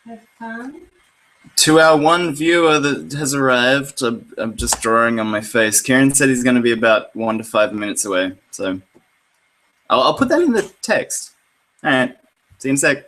Have fun. To our one viewer that has arrived, I'm just drawing on my face. Kieran said he's going to be about 1 to 5 minutes away, so I'll put that in the text. All right, see you in a sec.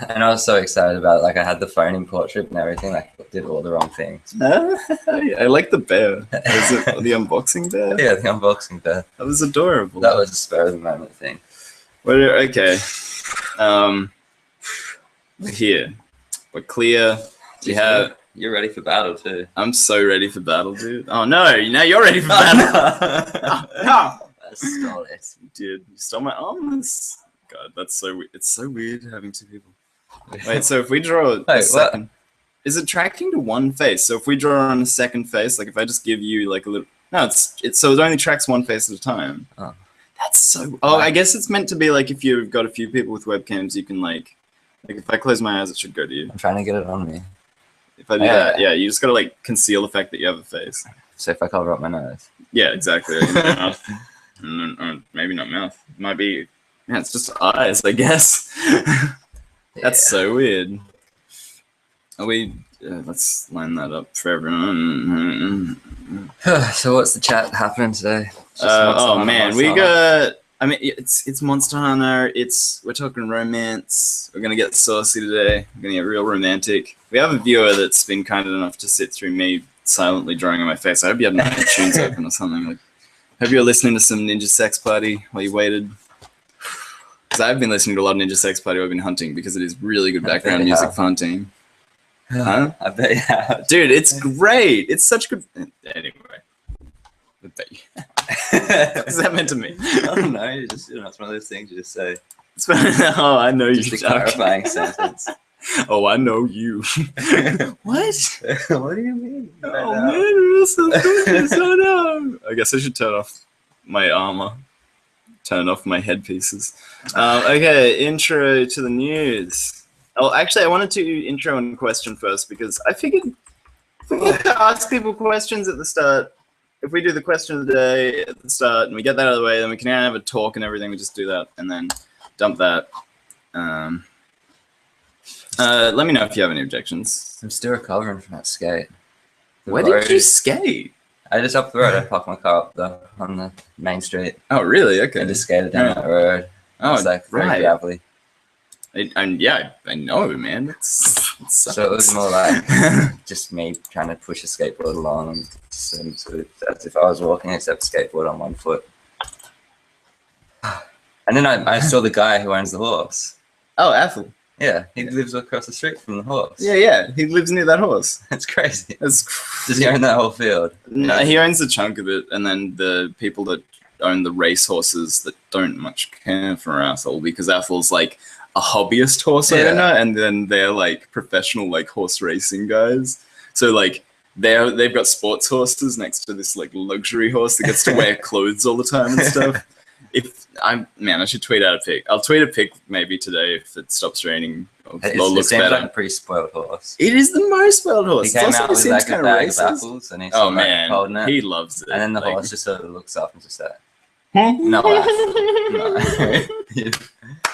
And I was so excited about it. Like, I had the phone in portrait and everything. Like, did all the wrong things. I like the bear. Was it the unboxing bear? Yeah, the unboxing bear. That was adorable. That was a spur of the moment thing. Well, okay. We're here. We're clear. We have. You're ready for battle too. I'm so ready for battle, dude. Oh no! Now you're ready for battle. No. I stole it. Dude, you stole my arms. God, that's so weird. It's so weird having two people. Wait, so if we draw a second, is it tracking to one face? So if we draw on a second face, like if I just give you like a little, no, it's so it only tracks one face at a time. Oh. That's so. Oh, I guess it's meant to be like if you've got a few people with webcams, you can like if I close my eyes, it should go to you. I'm trying to get it on me. If I do that, yeah, you just gotta like conceal the fact that you have a face. So if I cover up my nose. Yeah, exactly. Mouth. Maybe not mouth. It might be. Yeah, it's just eyes, I guess. That's so weird. Are we? Let's line that up for everyone. So what's the chat happening today? Oh man, we got. I mean, it's Monster Hunter. We're talking romance. We're gonna get saucy today. We're gonna get real romantic. We have a viewer that's been kind enough to sit through me silently drawing on my face. I hope you had my tunes open or something. Like, hope you were listening to some Ninja Sex Party while you waited. Because I've been listening to a lot of Ninja Sex Party while I've been hunting because it is really good background music for hunting. Huh? I bet you have. Dude, it's great. It's such good. Anyway. I bet you. What is that meant to mean? I don't know. It's one of those things you just say. Oh, I know you. Just a clarifying sentence. Oh, I know you. What? What do you mean? Oh, man, it was so good. So no. I guess I should turn off my armor. Turn off my headpieces. Okay, intro to the news. Oh, actually, I wanted to intro and question first because I figured if we get to ask people questions at the start, if we do the question of the day at the start and we get that out of the way, then we can have a talk and everything. We just do that and then dump that. Let me know if you have any objections. I'm still recovering from that skate. Where did you skate? I just up the road. I parked my car up on the main street. Oh, really? Okay. I just skated down that road. Oh, it's like very right. gravelly. I know, man. It sucks. So it was more like just me trying to push a skateboard along, and as if I was walking, except skateboard on one foot. And then I saw the guy who owns the horse. Oh, Ethel. Yeah, he lives across the street from the horse. Yeah, he lives near that horse. That's crazy. That's Does he own that whole field? No, he owns a chunk of it, and then the people that own the race horses that don't much care for Athel, because Athel's like a hobbyist horse owner, and then they're like professional like horse racing guys. So like they've got sports horses next to this like luxury horse that gets to wear clothes all the time and stuff. I should tweet out a pic. I'll tweet a pic maybe today if it stops raining. It seems like a pretty spoiled horse. It is the most spoiled horse. He came out with like a bag of apples and he's holding it. He loves it. And then the horse just sort of looks up and just like, no,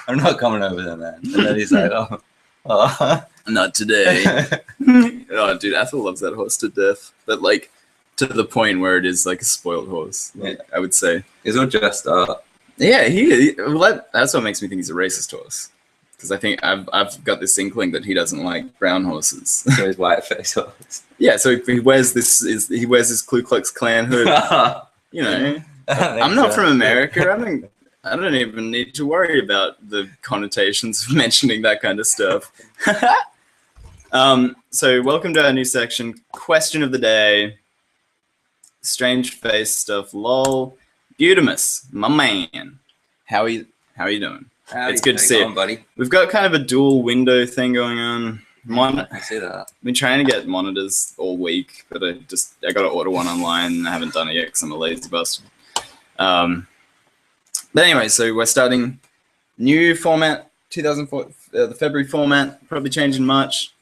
I'm not coming over there, man. And then he's like, oh. Not today. Oh, dude, Athel loves that horse to death. But like to the point where it is like a spoiled horse. Like, I would say he's all dressed up. Yeah, that's what makes me think he's a racist horse. Because I think I've got this inkling that he doesn't like brown horses. So he's white face horse. Yeah, so he wears this Ku Klux Klan hood. You know, I'm not from America. I don't even need to worry about the connotations of mentioning that kind of stuff. So welcome to our new section, question of the day. Strange face stuff, lol. Butamus, my man. How are you doing? It's good to see you, buddy. We've got kind of a dual window thing going on. I see that. I've been trying to get monitors all week, but I got to order one online and I haven't done it yet because I'm a lazy bastard. But anyway, so we're starting new format, 2004, the February format, probably change in March.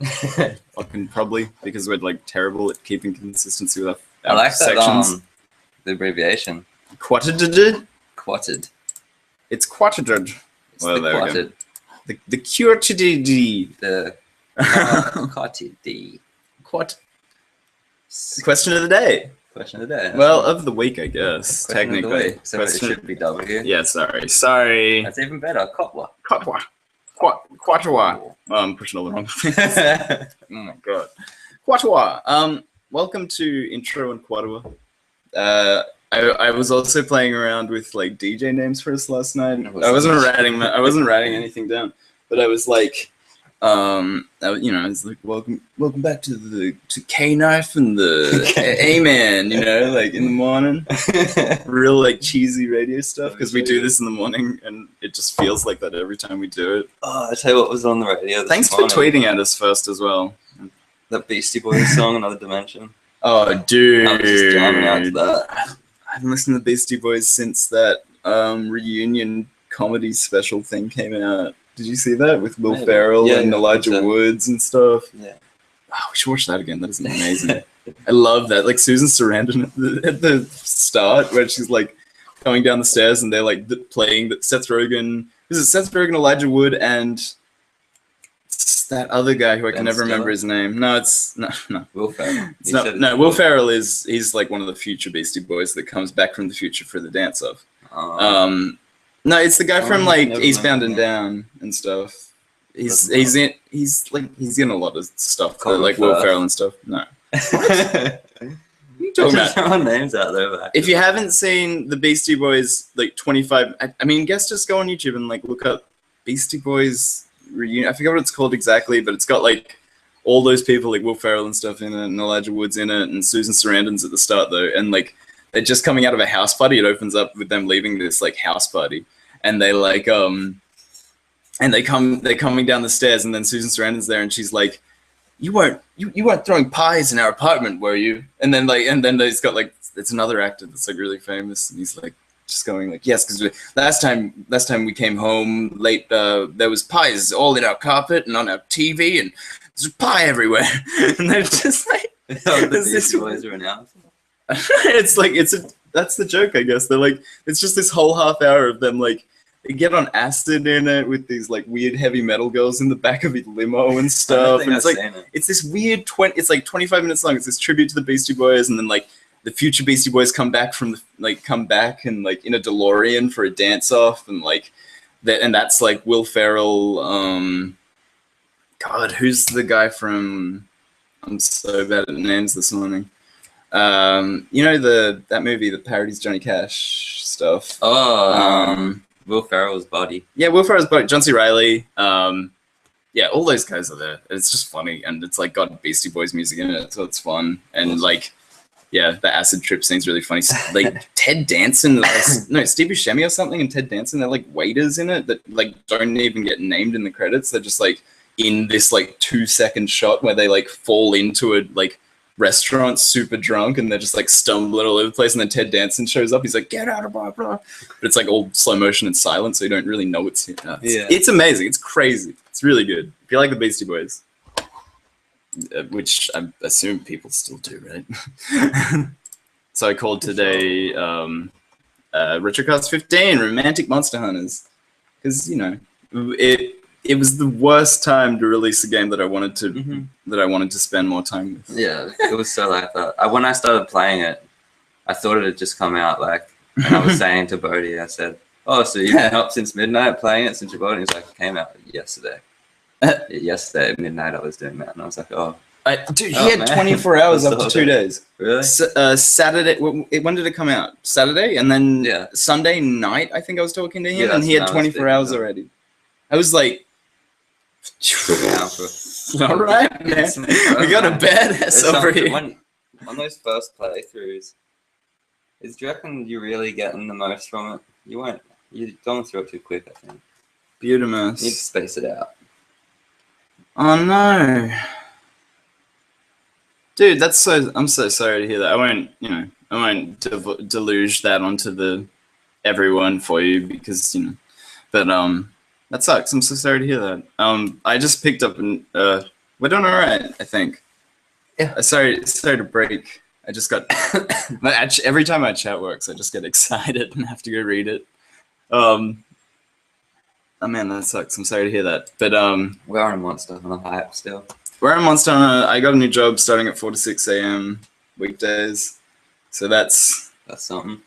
Probably, because we're like terrible at keeping consistency with our like sections. That, the abbreviation. Quatted. It's quatted. Well, there we go. The QRTD. The QRTD. Quat. Question of the day. Question of the day. Well, of the week, I guess. Question technically. So it should be W. Yeah, sorry. That's even better. Quatwa. Quatwa. Oh, I'm pushing all the wrong things. Oh my god. Quatwa. Welcome to Intro and Quatwa. I was also playing around with like DJ names for us last night. I wasn't writing anything down, but I was like, I was like, welcome back to K Knife and the Amen, like in the morning, real like cheesy radio stuff because we do this in the morning and it just feels like that every time we do it. Oh, I tell you what was on the radio. Thanks for tweeting at us first as well. That Beastie Boys song, Another Dimension. Oh, dude, I'm just jamming out to that. I haven't listened to the Beastie Boys since that reunion comedy special thing came out. Did you see that with Will Ferrell and Elijah Woods and stuff? Yeah. Oh, we should watch that again. That is amazing. I love that. Like Susan Sarandon at the start, where she's like coming down the stairs and they're like playing Seth Rogen. Is it Seth Rogen, Elijah Wood, and it's that other guy who I can never remember his name? No, it's no. Will Ferrell. Will Ferrell he's like one of the future Beastie Boys that comes back from the future for the dance off. No, it's the guy from like Eastbound and Down and stuff. He's in a lot of stuff, like Will Ferrell and stuff. No. What? You talking about? Throwing names out there. If you haven't seen the Beastie Boys, like 25, I mean, just go on YouTube and like look up Beastie Boys reunion. I forget what it's called exactly, but it's got like all those people like Will Ferrell and stuff in it, and Elijah Wood's in it, and Susan Sarandon's at the start though, and like they're just coming out of a house party. It opens up with them leaving this like house party, and they like they're coming down the stairs, and then Susan Sarandon's there, and she's like, you weren't throwing pies in our apartment, were you? And then there's got like, it's another actor that's like really famous, and he's like just going like, yes, because last time we came home late, there was pies all in our carpet and on our TV, and there's pie everywhere. And they're just like, it's like that's the joke, I guess. They're like, it's just this whole half hour of them like, they get on acid in it with these like weird heavy metal girls in the back of a limo and stuff. And it's like it's this weird it's like 25 minutes long. It's this tribute to the Beastie Boys, and then like the future Beastie Boys come back and like in a DeLorean for a dance off, and like that, and that's like Will Ferrell. God, who's the guy from? I'm so bad at names this morning. That movie that parodies Johnny Cash stuff. Will Ferrell's body. Yeah, Will Ferrell's body. John C. Reilly. Yeah, all those guys are there. It's just funny, and it's like got Beastie Boys music in it, so it's fun. And like, Yeah, the acid trip scene's really funny. Like Ted Danson, no, Steve Buscemi or something, and Ted Danson, they're like waiters in it that like don't even get named in the credits. They're just like in this like 2-second shot where they like fall into a like restaurant super drunk and they're just like stumbling all over the place, and then Ted Danson shows up. He's like, "Get out of blah blah," but it's like all slow motion and silent, so you don't really know it's him. It's amazing. It's crazy. It's really good. If you like the Beastie Boys. Which I assume people still do, right? So I called today RetroCast 15 Romantic Monster Hunters, because you know it was the worst time to release a game that I wanted to spend more time with. Yeah, it was so like that. When I started playing it, I thought it had just come out. Like, and I was saying to Bodhi, I said, "Oh, so you've been up since midnight playing it since your Bodhi?" He's like, "It came out yesterday." Yesterday at midnight I was doing that, and I was like, "Oh." Dude, he had 24 hours up to 2 days. Really? Saturday, when did it come out? Saturday? And then Sunday night, I think I was talking to him, and he had 24 hours already. I was like, all right, man. We got a badass over here. On those first playthroughs, do you reckon you're really getting the most from it? You won't. You're going through it too quick, I think. Beautimus. You need to space it out. Oh, no. Dude, I'm so sorry to hear that. I won't deluge that onto everyone for you because, but that sucks. I'm so sorry to hear that. I just picked up and we're doing all right, I think. Yeah. Sorry to break. I just got every time my chat works, I just get excited and have to go read it. Oh man, that sucks. I'm sorry to hear that. But we're on Monster on a hype still. We're on Monster Hunter. I got a new job starting at 4 to 6 a.m. weekdays, so that's something.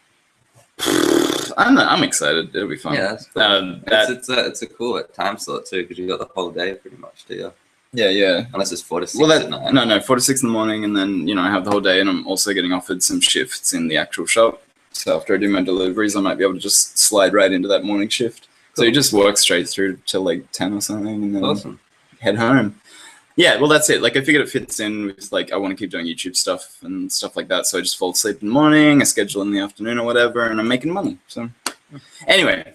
I don't know. I'm excited. It'll be fun. Yeah, that's cool. It's a cool time slot too because you got the whole day pretty much, do you? Yeah. Unless it's 4 to 6 at night. No, 4 to 6 in the morning, and then I have the whole day, and I'm also getting offered some shifts in the actual shop. So after I do my deliveries, I might be able to just slide right into that morning shift. Cool. So you just work straight through till like 10 or something, and then head home. Yeah, well, that's it. Like, I figured it fits in with, like, I want to keep doing YouTube stuff and stuff like that. So I just fall asleep in the morning, I schedule in the afternoon or whatever, and I'm making money. So, anyway,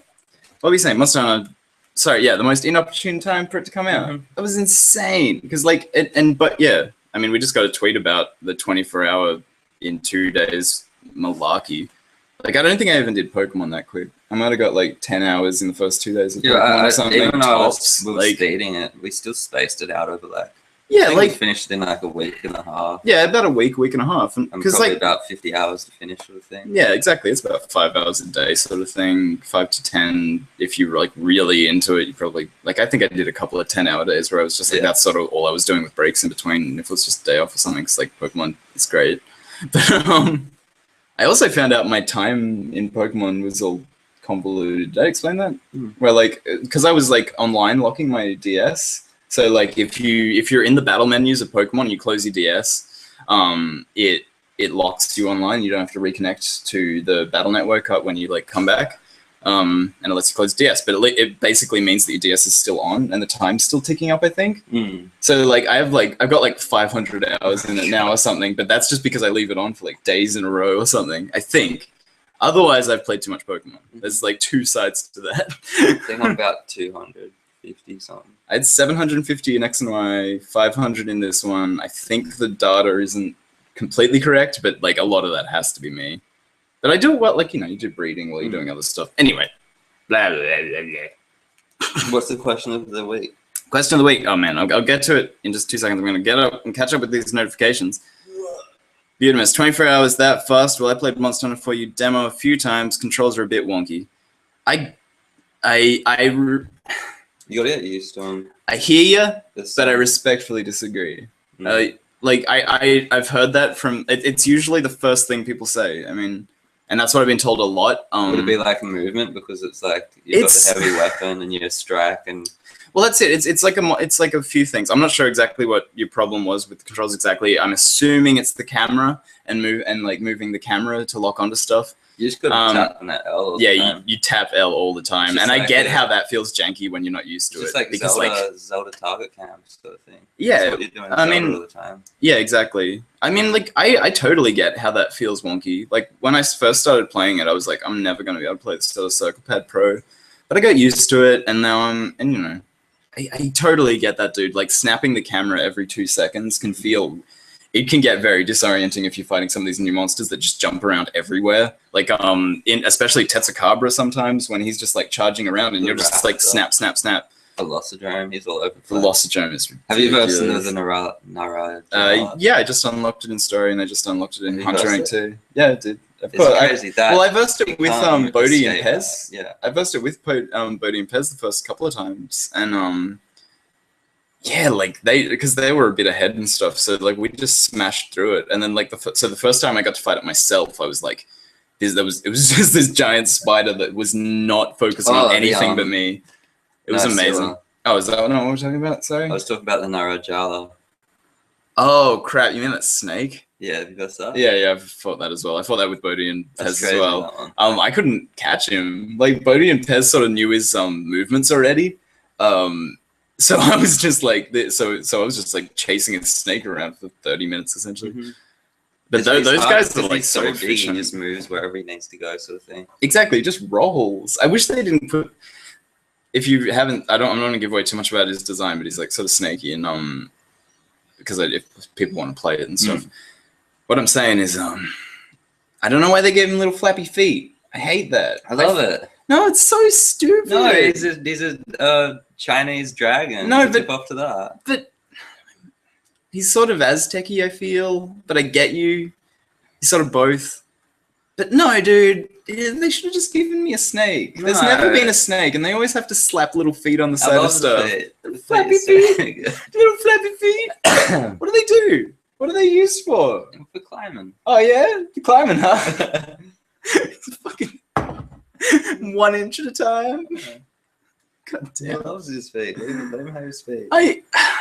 what were we saying? Monster Hunter. Sorry, yeah, the most inopportune time for it to come out. That was insane. Because, like, but yeah, I mean, we just got a tweet about the 24-hour in 2 days malarkey. Like, I don't think I even did Pokemon that quick. I might have got like 10 hours in the first 2 days of Pokemon or something. Even though we were speeding it, we still spaced it out over like. Yeah, I think like we finished in like a week and a half. Yeah, about a week and a half, and probably about 50 hours to finish, sort of thing. Yeah, exactly. It's about 5 hours a day, sort of thing. 5 to 10. If you were like really into it, you probably like. I think I did a couple of 10-hour days where I was just like that's sort of all I was doing with breaks in between. And if it was just a day off or something, because like Pokemon is great. But I also found out my time in Pokemon was all convoluted. Did I explain that? Where like, because I was like online locking my DS. So like, if you're in the battle menus of Pokemon, you close your DS, it locks you online. You don't have to reconnect to the battle network when you like come back, and it lets you close DS. But it basically means that your DS is still on and the time's still ticking up, I think. So like, I've got like 500 hours in it now or something. But that's just because I leave it on for like days in a row or something, I think. Otherwise, I've played too much Pokemon. There's like 2 sides to that. I think I'm about 250 something. I had 750 in X and Y, 500 in this one. I think the data isn't completely correct, but like a lot of that has to be me. But I do well, like, you do breeding while you're doing other stuff. Anyway, blah, blah, blah, blah. What's the question of the week? Question of the week. Oh man, I'll get to it in just 2 seconds. I'm going to get up and catch up with these notifications. Beautimus, 24 hours that fast. Well, I played Monster Hunter for You demo a few times. Controls are a bit wonky. You gotta get used to them. I hear you, but I respectfully disagree. I've heard that from. It's usually the first thing people say. I mean, and that's what I've been told a lot. Would it be like a movement because it's like you've got the heavy weapon and you strike and. Well, that's it. It's like a few things. I'm not sure exactly what your problem was with the controls exactly. I'm assuming it's the camera and moving the camera to lock onto stuff. You just gotta tap on that L all the time. You tap L all the time, and I get how that feels janky when you're not used to it. Just like because Zelda target cam sort of thing. Yeah, that's what you're doing all the time. Yeah, exactly. I mean, like I totally get how that feels wonky. Like when I first started playing it, I was like, I'm never gonna be able to play the Stellar Circle Pad Pro, but I got used to it, and now I totally get that, dude. Like snapping the camera every 2 seconds can get very disorienting if you're fighting some of these new monsters that just jump around everywhere. Like especially Tetsukabra sometimes when he's just like charging around and you're just like snap, snap, snap. Velocidrome, he's all over the place. Velocidrome is ridiculous. Have you ever seen the Nara? Yeah, I just unlocked it in story and I just unlocked it in Hunter Rank 2. Yeah, I did. It's crazy. I versed it with Bodhi and Pez. Yeah, I versed it with Bodhi and Pez the first couple of times, and yeah, like because they were a bit ahead and stuff, so like we just smashed through it. And then like the first time I got to fight it myself, I was like, it was just this giant spider that was not focusing on anything but me. It was amazing. Oh, is that what we're talking about? Sorry, I was talking about the Narajala. Oh crap! You mean that snake? Yeah, have you got that? Yeah, I've fought that as well. I fought that with Bodhi and Pez as well. I couldn't catch him. Like Bodhi and Pez sort of knew his movements already. So I was just like, so I was just like chasing a snake around for 30 minutes essentially. Mm-hmm. But those guys are like so efficient. He just moves wherever he needs to go, sort of thing. Exactly, just rolls. I wish they didn't put. If you haven't, I'm not gonna give away too much about his design, but he's like sort of snaky and because if people want to play it and stuff. What I'm saying is I don't know why they gave him little flappy feet. I hate that. I love it. No, it's so stupid. No, he's a Chinese dragon. No, but up to that. But he's sort of Aztec-y, I feel. But I get you. He's sort of both. But no, dude, they should have just given me a snake. No. There's never been a snake, and they always have to slap little feet on the side of stuff. Little flappy feet. Little flappy feet. What do they do? What are they used for? For climbing. Oh yeah, for climbing, huh? It's fucking 1 inch at a time. Yeah. God damn. He loves his feet. Let him have his feet.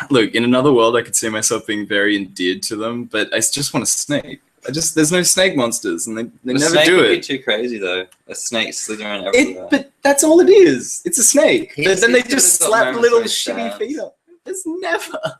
Look, in another world, I could see myself being very endeared to them, but I just want a snake. There's no snake monsters, and they never do it. Would be too crazy though. A snake slithering everywhere. But that's all it is. It's a snake. Then they just slap little shitty feet up. It's never.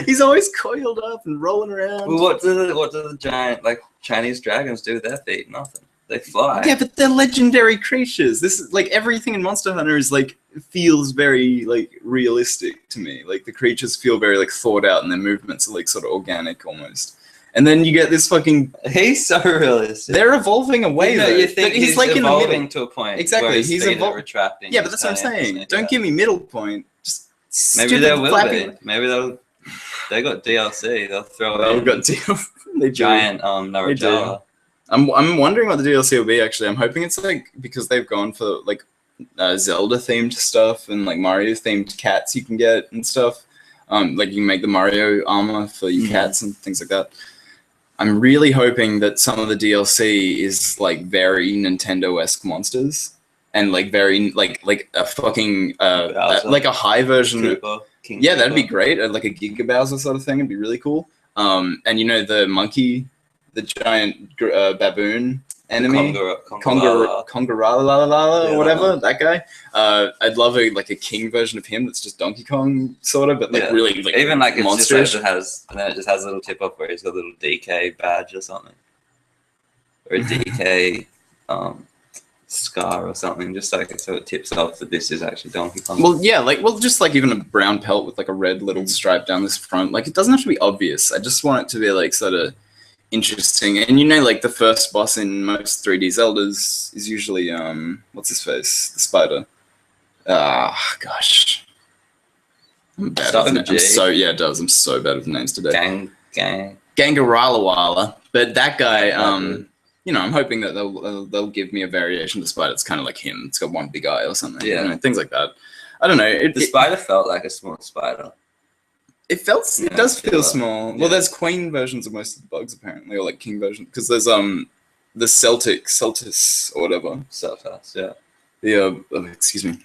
He's always coiled up and rolling around. Well, what do the giant like Chinese dragons do with their feet? Nothing. They fly. Yeah, but they're legendary creatures. This is like everything in Monster Hunter is like feels very like realistic to me. Like the creatures feel very like thought out, and their movements are like sort of organic almost. And then you get this fucking. He's so realistic. They're evolving away. No, you think he's like evolving in the middle to a point. Exactly, he's retracting. Yeah, but that's what I'm saying. Don't give me middle point. Just maybe there will be. Maybe they got DLC. They'll throw it. They've got DLC. They giant Narajala. I'm wondering what the DLC will be actually. I'm hoping it's like because they've gone for like Zelda themed stuff and like Mario themed cats you can get and stuff. Like you can make the Mario armor for your cats and things like that. I'm really hoping that some of the DLC is like very Nintendo-esque monsters and like very like a fucking like a high version. Yeah, that'd be great. Like a Giga Bowser sort of thing. It'd be really cool. And you know the monkey, the giant baboon enemy, Kongarala, or whatever, that guy. I'd love a king version of him that's just Donkey Kong sort of, but like really like even like monsters. It just has a little tip up where he's got a little DK badge or something, or a DK scar or something, just like so it tips off that this is actually Donkey Kong. Well, yeah, just like even a brown pelt with like a red little stripe down this front. Like it doesn't have to be obvious. I just want it to be like sort of interesting. And you know, like the first boss in most 3D Zeldas is usually what's his face, the spider. Gosh, I'm bad with names. It does. I'm so bad with names today. Gangaralawala. But that guy, you know, I'm hoping that they'll give me a variation of the spider. It's kind of like him. It's got one big eye or something. Yeah, you know, things like that. I don't know. The spider felt like a small spider. It does feel small. Yeah. Well, there's queen versions of most of the bugs apparently, or like king version, because there's the Celtis or whatever. Celtis, yeah. Excuse me.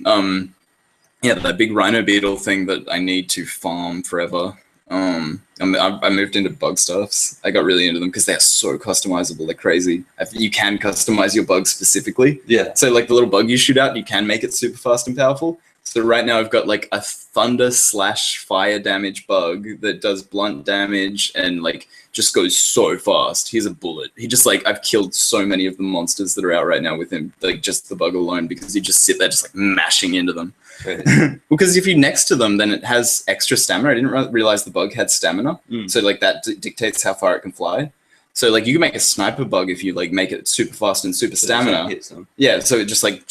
Yeah, that big rhino beetle thing that I need to farm forever. I moved into bug stuffs. I got really into them because they're so customizable. They're crazy. You can customize your bugs specifically. Yeah. So like the little bug you shoot out, you can make it super fast and powerful. So right now I've got like a thunder/fire damage bug that does blunt damage and like just goes so fast. He's a bullet. He just like, I've killed so many of the monsters that are out right now with him, like just the bug alone, because you just sit there just like mashing into them. Right. Because if you're next to them, then it has extra stamina. I didn't realize the bug had stamina. So like that dictates how far it can fly. So like you can make a sniper bug if you like make it super fast and super stamina. Yeah, so it just like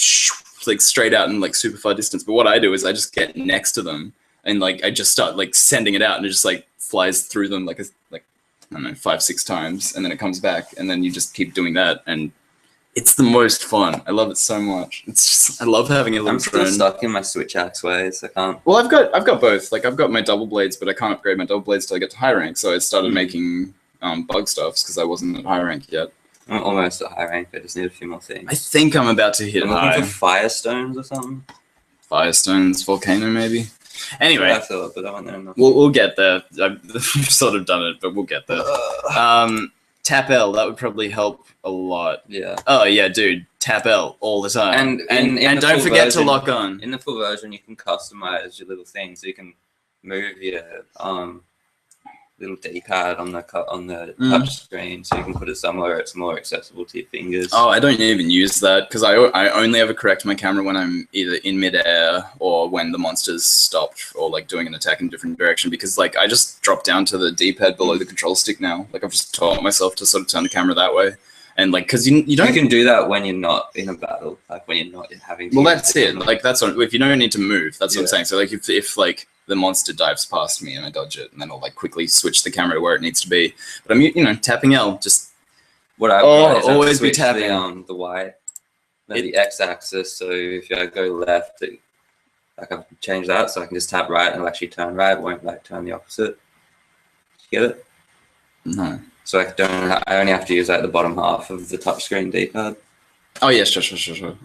straight out and like super far distance. But what I do is I just get next to them and like I just start like sending it out and it just like flies through them like I don't know 5-6 times and then it comes back and then you just keep doing that and it's the most fun. I love it so much. It's just I love having a little drone. I'm still stuck in my switch axe ways. I can't. Well, I've got both. Like I've got my double blades, but I can't upgrade my double blades till I get to high rank. So I started making bug stuffs because I wasn't at high rank yet. I'm almost at high rank. I just need a few more things. I think I'm about to hit I'm high. looking for firestones or something. Firestones, volcano, maybe. Anyway, I thought, but I went there enough. We'll get there. I've sort of done it, but we'll get there. Tap L, that would probably help a lot. Yeah. Oh yeah, dude, tap L all the time. And don't forget to lock on. In the full version, you can customize your little thing, so you can move your little D-pad on the touch screen, so you can put it somewhere it's more accessible to your fingers. Oh, I don't even use that because I only ever correct my camera when I'm either in midair or when the monster's stopped or like doing an attack in a different direction because like I just drop down to the D-pad below the control stick now. Like I've just taught myself to sort of turn the camera that way. And like, cause you don't. You can do that when you're not in a battle, like when you're not having to. Well, that's it. Like that's what, if you don't need to move, that's what I'm saying. So like if like the monster dives past me and I dodge it, and then I'll like quickly switch the camera to where it needs to be. But I'm tapping L. Just what I always be tapping the Y, the X-axis. So if I go left, like I've changed that, so I can just tap right and it'll actually turn right. It won't like turn the opposite. You get it? No. So I only have to use like the bottom half of the touchscreen D-pad. Oh yeah, sure.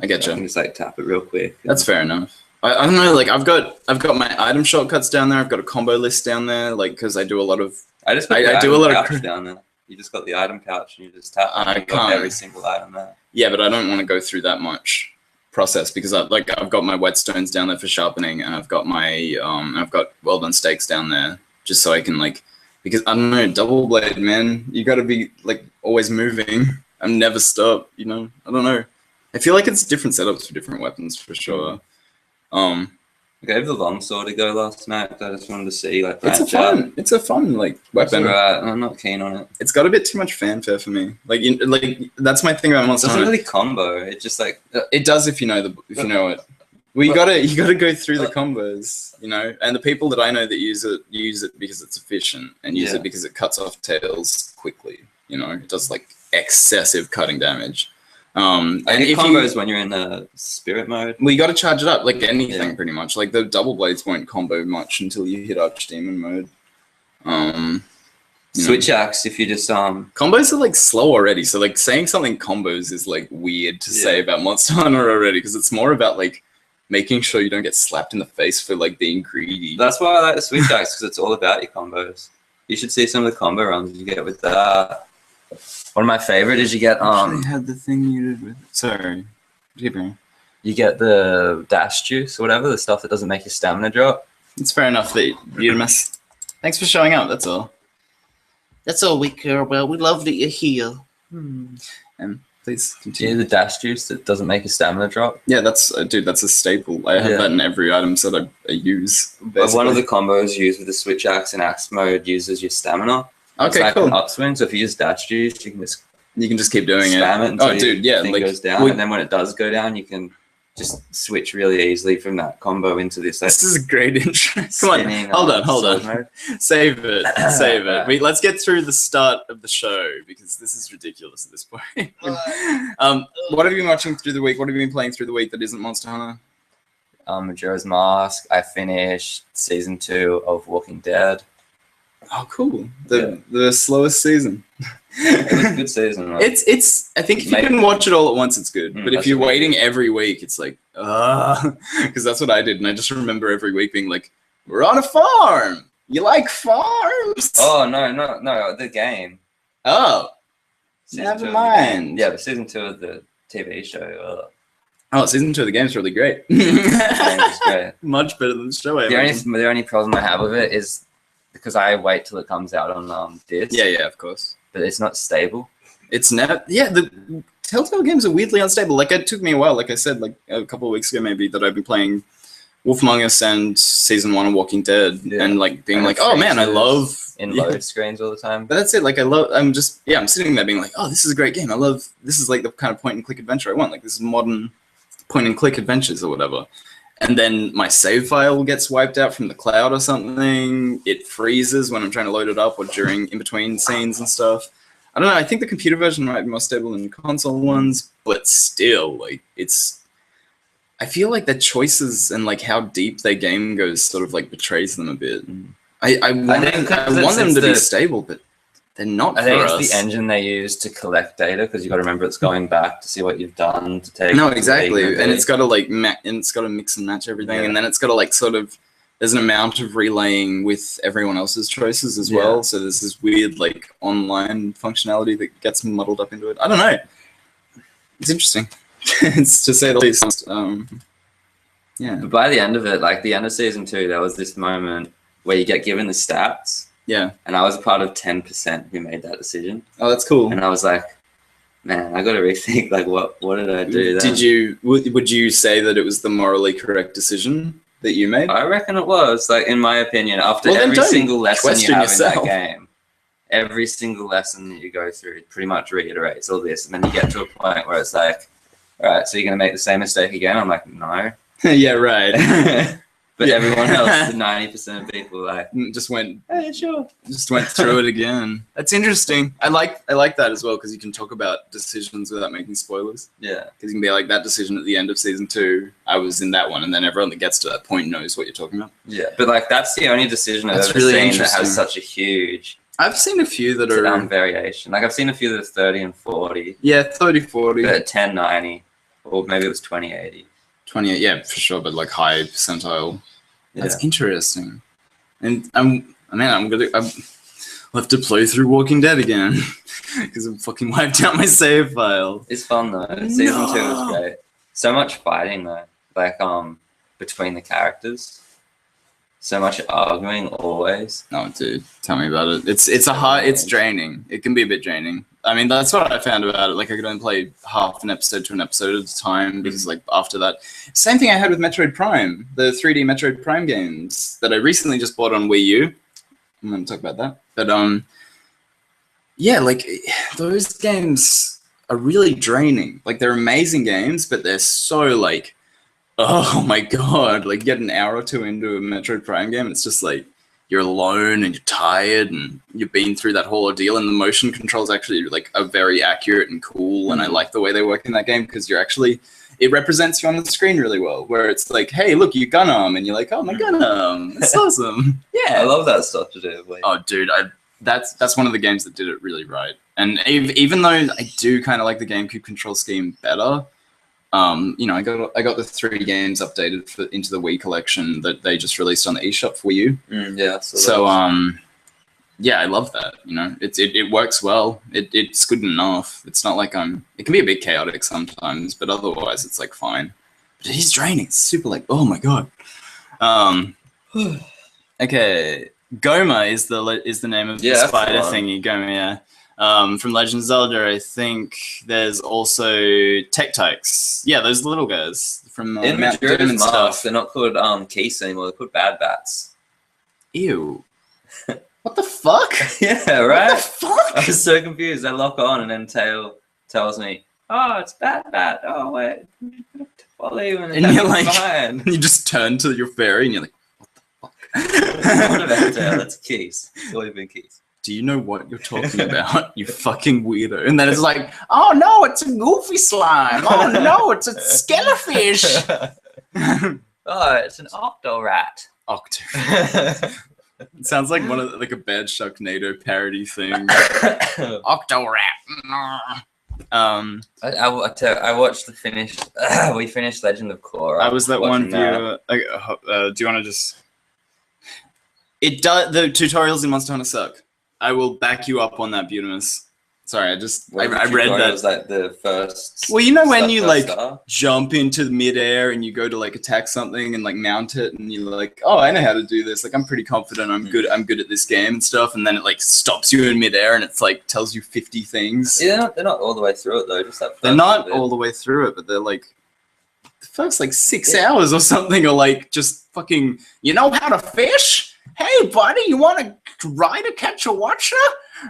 I get you. I can just like tap it real quick. That's fair enough. I don't know, like I've got my item shortcuts down there. I've got a combo list down there, like because I do a lot of. I do a lot of down there. You just got the item pouch and you just tap. I can't every single item there. Yeah, but I don't want to go through that much process because I've got my whetstones down there for sharpening, and I've got my I've got well done steaks down there just so I can like. Because I don't know, double blade, man. You got to be like always moving and never stop. I don't know. I feel like it's different setups for different weapons for sure. I gave the longsword a go last night. I just wanted to see like. It's a fun like weapon. Right, I'm not keen on it. It's got a bit too much fanfare for me. Like that's my thing about Monster Hunter. It doesn't really combo. It just like it does if you know it. Well, you gotta go through the combos, and the people that I know that use it because it's efficient and use it because it cuts off tails quickly. It does like excessive cutting damage. And if combos when you're in the spirit mode. Well, you got to charge it up like anything pretty much. Like the double blades won't combo much until you hit Archdemon mode. Switch axe if you just combos are like slow already. So like saying something combos is like weird to say about Monster Hunter already because it's more about like. Making sure you don't get slapped in the face for like being greedy. That's why I like the switch axe because it's all about your combos. You should see some of the combo runs you get with that. One of my favorite is you get I had the thing you did with. Sorry, keep going. You get the dash juice or whatever, the stuff that doesn't make your stamina drop. It's fair enough that you miss. Thanks for showing up. That's all. That's all we care about. We love that you're here. And. Please continue. Yeah, the dash juice that doesn't make a stamina drop. Yeah, that's a staple. I have that in every item set I use. Basically. One of the combos used with the switch axe and axe mode uses your stamina. Okay, it's cool. An upswing. So if you use dash juice, you can just keep keep doing spam it until it goes down, and then when it does go down, you can just switch really easily from that combo into this. This is a great intro. Come on, hold on. Save it. Let's get through the start of the show because this is ridiculous at this point. What have you been watching through the week? What have you been playing through the week that isn't Monster Hunter? Majora's Mask. I finished season 2 of Walking Dead. Oh, cool. The slowest season. It was a good season. Right? It's. I think if you can watch it all at once, it's good. But if you're waiting every week, it's like, because that's what I did, and I just remember every week being like, "We're on a farm. You like farms? Oh no, the game. Oh, Season never 2 of the mind. game. Yeah, the season 2 of the TV show. Oh, season 2 of the game's really great. The game is great. Much better than the show. The only problem I have with it is because I wait till it comes out on disc. Yeah, of course. But it's not stable. It's never. Yeah, the Telltale games are weirdly unstable. Like it took me a while. Like I said, like a couple of weeks ago, maybe that I've been playing Wolf Among Us and season 1 of Walking Dead, and like being like, oh man, I love in load screens all the time. But that's it. Like I'm sitting there being like, oh, this is a great game. This is like the kind of point and click adventure I want. Like this is modern point and click adventures or whatever. And then my save file gets wiped out from the cloud or something. It freezes when I'm trying to load it up or during in between scenes and stuff. I don't know. I think the computer version might be more stable than console ones, but still, like I feel like their choices and like how deep their game goes sort of like betrays them a bit. I want them to be stable, but they're not. I think it's the engine they use to collect data because you got to remember it's going back to see what you've done to take. No, exactly, and it's got to like and it's got to mix and match everything, and then it's got to like sort of. There's an amount of relaying with everyone else's choices as well, so there's this weird like online functionality that gets muddled up into it. I don't know. It's interesting. It's to say the least. Yeah. But by the end of it, like the end of season 2, there was this moment where you get given the stats. Yeah. And I was a part of 10% who made that decision. Oh, that's cool. And I was like, man, I got to rethink. Like, what did I do? Then? Would you say that it was the morally correct decision that you made? I reckon it was. Like, in my opinion, after every single lesson you have in that game, every single lesson that you go through pretty much reiterates all this, and then you get to a point where it's like, all right, so you're gonna make the same mistake again? I'm like, no. Yeah, right. But everyone else, 90% of people, like just went, hey, sure. Just went through it again. That's interesting. I like that as well because you can talk about decisions without making spoilers. Yeah. Because you can be like, that decision at the end of season 2, I was in that one, and then everyone that gets to that point knows what you're talking about. Yeah, but like that's the only decision I've ever seen that has such a huge. I've seen a few that are variation. Like I've seen a few that are 30 and 40. Yeah, 30, 40. But 1090, or maybe it was 2080. 28, yeah, for sure, but like high percentile. Yeah. That's interesting. And I'll have to play through Walking Dead again because I'm fucking wiped out my save file. It's fun though. Season 2 is great. So much fighting though, like between the characters. So much arguing always. No, dude, tell me about it. It's draining. It can be a bit draining. I mean, that's what I found about it. Like, I could only play half an episode to an episode at a time because, like, after that, same thing I had with Metroid Prime, the 3D Metroid Prime games that I recently just bought on Wii U. I'm going to talk about that. But yeah, like those games are really draining. Like, they're amazing games, but they're so like, oh my god! Like, get an hour or two into a Metroid Prime game, and it's just like. You're alone and you're tired and you've been through that whole ordeal, and the motion controls actually like are very accurate and cool, and I like the way they work in that game because it represents you on the screen really well, where it's like, hey, look, you gun arm, and you're like, oh my gun arm, it's awesome. Yeah, I love that stuff to do. Like, oh, dude, that's one of the games that did it really right. And even though I do kind of like the GameCube control scheme better. You know, I got the 3 games updated into the Wii collection that they just released on the eShop for Wii U. Yeah. So yeah, I love that. You know, it works well. It's good enough. It's not like it can be a bit chaotic sometimes, but otherwise it's like fine. But it is draining. It's super like, oh my god. Okay, Goma is the name of the spider thingy. Goma, yeah. From Legend of Zelda, I think there's also Tectykes. Yeah, those little guys from in Mount Doom and stuff. They're not called Keese anymore. They're called Bad Bats. Ew. What the fuck? Yeah, right? What the fuck? I was so confused. I lock on and then Tail tells me, oh, it's Bad Bat. Oh, wait. Follow you and you're like, fine. You just turn to your fairy and you're like, what the fuck? What about Tail? That's Keese. It's always been Keese. Do you know what you're talking about, you fucking weirdo? And then it's like, oh no, it's a goofy slime. Oh no, it's a skelefish. Oh, it's an Octorat. It sounds like a Bad Sharknado parody thing. Octorat. I watched the finished. We finished Legend of Korra. I was that one viewer. Do you want to just? It does. The tutorials in Monster Hunter suck. I will back you up on that, Butimus. Sorry, I read that. Like the first. Well, you know when you like star? jump into the midair and you go to like attack something and like mount it, and you're like, oh, I know how to do this. Like I'm pretty confident. I'm good at this game and stuff. And then it like stops you in midair and it's like tells you 50 things. Yeah, they're not all the way through it though. Just that. They're not all the way through it, but they're like the first like 6 hours or something are like just fucking. You know how to fish? Hey, buddy, you want to ride a catch a watcher?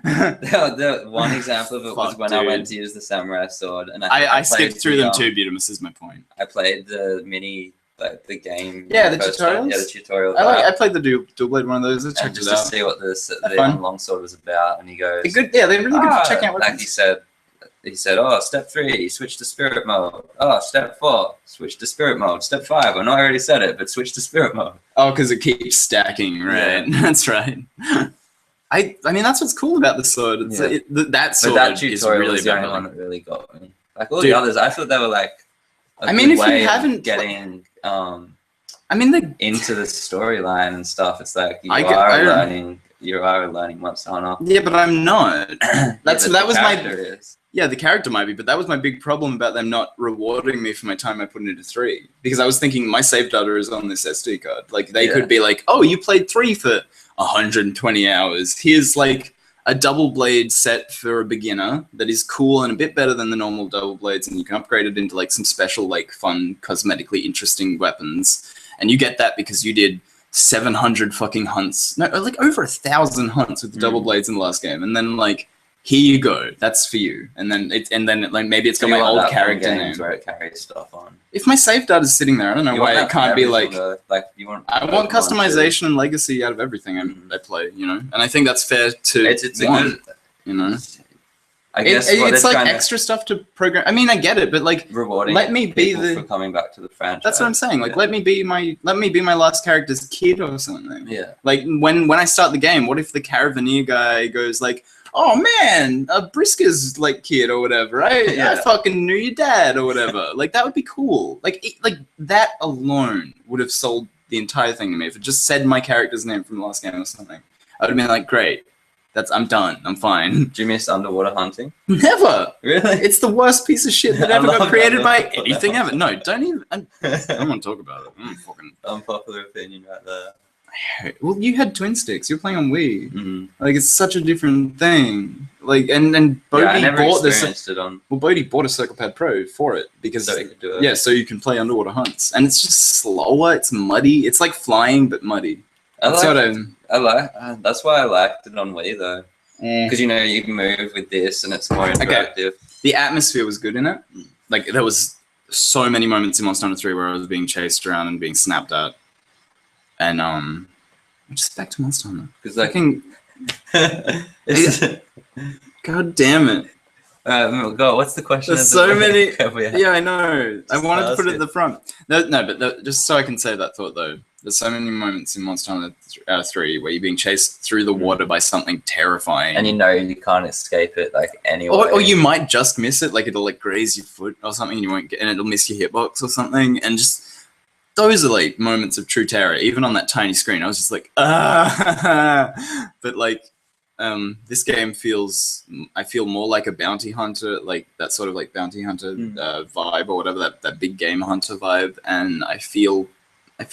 The one example of it was when I went to use the samurai sword, and I skipped through them too. Butimus is my point. I played the mini, like the game. Yeah, the tutorials. Yeah, the tutorial. I played the dual blade one of those. I checked just it out to see what the longsword was about, and he goes, they're good. Yeah, they're really good for checking out. Like he said, oh, step 3, switch to spirit mode. Oh, step 4, switch to spirit mode. Step 5, I know I already said it, but switch to spirit mode. Oh, because it keeps stacking, right? Yeah. That's right. I mean, that's what's cool about the sword. It's that sword is really the only one that really got me. Like all the others, I thought they were like. I mean, if you haven't getting, I mean, into the storyline and stuff, it's like you are learning Monster Hunter. Yeah, but I'm not. That was my. Is. Yeah, the character might be, but that was my big problem about them not rewarding me for my time I put into 3. Because I was thinking my save data is on this SD card. Like, they could be like, oh, you played 3 for 120 hours. Here's, like, a double blade set for a beginner that is cool and a bit better than the normal double blades, and you can upgrade it into, like, some special, like, fun, cosmetically interesting weapons. And you get that because you did 700 fucking hunts. No, like, over 1,000 hunts with the double blades in the last game. And then, like... Here you go. That's for you. And then like maybe it's got my old character name where it carries stuff on. If my save data is sitting there, I don't know why it can't be like. I want customization and legacy out of everything I play, you know. And I think that's fair to it's want, a good, you know. I guess it's like extra stuff to program. I mean, I get it, but like rewarding. Let me be for coming back to the franchise. That's what I'm saying. Like, let me be my last character's kid or something. Yeah. Like when I start the game, what if the Caravaneer guy goes like, oh man, a Brisker's like kid or whatever. I fucking knew your dad or whatever. Like that would be cool. Like that alone would have sold the entire thing to me. If it just said my character's name from the last game or something, I would have been like, great. I'm done. I'm fine. Do you miss underwater hunting? Never. Really? It's the worst piece of shit that ever got created by anything ever. No, don't even. I don't want to talk about it. Fucking unpopular opinion right there. Well, you had twin sticks. You're playing on Wii. Mm-hmm. Like it's such a different thing. Like and Bodhi bought this. Bodhi bought a Circle Pad Pro for it because so you could do it. Yeah, so you can play underwater hunts, and it's just slower. It's muddy. It's like flying but muddy. That's why I liked it on Wii though, because you know you can move with this and it's more interactive. Okay. The atmosphere was good in it. Like there was so many moments in Monster Hunter 3 where I was being chased around and being snapped at, and just back to Monster Hunter because God damn it. God, what's the question? There's so many. Yeah, I know. I wanted to put it at the front. But just so I can say that thought though. There's so many moments in Monster Hunter 3 where you're being chased through the water by something terrifying. And you know you can't escape it like anyway. Or you might just miss it, like it'll like graze your foot or something and you won't get, and it'll miss your hitbox or something. And just, those are like moments of true terror. Even on that tiny screen, I was just like, ah. But like, this game I feel more like a bounty hunter, like that sort of like bounty hunter vibe or whatever, that big game hunter vibe. And I feel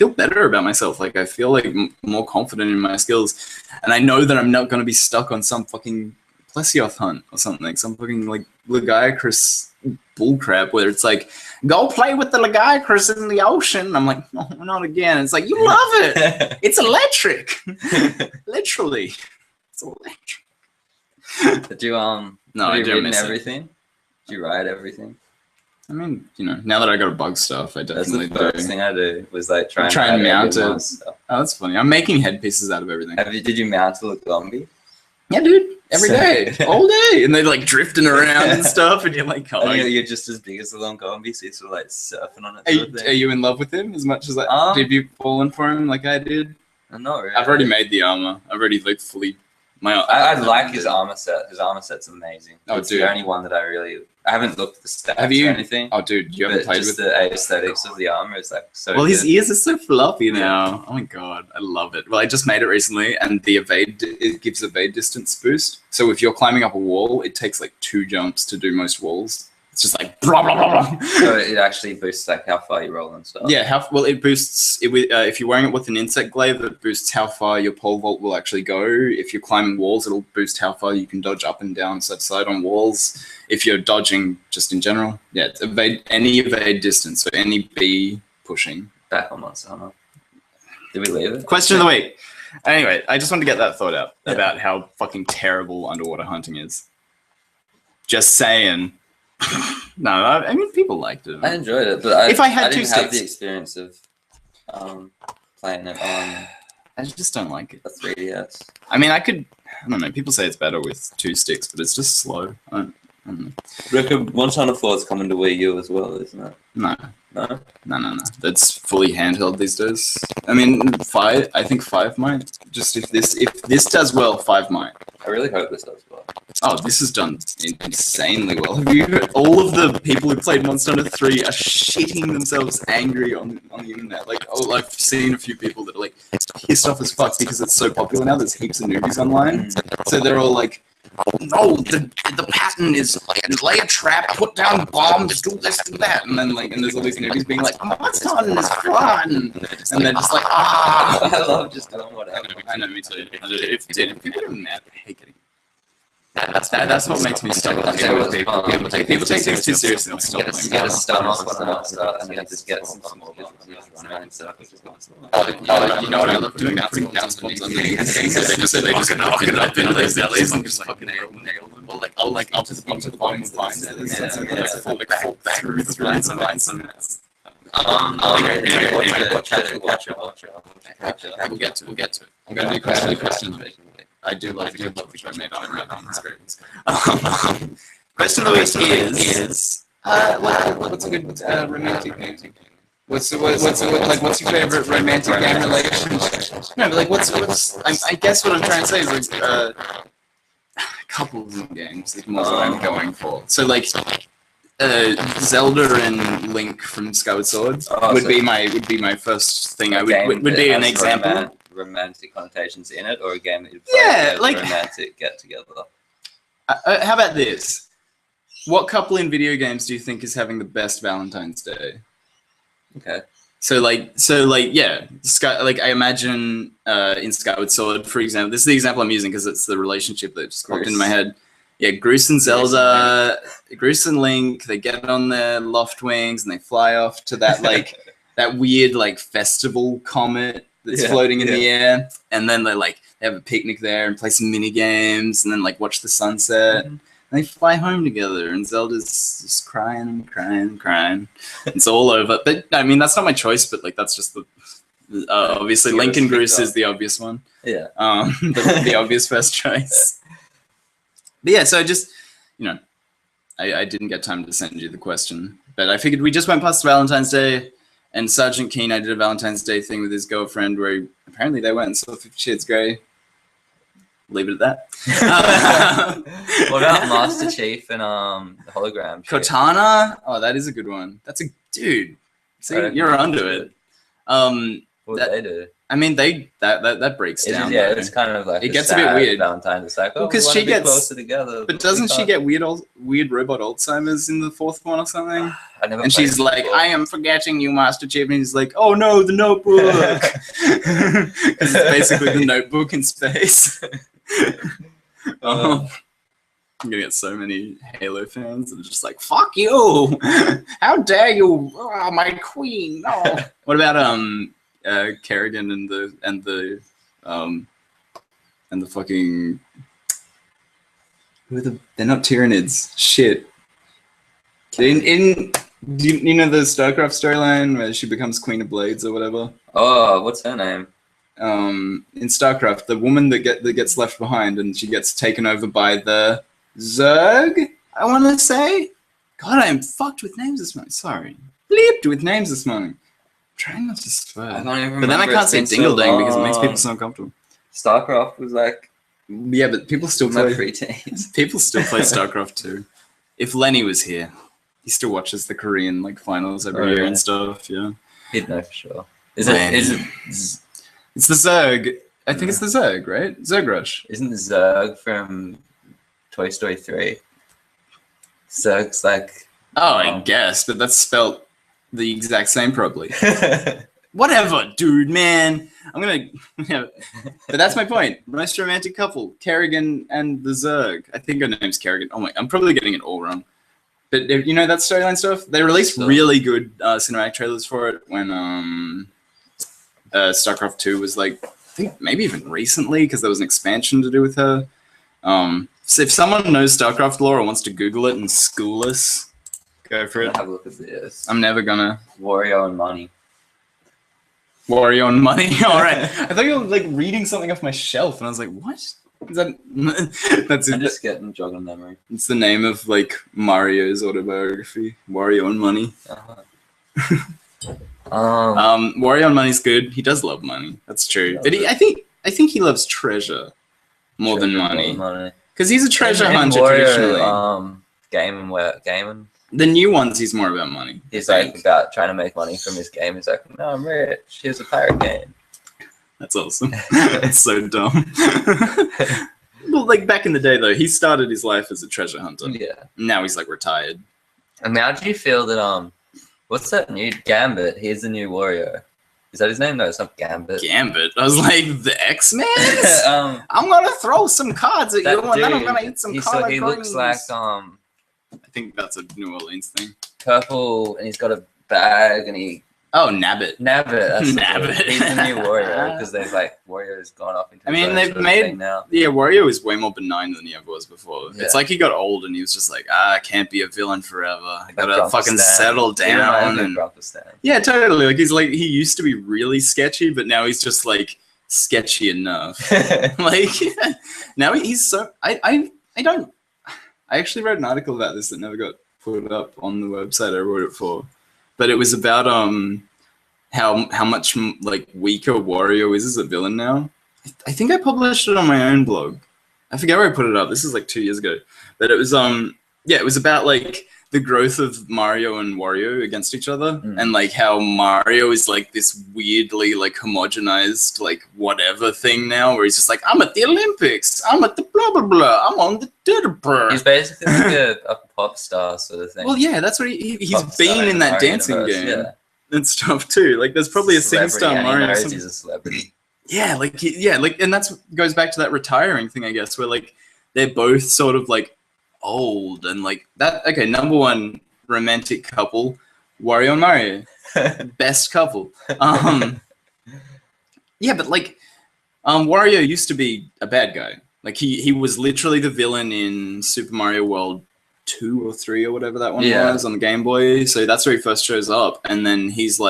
better about myself. Like I feel like more confident in my skills, and I know that I'm not going to be stuck on some fucking Plesioth hunt or something, some fucking like Lagiacrus bullcrap where it's like, go play with the Lagiacrus in the ocean. I'm like, no, not again. It's like, you love it. It's electric. Literally, it's electric. Did you No, I do miss everything. Did you ride everything? I mean, you know, now that I got a bug stuff, I definitely do. That's the first thing I do was like try and mount it. Oh, that's funny. I'm making headpieces out of everything. Did you mount a Lagombi? Yeah, dude. Every day. All day. And they're like drifting around and stuff, and you're like, oh. You're just as big as the Lagombi, so you're sort of like surfing on it. Are you in love with him as much as like, did you fallen for him like I did? I'm not really. I've already made the armor. I've already like fully I like his armor set. His armor set's amazing. Oh, it's dude. the only one that I haven't looked at the stats or anything. Oh, dude, you haven't played just with the aesthetics of the armor is like so. Well, his good. ears are so fluffy now. Oh my god, I love it. Well, I just made it recently, and it gives evade distance boost. So if you're climbing up a wall, it takes like 2 jumps to do most walls. It's just like blah blah blah blah. So it actually boosts like how far you roll and stuff. Yeah, it boosts it with if you're wearing it with an insect glaive, it boosts how far your pole vault will actually go. If you're climbing walls, it'll boost how far you can dodge up and down side to side on walls. If you're dodging just in general, yeah, it's any evade distance, so any B pushing. Back on Monster Hunter. Did we leave it? Question of the week. Anyway, I just wanted to get that thought out about how fucking terrible underwater hunting is. Just saying. No, I mean people liked it. I enjoyed it, but if I had didn't 2 have sticks, the experience of playing it on I just don't like it. a 3DS. I mean, I don't know. People say it's better with 2 sticks, but it's just slow. I don't know. Reckon Monster Hunter 4 is coming to Wii U as well, isn't it? No. No? No. That's fully handheld these days. I mean, 5. I think 5 might. Just if this does well, 5 might. I really hope this does well. Oh, this has done insanely well. Have you heard? All of the people who played Monster Hunter 3 are shitting themselves angry on the internet. Like, I've seen a few people that are like pissed off as fuck because it's so popular now. There's heaps of newbies online, so they're all like, "No, the pattern is lay a trap, put down bombs, do this, do that," and then and there's all these newbies being like, "Monster Hunter is fun," and they're just like, "Ah." I love just doing whatever. I know, me too. If people are mad, I hate getting. That's what makes me stop. People take things too seriously. I'll stop. You get a stun off on the start, and then you just get some small bombs. You know what I love doing now? Putting down some bombs on the they just knock it up into those alleys and just fucking nail them. Or I'll just bump to the bottom of mine. That's full back roots, right? Some mess. We'll get to it. I'm gonna do questions. I do love the show made on Red It's great. Question of the week is what's a good romantic game? What's your favorite romantic game relationship? No, but what's I guess what I'm trying to say is couples of games is more what I'm going for. So Zelda and Link from Skyward Sword would be my first thing. Would be an example. Romantic connotations in it, or a game that you play romantic get together. How about this? What couple in video games do you think is having the best Valentine's Day? Okay. So yeah, I imagine in Skyward Sword, for example, this is the example I'm using because it's the relationship that just popped into my head. Yeah, Groose and Zelda, Groose and Link, they get on their loft wings and they fly off to that that weird festival comet that's floating in the air, and then they have a picnic there and play some mini games, and then watch the sunset. And they fly home together, and Zelda's just crying. It's all over. But I mean, that's not my choice. But that's just the obviously Link and Groose is the obvious one. Yeah. The obvious first choice. But yeah, so just I didn't get time to send you the question, but I figured we just went past Valentine's Day. And Sergeant Keen, I did a Valentine's Day thing with his girlfriend where apparently they went and saw 50 Shades Grey. Leave it at that. What about Master Chief and the hologram? Cortana? Oh, that is a good one. That's a dude. See, you're onto it. What did they do? I mean, that breaks down. Yeah, it's kind of like it gets a bit weird. Valentine's, it's because she gets closer together. But doesn't she get weird robot Alzheimer's in the 4th one or something? And she's like, "I am forgetting you, Master Chief," and he's like, "Oh no, the Notebook!" Because it's basically the Notebook in space. I'm gonna get so many Halo fans that are just like, "Fuck you! How dare you, my queen!" No. What about Kerrigan and the fucking they're not Tyranids. Shit. Do you know the StarCraft storyline where she becomes Queen of Blades or whatever? Oh, what's her name? In StarCraft, the woman that gets left behind and she gets taken over by the Zerg, I want to say. God, I am fucked with names this morning. Sorry. Bleeped with names this morning. Trying not to swear. I don't even but then I can't say Dingle Dang because it makes people so uncomfortable. StarCraft was Yeah, but people still My play. preteens. People still play StarCraft 2. If Lenny was here, he still watches the Korean like finals every year and stuff. Yeah, He'd know for sure. Is Lenny. it? It's the Zerg. I think it's the Zerg, right? Zerg Rush. Isn't the Zerg from Toy Story 3? Zerg's like. Oh, I guess, but that's spelt the exact same probably. Whatever, dude, man. I'm gonna. Yeah. But that's my point. Most romantic couple, Kerrigan and the Zerg. I think her name's Kerrigan. Oh my, I'm probably getting it all wrong. But you know that storyline stuff? They released really good cinematic trailers for it when StarCraft 2 was like, I think maybe even recently, because there was an expansion to do with her. So if someone knows StarCraft lore or wants to Google it and school us, go for it. Have a look at this. I'm never gonna. Wario and Money. Wario and Money. All right. I thought you were like reading something off my shelf, and I was like, "What is that?" That's I'm just getting jogging memory. It's the name of like Mario's autobiography, Wario and Money. Wario and Money's good. He does love money. That's true. But I think he loves treasure more than money. Because he's a treasure hunter Wario, traditionally. gaming. The new ones, he's more about money. He's like about trying to make money from his game. He's like, no, I'm rich. Here's a pirate game. That's awesome. That's so dumb. Well, like back in the day, though, he started his life as a treasure hunter. Yeah. Now he's like retired. And how do you feel that what's that new Gambit? He's the new Wario. Is that his name? No, it's not Gambit. Gambit. I was like, the X-Men. I'm gonna throw some cards at you, and then I'm gonna eat some collard He looks like I think that's a New Orleans thing. Purple, and he's got a bag, and he. Oh, Nabbit. That's Nabbit. He's the new Wario because they've like Wario's gone off into. I mean, they've made now. Yeah, Wario is way more benign than he ever was before. Yeah. It's like he got old and he was just like, I can't be a villain forever. I gotta fucking settle down. And yeah, totally. Like he used to be really sketchy, but now he's just like sketchy enough. Like now he's so. I actually wrote an article about this that never got put up on the website I wrote it for. But it was about how much like weaker Wario is as a villain now. I think I published it on my own blog. I forget where I put it up. This is like 2 years ago. But it was it was about like the growth of Mario and Wario against each other, and like how Mario is like this weirdly like homogenized like whatever thing now, where he's just like, I'm at the Olympics, I'm at the blah blah blah, I'm on the Didderper. He's basically like a pop star sort of thing. Well, yeah, that's what he's been in that dancing game and stuff too. Like, there's probably a singing star Mario. He's a celebrity. Yeah, and that's goes back to that retiring thing, I guess, where like they're both sort of like old and like that. Okay, number one romantic couple, Wario and Mario, best couple. Yeah, but like Wario used to be a bad guy. Like he was literally the villain in Super Mario World 2 or 3 or whatever that one was on the Game Boy. So that's where he first shows up, and then he's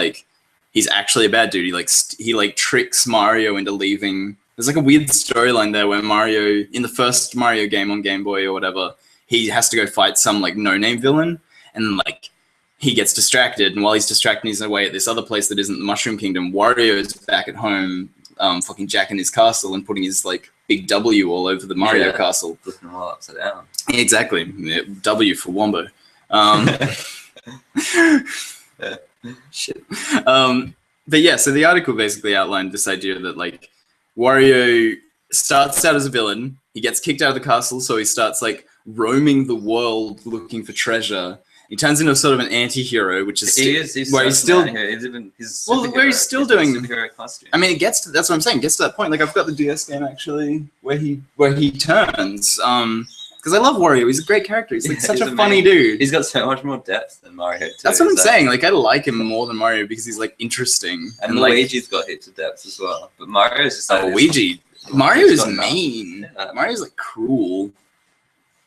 actually a bad dude. He tricks Mario into leaving. There's like a weird storyline there where Mario, in the first Mario game on Game Boy or whatever, he has to go fight some like no-name villain, and like he gets distracted, and while he's distracting, he's away at this other place that isn't the Mushroom Kingdom. Wario's back at home, fucking jacking his castle and putting his like big W all over the Mario castle. Flipping them all upside down. Exactly. Yeah, W for Wombo. Shit. But yeah, so the article basically outlined this idea that like Wario starts out as a villain, he gets kicked out of the castle, so he starts like roaming the world looking for treasure. He turns into sort of an anti-hero, which is where he's still doing. Costume. I mean, that's what I'm saying. It gets to that point. Like, I've got the DS game actually, where he turns. Because I love Wario. He's a great character. He's like such a funny dude. He's got so much more depth than Mario. That's what I'm saying. Like, I like him more than Mario because he's like interesting. And Luigi's got heaps of depth as well. But Mario's just like Luigi. Mario is mean. Yeah. Mario's like cruel.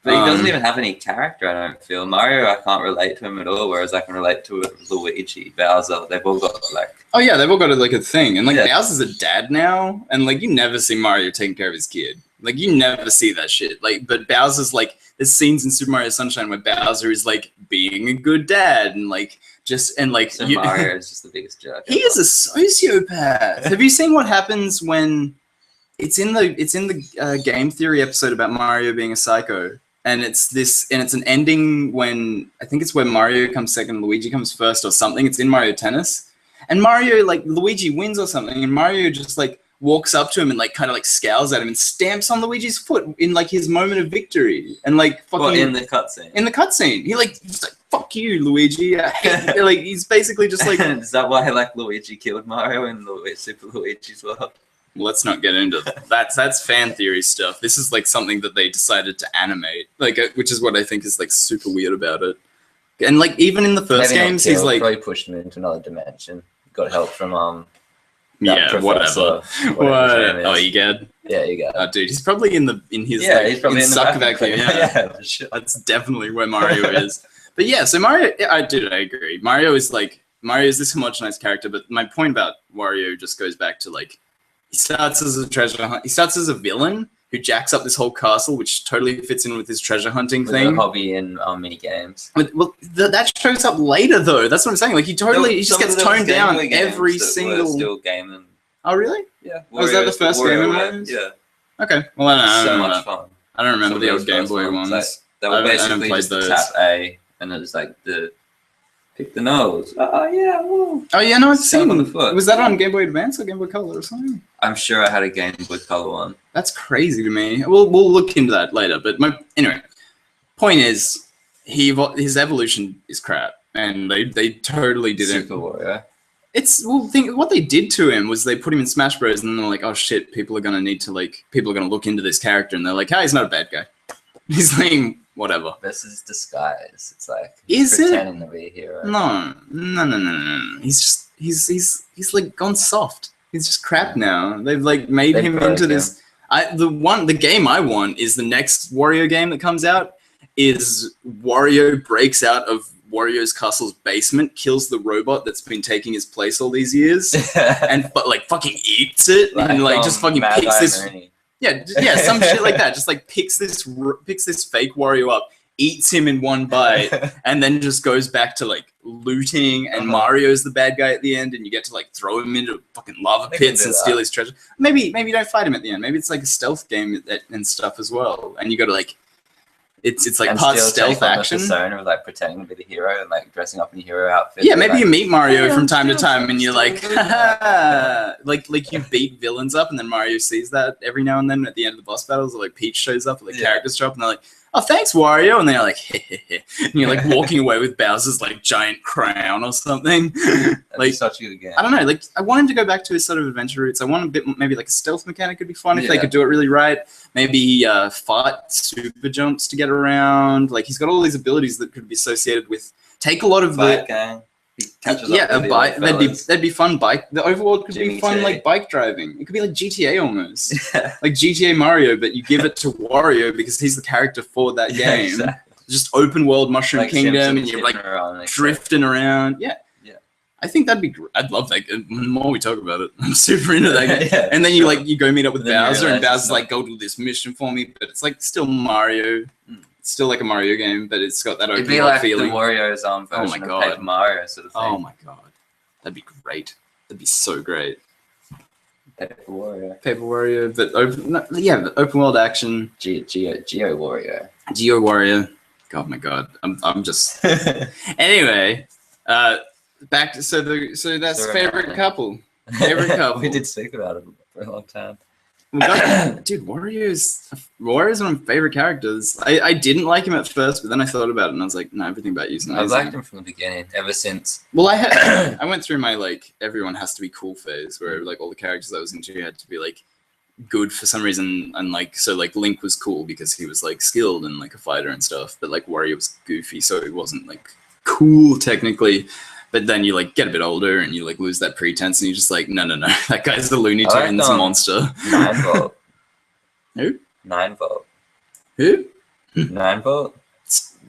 But he doesn't even have any character, I don't feel. Mario, I can't relate to him at all, whereas I can relate to Luigi, Bowser. They've all got, like... Oh, yeah, they've all got, like, a thing. And, like, Bowser's a dad now, and, like, you never see Mario taking care of his kid. Like, you never see that shit. Like, but Bowser's, like... There's scenes in Super Mario Sunshine where Bowser is, like, being a good dad, and, like, just... And, like... So Mario is just the biggest jerk. He is a sociopath. Have you seen what happens when... it's in the game theory episode about Mario being a psycho, and it's an ending when I think it's where Mario comes second, Luigi comes first or something. It's in Mario Tennis, and Mario like Luigi wins or something, and Mario just like walks up to him and like kind of like scowls at him and stamps on Luigi's foot in like his moment of victory, and like fucking in the cutscene. In the cutscene, he's like, "Fuck you, Luigi." I hate you. Like he's basically just like. Is that why like Luigi killed Mario in Super Luigi's World? Let's not get into that. That's fan theory stuff. This is like something that they decided to animate, like which is what I think is like super weird about it. And like even in the first games, he's like probably pushed him into another dimension. Got help from yeah, whatever. What? Oh, Egad. Yeah, Egad. Oh, dude, he's probably in his yeah, he's probably in the Suckback. Yeah, for sure. That's definitely where Mario is. But yeah, so Mario, I agree. Mario is this homogenized character, but my point about Wario just goes back to like. He starts as a treasure hunt. He starts as a villain who jacks up this whole castle, which totally fits in with his treasure hunting thing. A hobby in mini games. Well, that shows up later though. That's what I'm saying. Like he just gets toned down every single. Still gaming. Oh really? Yeah. Was that the first game in Wario's? Yeah. Okay. Well, I don't know. So much fun. I don't remember the old Game Boy ones. Like, they were basically just tap A, and it was like pick the nose. Oh yeah, whoa. Oh yeah, no, I've seen on the foot. Was that on Game Boy Advance or Game Boy Color or something? I'm sure I had a Game Boy Color one. That's crazy to me. We'll look into that later. But anyway, point is, his evolution is crap, and they totally didn't. Super Wario. What they did to him was they put him in Smash Bros. And they're like, oh shit, people are gonna look into this character, and they're like, hey, he's not a bad guy. He's like whatever. This is disguise. It's like pretending to be a hero. No. He's like gone soft. He's just crap now. They've like made him into this. The game I want is the next Wario game that comes out. Is Wario breaks out of Wario's castle's basement, kills the robot that's been taking his place all these years, and like fucking eats it, and like just fucking picks this. Yeah, some shit like that. Just like picks this fake Wario up, eats him in one bite, and then just goes back to like looting. And Mario's the bad guy at the end, and you get to like throw him into fucking lava pits and steal his treasure. Maybe you don't fight him at the end. Maybe it's like a stealth game and stuff as well. And you got to like, it's like part stealth action. The persona of like pretending to be the hero and like dressing up in a hero outfit. Yeah, maybe you meet Mario from time to time, and you're like, like you beat villains up, and then Mario sees that every now and then at the end of the boss battles, or like Peach shows up, or the characters show up, and they're like, oh, thanks, Wario, and they're like, heh. And you're like walking away with Bowser's like giant crown or something. Like such a good game. I don't know, like I want him to go back to his sort of adventure roots. I want a bit maybe like a stealth mechanic would be fun if they could do it really right. Maybe fart super jumps to get around. Like he's got all these abilities that could be associated with take a lot of bike gang. A bike. That'd be fun. The overworld could be fun, like bike driving. It could be like GTA almost, like GTA Mario, but you give it to Wario because he's the character for that game. Exactly. Just open world Mushroom Kingdom, and you're like drifting around. Yeah. I think that'd be great. I'd love that. The more we talk about it, I'm super into that game. And then you go meet up with Bowser, and Bowser's like, go do this mission for me, but it's like still Mario. It's still like a Mario game, but it's got that open world feeling. It'd be like the Wario's version of Paper Mario sort of thing. Oh my god. That'd be great. That'd be so great. Paper Wario, but open world action. Geo Wario. Geo Wario. God, my god. I'm just anyway. Back to so that's favorite couple. Favorite couple. We did speak about it for a long time. Dude, Wario's one of my favorite characters. I didn't like him at first, but then I thought about it and I was like, no, everything about you's nice. I've liked him from the beginning, ever since. Well, I went through my like everyone has to be cool phase where like all the characters I was into had to be like good for some reason, and like so like Link was cool because he was like skilled and like a fighter and stuff, but like Wario was goofy, so it wasn't like cool technically. But then you like get a bit older and you like lose that pretense and you're just like, no, that guy's the Looney Tunes monster. 9-volt. Who? 9-volt. Who? 9-volt.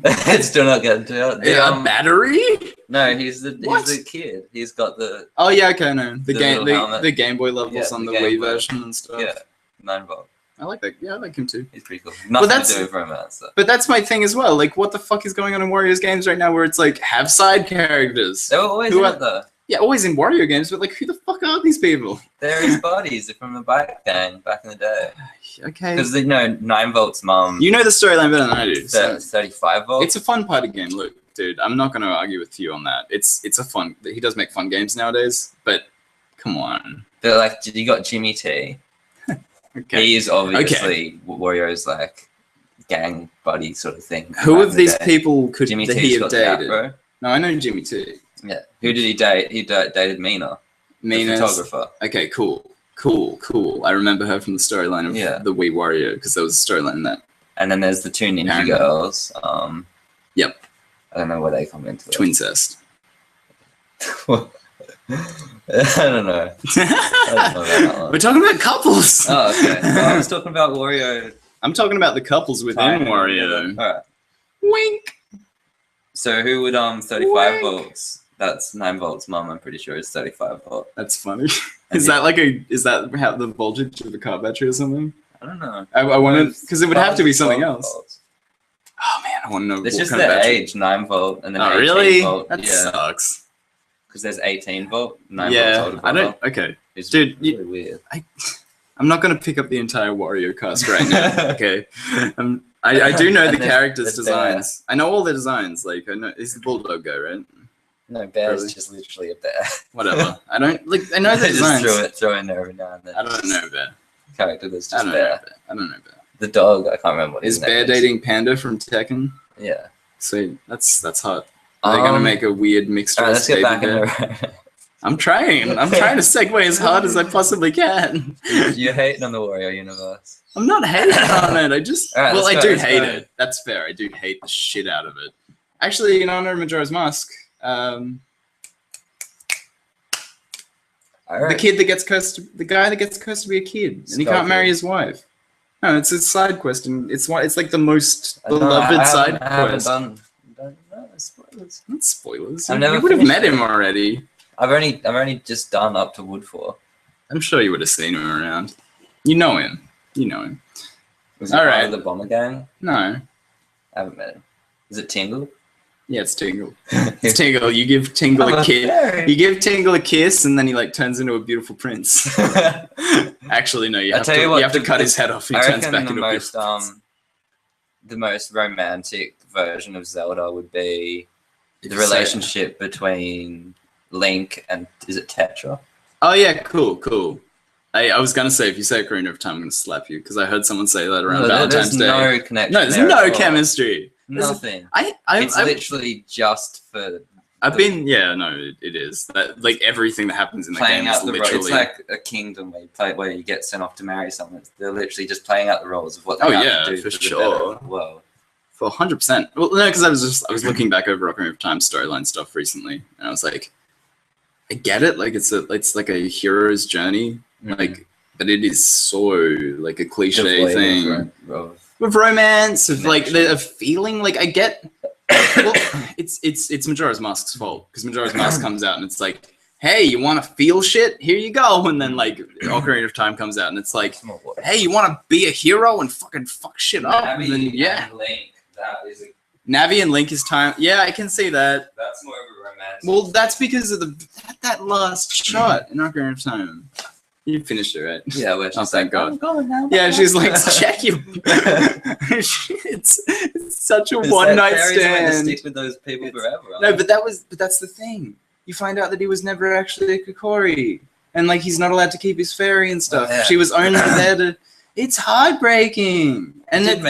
It's still not getting to it. The battery? No, he's the kid. He's got the. Oh yeah, okay, no. The Game Boy levels on the Wii version and stuff. Yeah, 9-volt. I like that. Yeah, I like him too. He's pretty cool. Nothing to do with romance, though. But that's my thing as well. Like, what the fuck is going on in Wario's games right now where it's like, have side characters? They were always out there. Yeah, always in Wario games, but like, who the fuck are these people? They're his buddies. They're from the bike gang back in the day. Okay. Because they know 9Volt's mum. You know the storyline better than I do. So 35 volts. it's a fun party game. Look, dude, I'm not going to argue with you on that. It's a fun. He does make fun games nowadays, but come on. But like, you got Jimmy T. Okay. He is obviously Wario's like gang buddy sort of thing. Who of these people could Jimmy he T's have got the dated? afro. No, I know Jimmy T. Yeah. Who did he date? He dated Mina, the photographer. Okay, cool. I remember her from the storyline of the Wii Wario because there was a storyline in that. And then there's the two ninja girls. Yep. I don't know where they come into it. Twincest. I don't know. I don't know about that one. We're talking about couples. Oh, okay. Well, I was talking about Wario. I'm talking about the couples within Wario. All right. Wink. So who would 35 volts? That's 9Volt's mum. I'm pretty sure is 35 volt. That's funny. Is that how the voltage of a car battery or something? I don't know. I want to, because it would have to be something else. Volts. Oh man, I want to know. It's what just kind of their battery. age, 9 volt, and then 18 really? volt. That yeah. sucks. Because there's 18 volt, 9 volts Yeah, older I brother. don't. Okay, It's dude, really weird. I'm not gonna pick up the entire Wario cast right now. Okay, I do know the And characters' there's Bear. designs. I know all the designs. Like I know he's the bulldog guy, right? No, Bear's Really? just literally a bear. Whatever. I don't like. I know the They designs. just throw in there every now and then. I don't know Bear. Character that's I just don't know bear. Bear. I don't know Bear. The dog, I can't remember what Is his name Bear dating Panda from Tekken? Yeah. Sweet. That's hot. They're gonna make a weird mixture. Alright, of let's get baby back bear. into I'm trying to segue as hard as I possibly can. You're hating on the Wario universe. I'm not hating on it. I just Alright, well, let's I go, do let's hate go. it. That's fair. I do hate the shit out of it. Actually, in honor of Majora's Mask, the kid that gets cursed, the guy that gets cursed to be a kid, and he can't marry his wife. No, it's a side quest, and it's like the most beloved side quest. Don't know, spoilers. Not spoilers. I've never You would have finished met him already. I've only just done up to Wood 4. I'm sure you would have seen him around. You know him. Was he All part right. of the Bomber Gang? No. I haven't met him. Is it Tingle? Yeah, it's Tingle. It's Tingle. You give Tingle I'm a a kiss. fairy. You give Tingle a kiss, and then he like turns into a beautiful prince. Actually, no. You I'll have tell to. you what, You have to the- cut his head off. He I turns reckon back the into a most beautiful prince. the most romantic version of Zelda would be the You say- relationship between Link and is it Tetra? Oh yeah, cool. I was gonna say if you say Ocarina of Time, I'm gonna slap you because I heard someone say that around Valentine's there's Day. no connection. No, there's there no at all. chemistry. Nothing. It's I've literally just for been it is that like everything that happens in the playing game is out the roles. literally. It's like a kingdom where you get sent off to marry someone. They're literally just playing out the roles of what they Oh, have yeah, to do for the sure. better of the world. For 100%. Well, no, because I was looking back over Ocarina of Time storyline stuff recently, and I was like, I get it. Like it's like a hero's journey, like, but it is so like a cliche Devoid thing of with romance, of like connection. a feeling. Like I get. Well, it's Majora's Mask's fault because Majora's Mask comes out and it's like, hey, you want to feel shit? Here you go. And then like Ocarina of Time comes out and it's like, hey, you want to be a hero and fucking fuck shit up? And then, yeah. and Link, that is Navi and Link is time. Yeah, I can see that. that's more of a romantic. Well, that's because of that last shot in Ocarina of Time. You finished it, right? Yeah, where she's Oh, thank like, God. I'm going now. Yeah, she's like, check you. it's such a one night stand. Stick with those people forever. No, but that's the thing. You find out that he was never actually a Kokori, and like he's not allowed to keep his fairy and stuff. Oh, yeah. She was only there to. It's heartbreaking, and it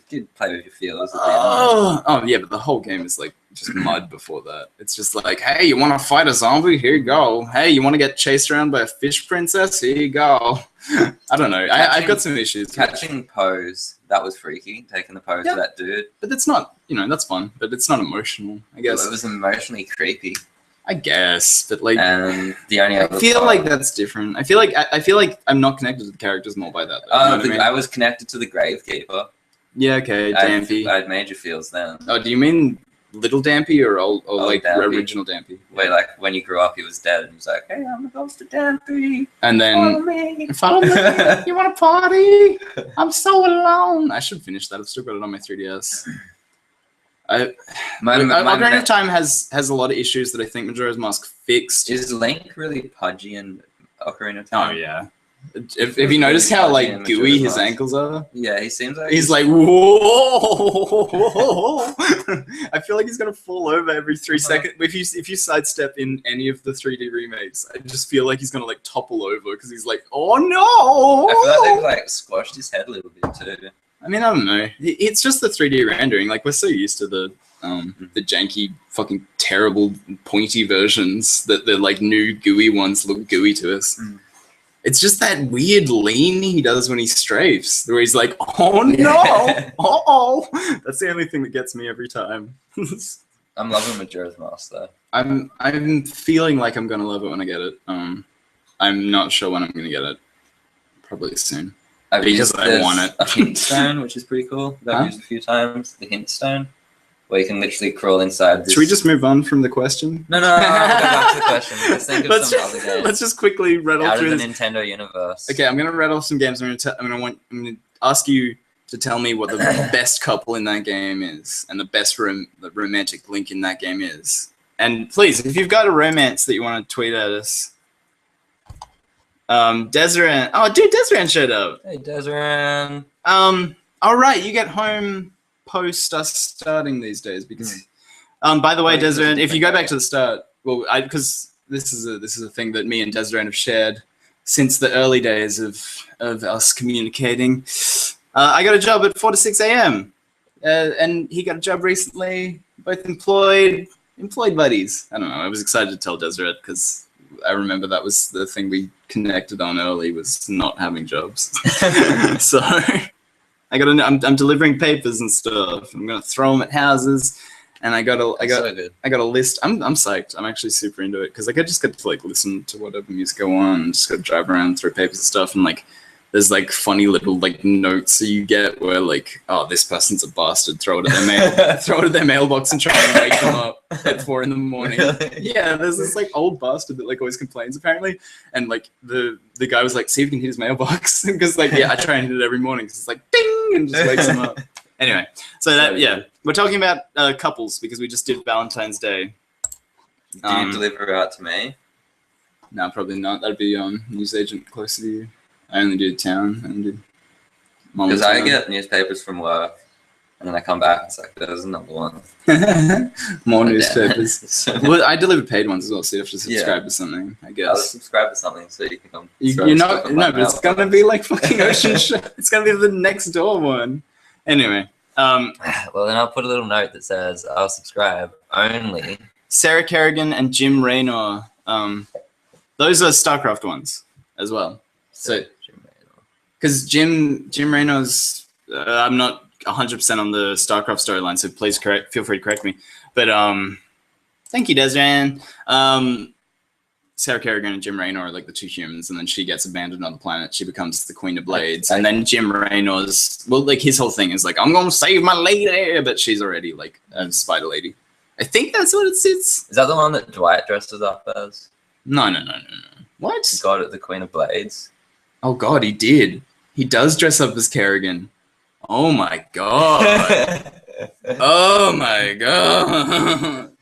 did play with your feelings. At the end. oh yeah, but the whole game is like just mud before that. It's just like, hey, you want to fight a zombie? Here you go. Hey, you want to get chased around by a fish princess? Here you go. I don't know. I've got some issues. Catching pose, that was freaky. Taking the pose Yeah. of that dude. But that's not, that's fun. But it's not emotional, I guess. It was emotionally creepy. I guess, but like, And the only I other feel part- like that's different. I feel like I'm not connected to the characters more by that. Though, you know what I mean? I was connected to the Gravekeeper. Yeah, okay, Dampy. I had major feels then. Oh, do you mean Little Dampy or like Dampy. original Dampy? Where like when you grew up, he was dead, and he was like, "Hey, I'm the ghost of Dampy. And Follow then me." follow me. You want to party? I'm so alone. I should finish that. I've still got it on my 3DS. Ocarina of Time has a lot of issues that I think Majora's Mask fixed. Is Link really pudgy in Ocarina of Time? Oh yeah. Have you noticed how like gooey his ankles are? Yeah, he seems like he's like whoa. I feel like he's gonna fall over every 3 seconds. If you sidestep in any of the 3D remakes, I just feel like he's gonna like topple over because he's like, oh no. I feel like they've like squashed his head a little bit too. I mean, I don't know. It's just the 3D rendering. Like we're so used to the janky, fucking terrible, pointy versions that the like new gooey ones look gooey to us. Mm. It's just that weird lean he does when he strafes, where he's like, "Oh no, oh!" That's the only thing that gets me every time. I'm loving Majora's Mask though. I'm feeling like I'm gonna love it when I get it. I'm not sure when I'm gonna get it. Probably soon. Because I want it. A hint stone, which is pretty cool. That I've used a few times. The hint stone, where you can literally crawl inside. This... Should we just move on from the question? No. We'll go back to the question. Let's think of some other games. Let's just quickly rattle through out of the Nintendo universe. Okay, I'm gonna rattle some games. I'm gonna ask you to tell me what the best couple in that game is, and the best the romantic link in that game is. And please, if you've got a romance that you want to tweet at us. Desiree. Oh, dude, Desiree showed up. Hey, Desiree. All right, you get home post us starting these days because. By the way, Desiree, if you go back to the start, well, because this is a thing that me and Desiree have shared since the early days of us communicating. I got a job at 4 to 6 a.m. And he got a job recently. Both employed buddies. I don't know. I was excited to tell Desiree because. I remember that was the thing we connected on early was not having jobs. So I'm delivering papers and stuff. I'm gonna throw them at houses, and I got a list. I'm psyched. I'm actually super into it because I just get to like listen to whatever music I want and just go drive around, throw papers and stuff, and like there's like funny little like notes that you get where like, oh, this person's a bastard. Throw it at their mailbox and try and wake them up at 4 a.m. Really? Yeah, there's this like old bastard that like always complains apparently, and like the guy was like, see if you can hit his mailbox because like I try and hit it every morning because it's like ding and just wakes him up. Anyway, so we're talking about couples because we just did Valentine's Day. Did you deliver out to me? No, probably not. That'd be newsagent closer to you. I only do town. Because I get newspapers from work, and then I come back and it's like, there's another one. More newspapers. Well, I deliver paid ones as well, so you have to subscribe to something, I guess. I'll subscribe to something so you can come. You're not, no, but it's going to be like fucking Ocean It's going to be the next door one. Anyway. Well, then I'll put a little note that says, I'll subscribe only. Sarah Kerrigan and Jim Raynor. Those are StarCraft ones as well. So, because Jim Raynor's, I'm not 100% on the StarCraft storyline, so please feel free to correct me. But thank you, Desiree. Sarah Kerrigan and Jim Raynor are like the two humans, and then she gets abandoned on the planet. She becomes the Queen of Blades, and then Jim Raynor's, well, like his whole thing is like, I'm gonna save my lady, but she's already like a spider lady. I think that's what it sits. Is that the one that Dwight dresses up as? No. What? God at the Queen of Blades. Oh God, he did. He does dress up as Kerrigan. Oh my God. Oh my God.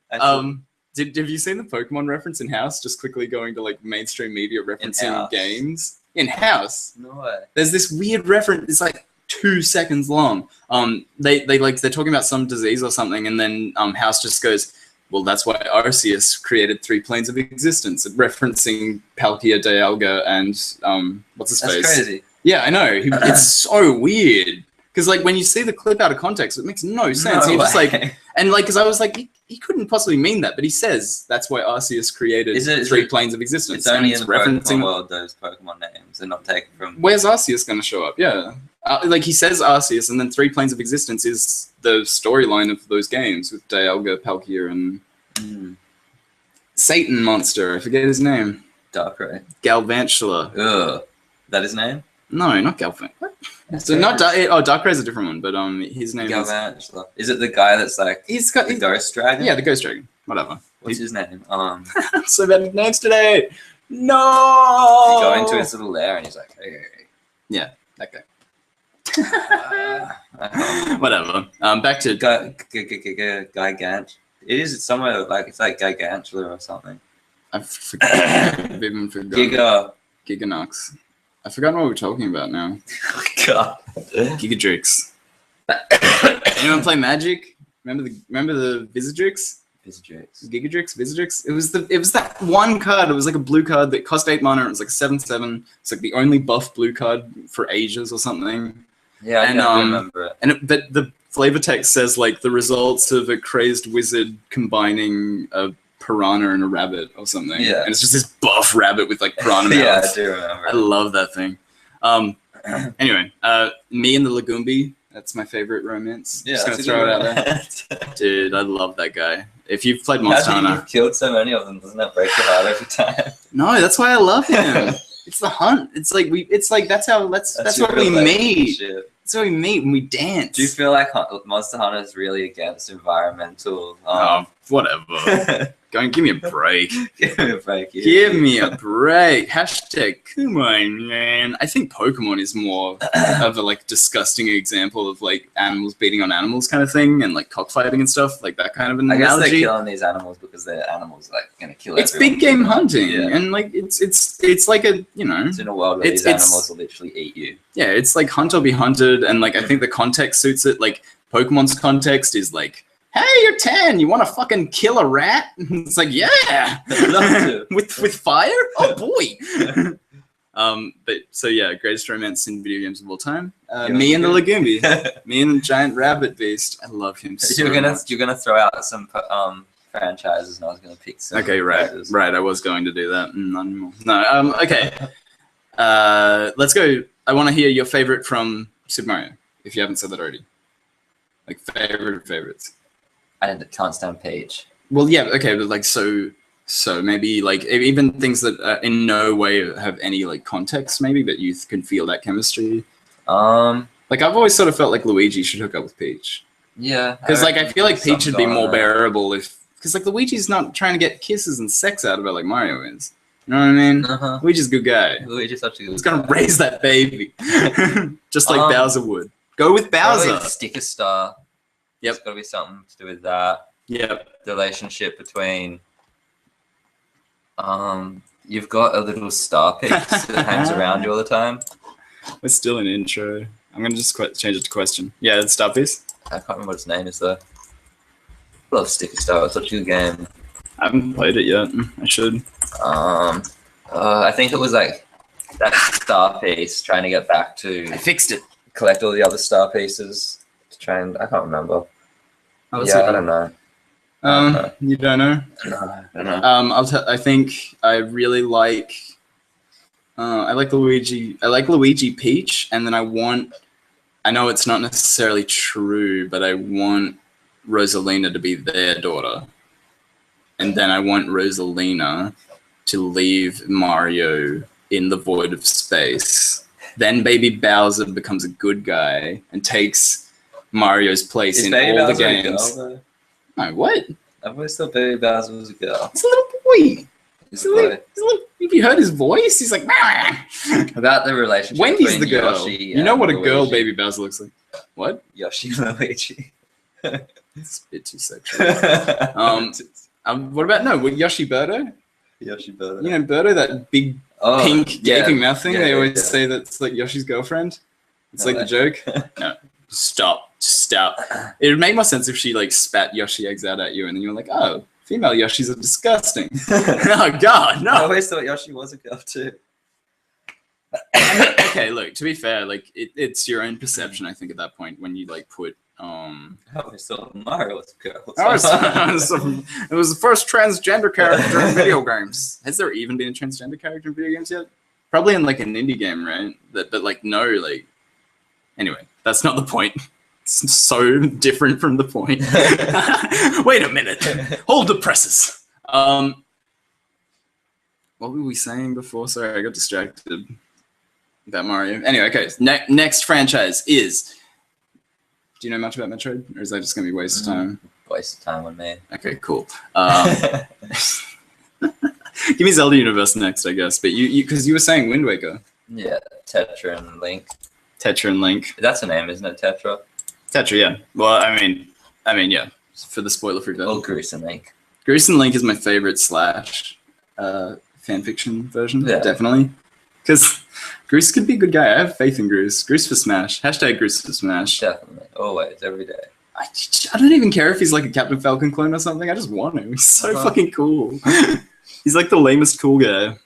Have you seen the Pokemon reference in House? Just quickly going to like mainstream media referencing games in House. No way. There's this weird reference. It's like 2 seconds long. They're talking about some disease or something, and then House just goes, well, that's why Arceus created 3 planes of existence, referencing Palkia, Dialga, and what's his face? That's crazy. Yeah, I know. It's so weird because, like, when you see the clip out of context, it makes no sense. No He just way. like, and like, because I was like, he couldn't possibly mean that, but he says that's why Arceus created 3 planes of existence. It's only in the referencing Pokemon world. Those Pokemon names are not taken from. Where's Arceus going to show up? Yeah. Like he says Arceus, and then 3 planes of existence is the storyline of those games with Dialga, Palkia, and Satan monster. I forget his name. Darkrai. Galvantula. Ugh. That his name? No, not Galvantula. What? So not Darkrai is a different one, but his name Galvantula. Is it the guy that's like the Ghost Dragon? Yeah, the Ghost Dragon. Whatever. What's his name? So bad with names today. No. You go into his little lair and he's like, hey. Yeah, that guy. Whatever. Back to Gigant. It is somewhere like it's like Gigantula or something. I've even forgotten. Giganox. I've forgotten what we're talking about now. God. Gigadrix. Anyone play Magic? Remember the Visitrdrix? Gigadrix, Visitrdrix. It was that one card. It was like a blue card that cost 8 mana. It was like 7/7. It's like the only buff blue card for ages or something. Yeah, I don't remember it. But the flavor text says like the results of a crazed wizard combining a piranha and a rabbit or something. Yeah. And it's just this buff rabbit with like piranha mouth. Yeah, I do remember. I love that thing. Anyway, me and the Legumbi. That's my favorite romance. Yeah, just gonna throw it out there. Dude, I love that guy. If you've played Monster Hunter, you've killed so many of them. Doesn't that break your heart every time? No, that's why I love him. It's the hunt. It's like that's what we meet. That's what we meet when we dance. Do you feel like Monster Hunter is really against environmental? Whatever. Go and give me a break. Give me a break. Give me a break. Hashtag come on, man. I think Pokemon is more of a like disgusting example of like animals beating on animals kind of thing and like cockfighting and stuff, like that kind of an analogy. I guess they're killing these animals because they're animals like gonna kill It's everyone. big game hunting, and like it's like a It's in a world where these animals will literally eat you. Yeah, it's like hunt or be hunted, and like I think the context suits it. Like Pokemon's context is like, hey, you're 10. You want to fucking kill a rat? It's like, yeah, with fire. Oh boy. But so yeah, greatest romance in video games of all time. Me and the Legumbi. Me and the giant rabbit beast. I love him so much. You're gonna throw out some franchises, and I was gonna pick some. Okay, right. I was going to do that. Not anymore. No. Okay. Let's go. I want to hear your favorite from Super Mario, if you haven't said that already. Like favorites. I can't stand Peach. Well, yeah, okay, but like so maybe like even things that in no way have any like context, maybe, but you can feel that chemistry. Like I've always sort of felt like Luigi should hook up with Peach. Yeah, because like I feel like Peach would be more bearable because like Luigi's not trying to get kisses and sex out of it like Mario is. You know what I mean? Luigi's a good guy. Luigi's such a good guy. He's gonna raise that baby, just like Bowser would. Go with Bowser. Sticker Star. Yep. It's got to be something to do with that. Yep. The relationship between. You've got a little star piece that hangs around you all the time. We're still in intro. I'm gonna just change it to question. Yeah, it's star piece. I can't remember what its name is though. I love Sticker Star. It's such a good game. I haven't played it yet. I should. I think it was like that star piece trying to get back to. I fixed it. Collect all the other star pieces to try and I can't remember. I don't know. You don't know? No, I don't know. I think I really like. I like Luigi. I like Luigi Peach, and then I know it's not necessarily true, but I want Rosalina to be their daughter, and then I want Rosalina to leave Mario in the void of space. Then Baby Bowser becomes a good guy and takes Mario's place in all the games. No, what? I've always thought Baby Bowser was a girl. He's a little boy. He's a little, have you heard his voice? He's like, about the relationship. Wendy's the girl. Yoshi you know what a girl Luigi. Baby Bowser looks like? What? Yoshi and Luigi. It's a bit too sexual. What about Yoshi Birdo? Yoshi Birdo. You know Birdo, that big pink gaping mouth thing. They always say that's like Yoshi's girlfriend. It's like the joke. No, stop. It made more sense if she like spat Yoshi eggs out at you, and then you were like, oh, female Yoshis are disgusting. Oh God, no. I always thought Yoshi was a girl too. Okay, look. To be fair, like it's your own perception. I think at that point when you like put. I always thought Mario was a girl. It was the first transgender character in video games. Has there even been a transgender character in video games yet? Probably in like an indie game, right? But like no, like. Anyway, that's not the point. It's so different from the point. Wait a minute. Hold the presses. What were we saying before? Sorry, I got distracted about Mario. Anyway, okay. Next franchise is. Do you know much about Metroid, or is that just gonna be a waste of time? Waste of time on me. Okay, cool. Give me Zelda Universe next, I guess. But you because you were saying Wind Waker. Yeah, Tetra and Link. Tetra and Link. That's a name, isn't it? Tetra. Tetra, yeah. Well, I mean, yeah. For the spoiler-free version. Or Goose and Link. Goose and Link is my favorite Slash fanfiction version, Yeah. definitely. Because Goose could be a good guy. I have faith in Goose. Goose for Smash. Hashtag Goose for Smash. Definitely. Always. Every day. I don't even care if he's like a Captain Falcon clone or something. I just want him. He's so fucking cool. He's like the lamest cool guy.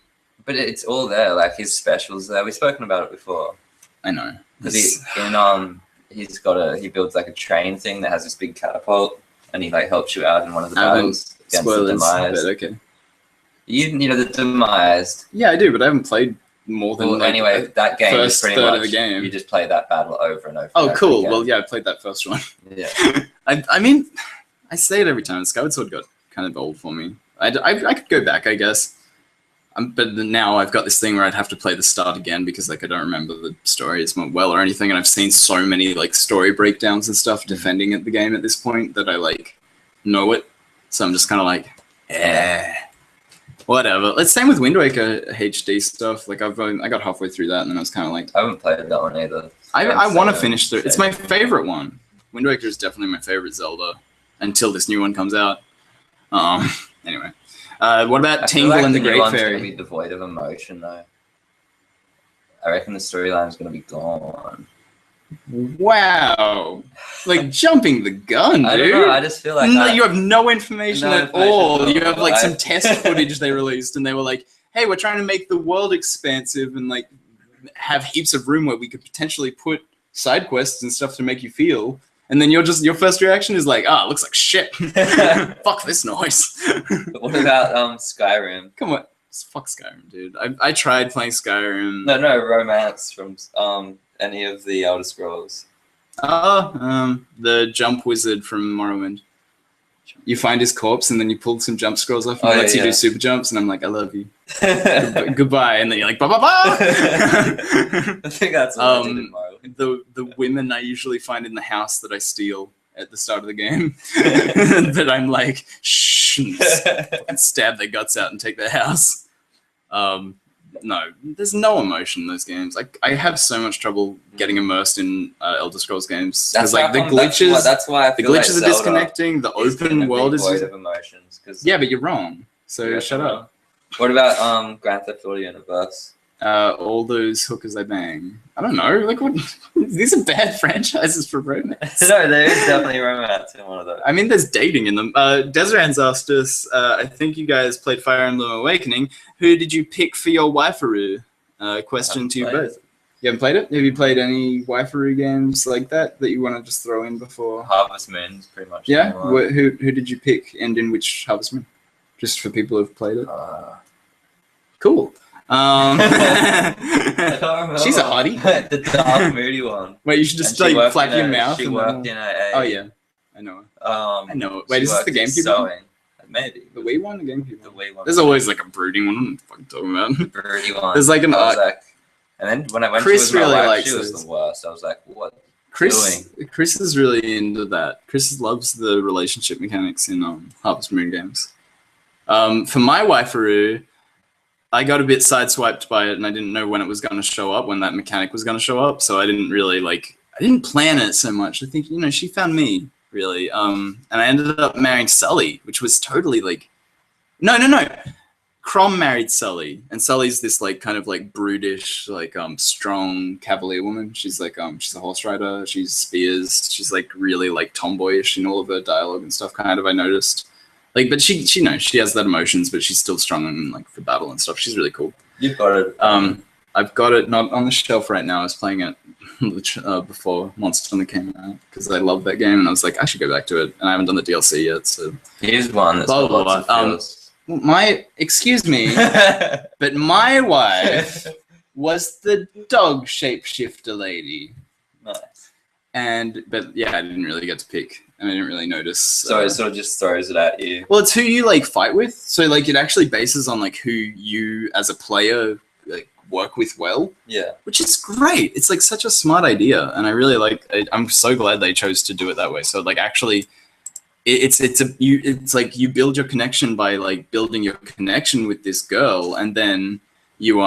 But it's all there. Like his specials there. We've spoken about it before. I know. Because he builds like a train thing that has this big catapult, and he like helps you out in one of the battles against the Demised. Okay. You know the Demised. Yeah, I do, but I haven't played more than anyway, that game is first pretty third much of the game. You just play that battle over and over. Oh, and cool. Over again. Well, yeah, I played that first one. Yeah. I mean, I say it every time. Skyward Sword got kind of old for me. I could go back, I guess. But now I've got this thing where I'd have to play the start again because like I don't remember the story as well or anything, and I've seen so many like story breakdowns and stuff defending the game at this point that I like know it. So I'm just kind of like, whatever. It's same with Wind Waker HD stuff. Like I got halfway through that and then I was kind of like, I haven't played that one either. I want to finish through. It's my favorite one. Wind Waker is definitely my favorite Zelda until this new one comes out. Anyway. What about Tingle and the Great Fairy? It's going to be devoid of emotion, though. I reckon the storyline is going to be gone. Wow. Like, jumping the gun, dude. I don't know, I just feel like... you have no information at all. You have, like, some test footage they released, and they were like, hey, we're trying to make the world expansive and, like, have heaps of room where we could potentially put side quests and stuff to make you feel... And then your first reaction is like, it looks like shit. Fuck this noise. But what about Skyrim? Come on. Fuck Skyrim, dude. I tried playing Skyrim. No, romance from any of the Elder Scrolls. The jump wizard from Morrowind. You find his corpse and then you pull some jump scrolls off and lets you do super jumps and I'm like, I love you. Goodbye. And then you're like, ba ba ba. I think that's what I did in Morrowind. The women I usually find in the house that I steal at the start of the game that I'm like, shh, and stab their guts out and take their house. No, there's no emotion in those games. Like I have so much trouble getting immersed in Elder Scrolls games because like the glitches. That's why I feel the glitches like are disconnecting. The open world is void of emotions. Yeah, but you're wrong. So shut up. What about Grand Theft Auto Universe? All those hookers I bang. I don't know. Like what? These are bad franchises for romance. No, there is definitely romance in one of those. I mean, there's dating in them. Desiran's asked us. I think you guys played Fire Emblem Awakening. Who did you pick for your waifu? Question to you both. You haven't played it? Have you played any waifu games like that you want to just throw in before? Harvest Moon's pretty much. Yeah. Who did you pick, and in which Harvest Moon? Just for people who've played it. Cool. She's a hottie. The dark, moody one. Wait, you should just like flap your mouth. She worked in a. Oh yeah, I know. I know. Wait, is this the GameCube sewing? Maybe the Wii one, the GameCube. The Wii one. There's always like a brooding one. What the fuck talking about? Broody one. There's like an. And then when I went, Chris really likes she was the worst. I was like, what? Chris is really into that. Chris loves the relationship mechanics in Harvest Moon games. For my waifu, I got a bit sideswiped by it, and I didn't know when it was going to show up, when that mechanic was going to show up. So I didn't really I didn't plan it so much. I think she found me really, and I ended up marrying Sully, which was totally like, no. Crom married Sully, and Sully's this like kind of like brutish, like strong cavalier woman. She's like she's a horse rider. She's spears. She's like really like tomboyish in all of her dialogue and stuff. Kind of I noticed. Like, but she she has that emotions, but she's still strong and like for battle and stuff. She's really cool. You've got it. I've got it not on the shelf right now. I was playing it before Monster Hunter came out because I love that game and I was like, I should go back to it. And I haven't done the DLC yet. So here's one that's got lots of feels. Excuse me, but my wife was the dog shapeshifter lady. Nice. But yeah, I didn't really get to pick. And I didn't really notice. So it sort of just throws it at you. Well, it's who you like fight with. So like it actually bases on like who you as a player like work with well. Yeah. Which is great. It's like such a smart idea, and I really like. I'm so glad they chose to do it that way. So like actually, it's like you build your connection by like building your connection with this girl, and then you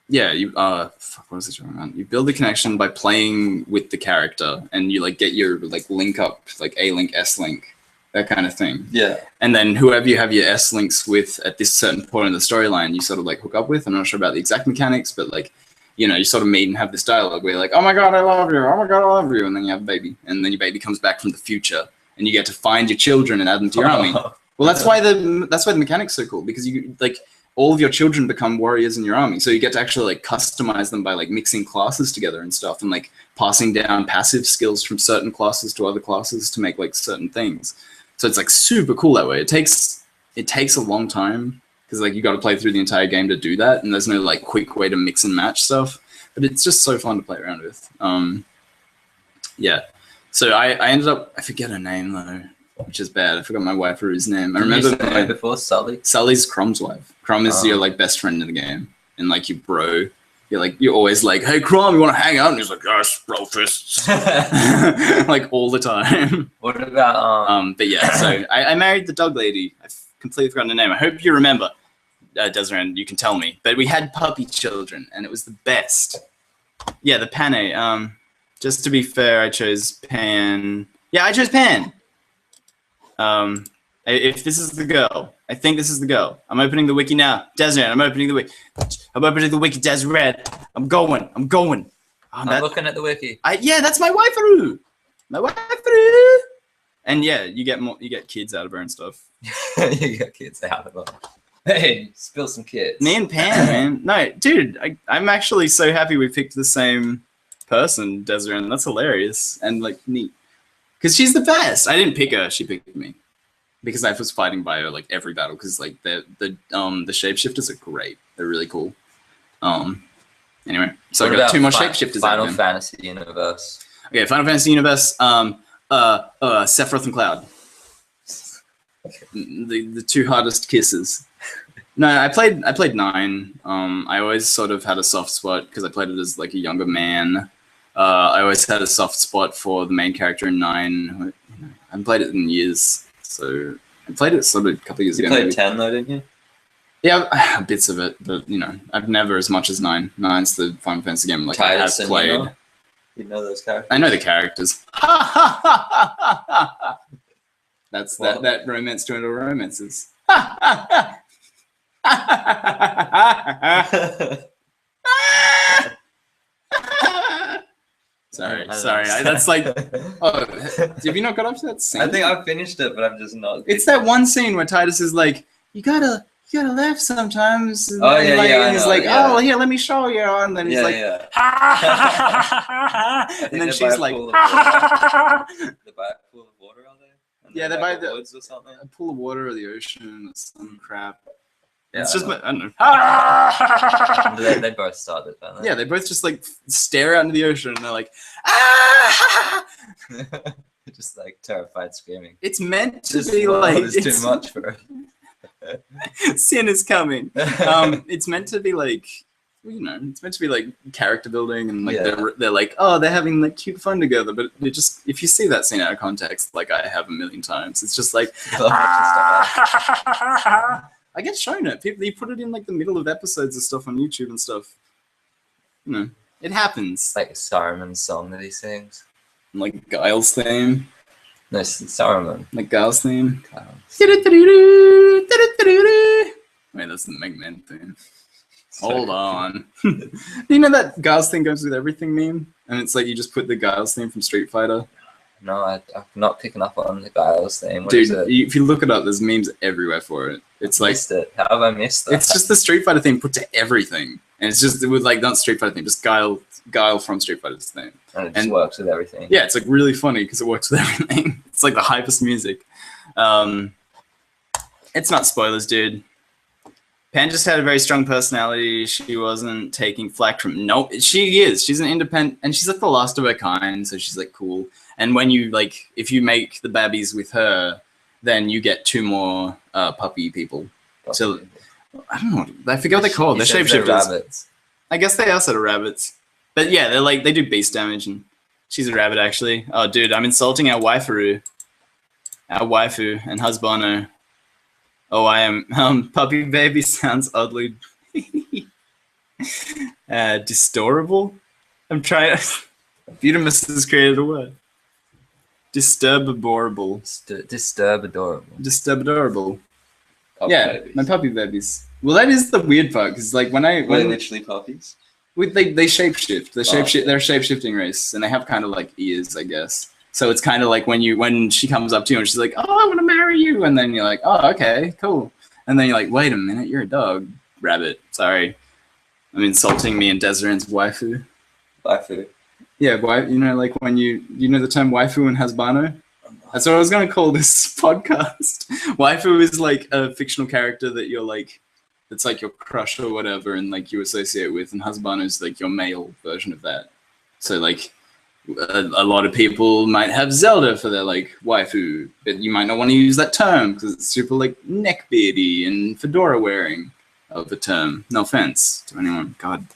yeah, you fuck, what was it talking about? You build the connection by playing with the character, and you like get your like link up, like A link, S link, that kind of thing. Yeah. And then whoever you have your S links with at this certain point in the storyline, you sort of like hook up with. I'm not sure about the exact mechanics, but like, you know, you sort of meet and have this dialogue where you're like, oh my god, I love you, oh my god, I love you, and then you have a baby, and then your baby comes back from the future, and you get to find your children and add them to your army. Well, that's why the mechanic's so cool, because you like all of your children become warriors in your army, so you get to actually like customize them by like mixing classes together and stuff, and like passing down passive skills from certain classes to other classes to make like certain things. So it's like super cool that way. It takes a long time because like you got to play through the entire game to do that, and there's no like quick way to mix and match stuff. But it's just so fun to play around with. Yeah. So I ended up, I forget her name though, which is bad. I forgot my waifu's name. I remember her before Sully. Sully's Crom's wife. Crom is your like best friend in the game, and like your bro. You're always like, hey Crom, you want to hang out? And he's like, yes, bro fists. Like all the time. What about But yeah, so I married the dog lady. I've completely forgotten her name. I hope you remember, Desiree, you can tell me. But we had puppy children, and it was the best. Yeah, the Pane. Just to be fair, I chose Pan. Yeah, I chose Pan. If this is the girl, I think this is the girl. I'm opening the wiki now. Desiree, I'm opening the wiki. I'm opening the wiki, Desiree. I'm going. Oh, I'm looking at the wiki. Yeah, that's my waifu. My waifu. And yeah, you get kids out of her and stuff. You get kids out of her. Hey, spill some kids. Me and Pan, man. No, dude, I'm actually so happy we picked the same person, Desiree, and that's hilarious and like neat. Because she's the best. I didn't pick her, she picked me. Because I was fighting by her like every battle, because like the shapeshifters are great. They're really cool. Anyway, so I got two more shapeshifters. Final Fantasy universe. Okay, Final Fantasy universe. Sephiroth and Cloud. The two hardest kisses. No, I played 9. I always sort of had a soft spot because I played it as like a younger man. I always had a soft spot for the main character in 9. I haven't played it in years, so I played it sort of a couple of years ago. You played 10 though, didn't you? Yeah, bits of it, but you know, I've never as much as 9. 9's the Final Fantasy game like Titus, I have played. You know those characters? I know the characters. That's that romance to into romances. Sorry. That's like, oh, have you not got up to that scene? I think I've finished it, but I'm just not. It's that one scene where Titus is like, you gotta laugh sometimes. And oh yeah, like, yeah. And he's like, oh, well, here, let me show you. And then he's like, and then she's like, they're by a pool of water, are they? And yeah, they're by the woods or something. A pool of water or the ocean or some crap. Yeah, it's just, I don't know. they both started, don't they? Yeah, they both just like stare out into the ocean and they're like, ah! Just like terrified screaming. It's meant to be like, it's too much for her. Sin is coming. It's meant to be like, you know, it's meant to be like character building and like they're like, oh, they're having like cute fun together. But it just, if you see that scene out of context, like I have a million times, it's just like, I get shown it. People, they put it in like the middle of episodes of stuff on YouTube and stuff. You know, it happens. Like Saruman's song that he sings. Like Guile's theme. No, Saruman. Like Guile's theme. Wait, that's the Mega Man theme. Hold on. You know that Guile's theme goes with everything meme? And it's like you just put the Guile's theme from Street Fighter. No, I'm not picking up on the Guile's theme. What Dude, if you look it up, there's memes everywhere for it. It's like, missed it. How have I missed that? It's just the Street Fighter theme put to everything. And it's just with like, not Street Fighter theme, just Guile from Street Fighter's theme. And it just works with everything. Yeah, it's like really funny because it works with everything. It's like the hypest music. It's not spoilers, dude. Pan just had a very strong personality. She wasn't taking flack from, nope, she is. She's an independent, and she's like the last of her kind, so she's like cool. And when you like, if you make the babbies with her, then you get 2 more puppy people. So I don't know. I forget what they're called. They're shapeshifters. Rabbits. I guess they are sort of rabbits. But yeah, they're like, they do beast damage, and she's a rabbit actually. Oh, dude, I'm insulting our waifu. Our waifu and husbando. Oh, I am. Puppy baby sounds oddly. Distorable? I'm trying. Butamus has created a word. Disturbable. Disturbadorable. Puppy Yeah, babies. my puppy babies. Well, that is the weird part, because like when Were they literally puppies? they shapeshift. They're okay. They're a shapeshifting race, and they have kind of like ears, I guess. So it's kind of like when she comes up to you and she's like, "Oh, I want to marry you," and then you're like, "Oh, okay, cool," and then you're like, "Wait a minute, you're a dog, rabbit." Sorry, I'm insulting me and Desiran's waifu. Waifu. Yeah, like when you know the term waifu and hasbano? That's what I was going to call this podcast. Waifu is like a fictional character that you're like, it's like your crush or whatever, and like you associate with, and hasbano is like your male version of that. So like a lot of people might have Zelda for their like waifu, but you might not want to use that term because it's super like neckbeardy and fedora wearing of a term. No offense to anyone. God.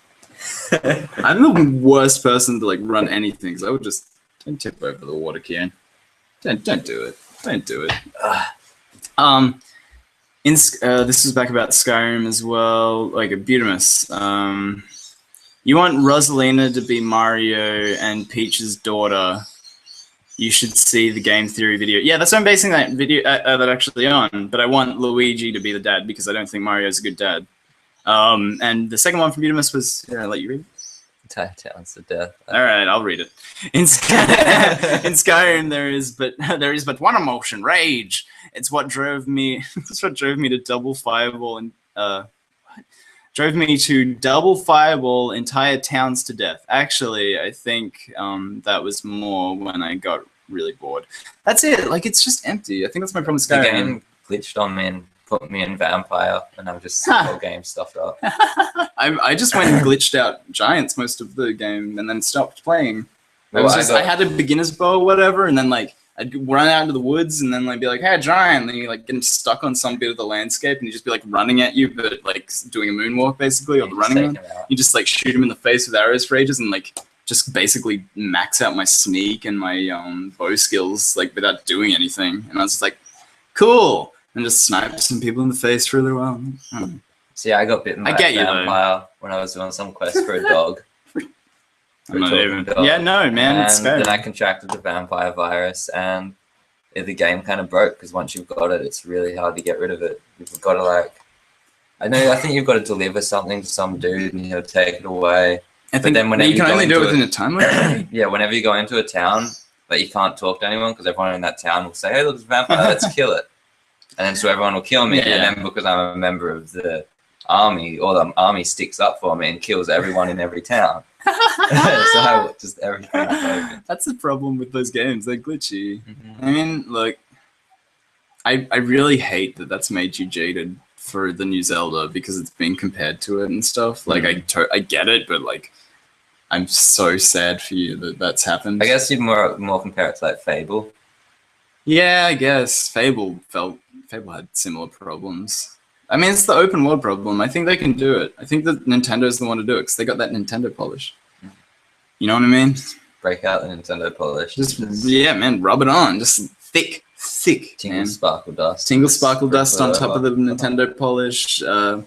I'm the worst person to like run anything, because I would just don't tip over the water can. Don't do it. Don't do it. This is back about Skyrim as well. Like a Butamus. You want Rosalina to be Mario and Peach's daughter. You should see the game theory video. Yeah, that's what I'm basing that video that actually on. But I want Luigi to be the dad because I don't think Mario's a good dad. And the second one from Butamus was, here, I'll let you read it. Entire towns to death. All right, I'll read it. In Skyrim, there is but one emotion, rage. It's what drove me. It's what drove me to double fireball and drove me to double fireball entire towns to death. Actually, I think that was more when I got really bored. That's it. Like it's just empty. I think that's my problem with Skyrim. The game glitched on me and put me in vampire, and I'm just the whole game stuffed up. I just went and glitched out giants most of the game and then stopped playing. I had a beginner's bow or whatever, and then like I'd run out into the woods and then like be like, "Hey, giant!" And then you like get stuck on some bit of the landscape, and you just be like running at you, but like doing a moonwalk basically, or the running one. You just like shoot him in the face with arrows for ages, and like just basically max out my sneak and my bow skills like without doing anything. And I was just like, "Cool." And just sniped some people in the face for a little while. See, I got bitten by a vampire when I was doing some quest for a dog. Yeah, no, man, it's scary. Then I contracted the vampire virus, and the game kind of broke because once you've got it, it's really hard to get rid of it. You've got to like, I think you've got to deliver something to some dude, and he'll take it away. But then whenever you can only do it within a time limit. Yeah, whenever you go into a town, but you can't talk to anyone because everyone in that town will say, "Hey, look, there's a vampire, let's kill it." And then so everyone will kill me, and then because I'm a member of the army, or the army sticks up for me and kills everyone in every town. So just everything. That's the problem with those games; they're glitchy. I mean, like, I really hate that that's made you jaded for the new Zelda because it's being compared to it and stuff. Like, I get it, but like, I'm so sad for you that that's happened. I guess you'd more compare it to like Fable. Yeah, I guess Fable had similar problems. I mean, it's the open world problem. I think they can do it. I think that Nintendo's the one to do it because they got that Nintendo polish. You know what I mean? Break out the Nintendo polish. Yeah, man, rub it on. Just thick, Tingle sparkle dust. Tingle sparkle dust on top of the Nintendo polish. That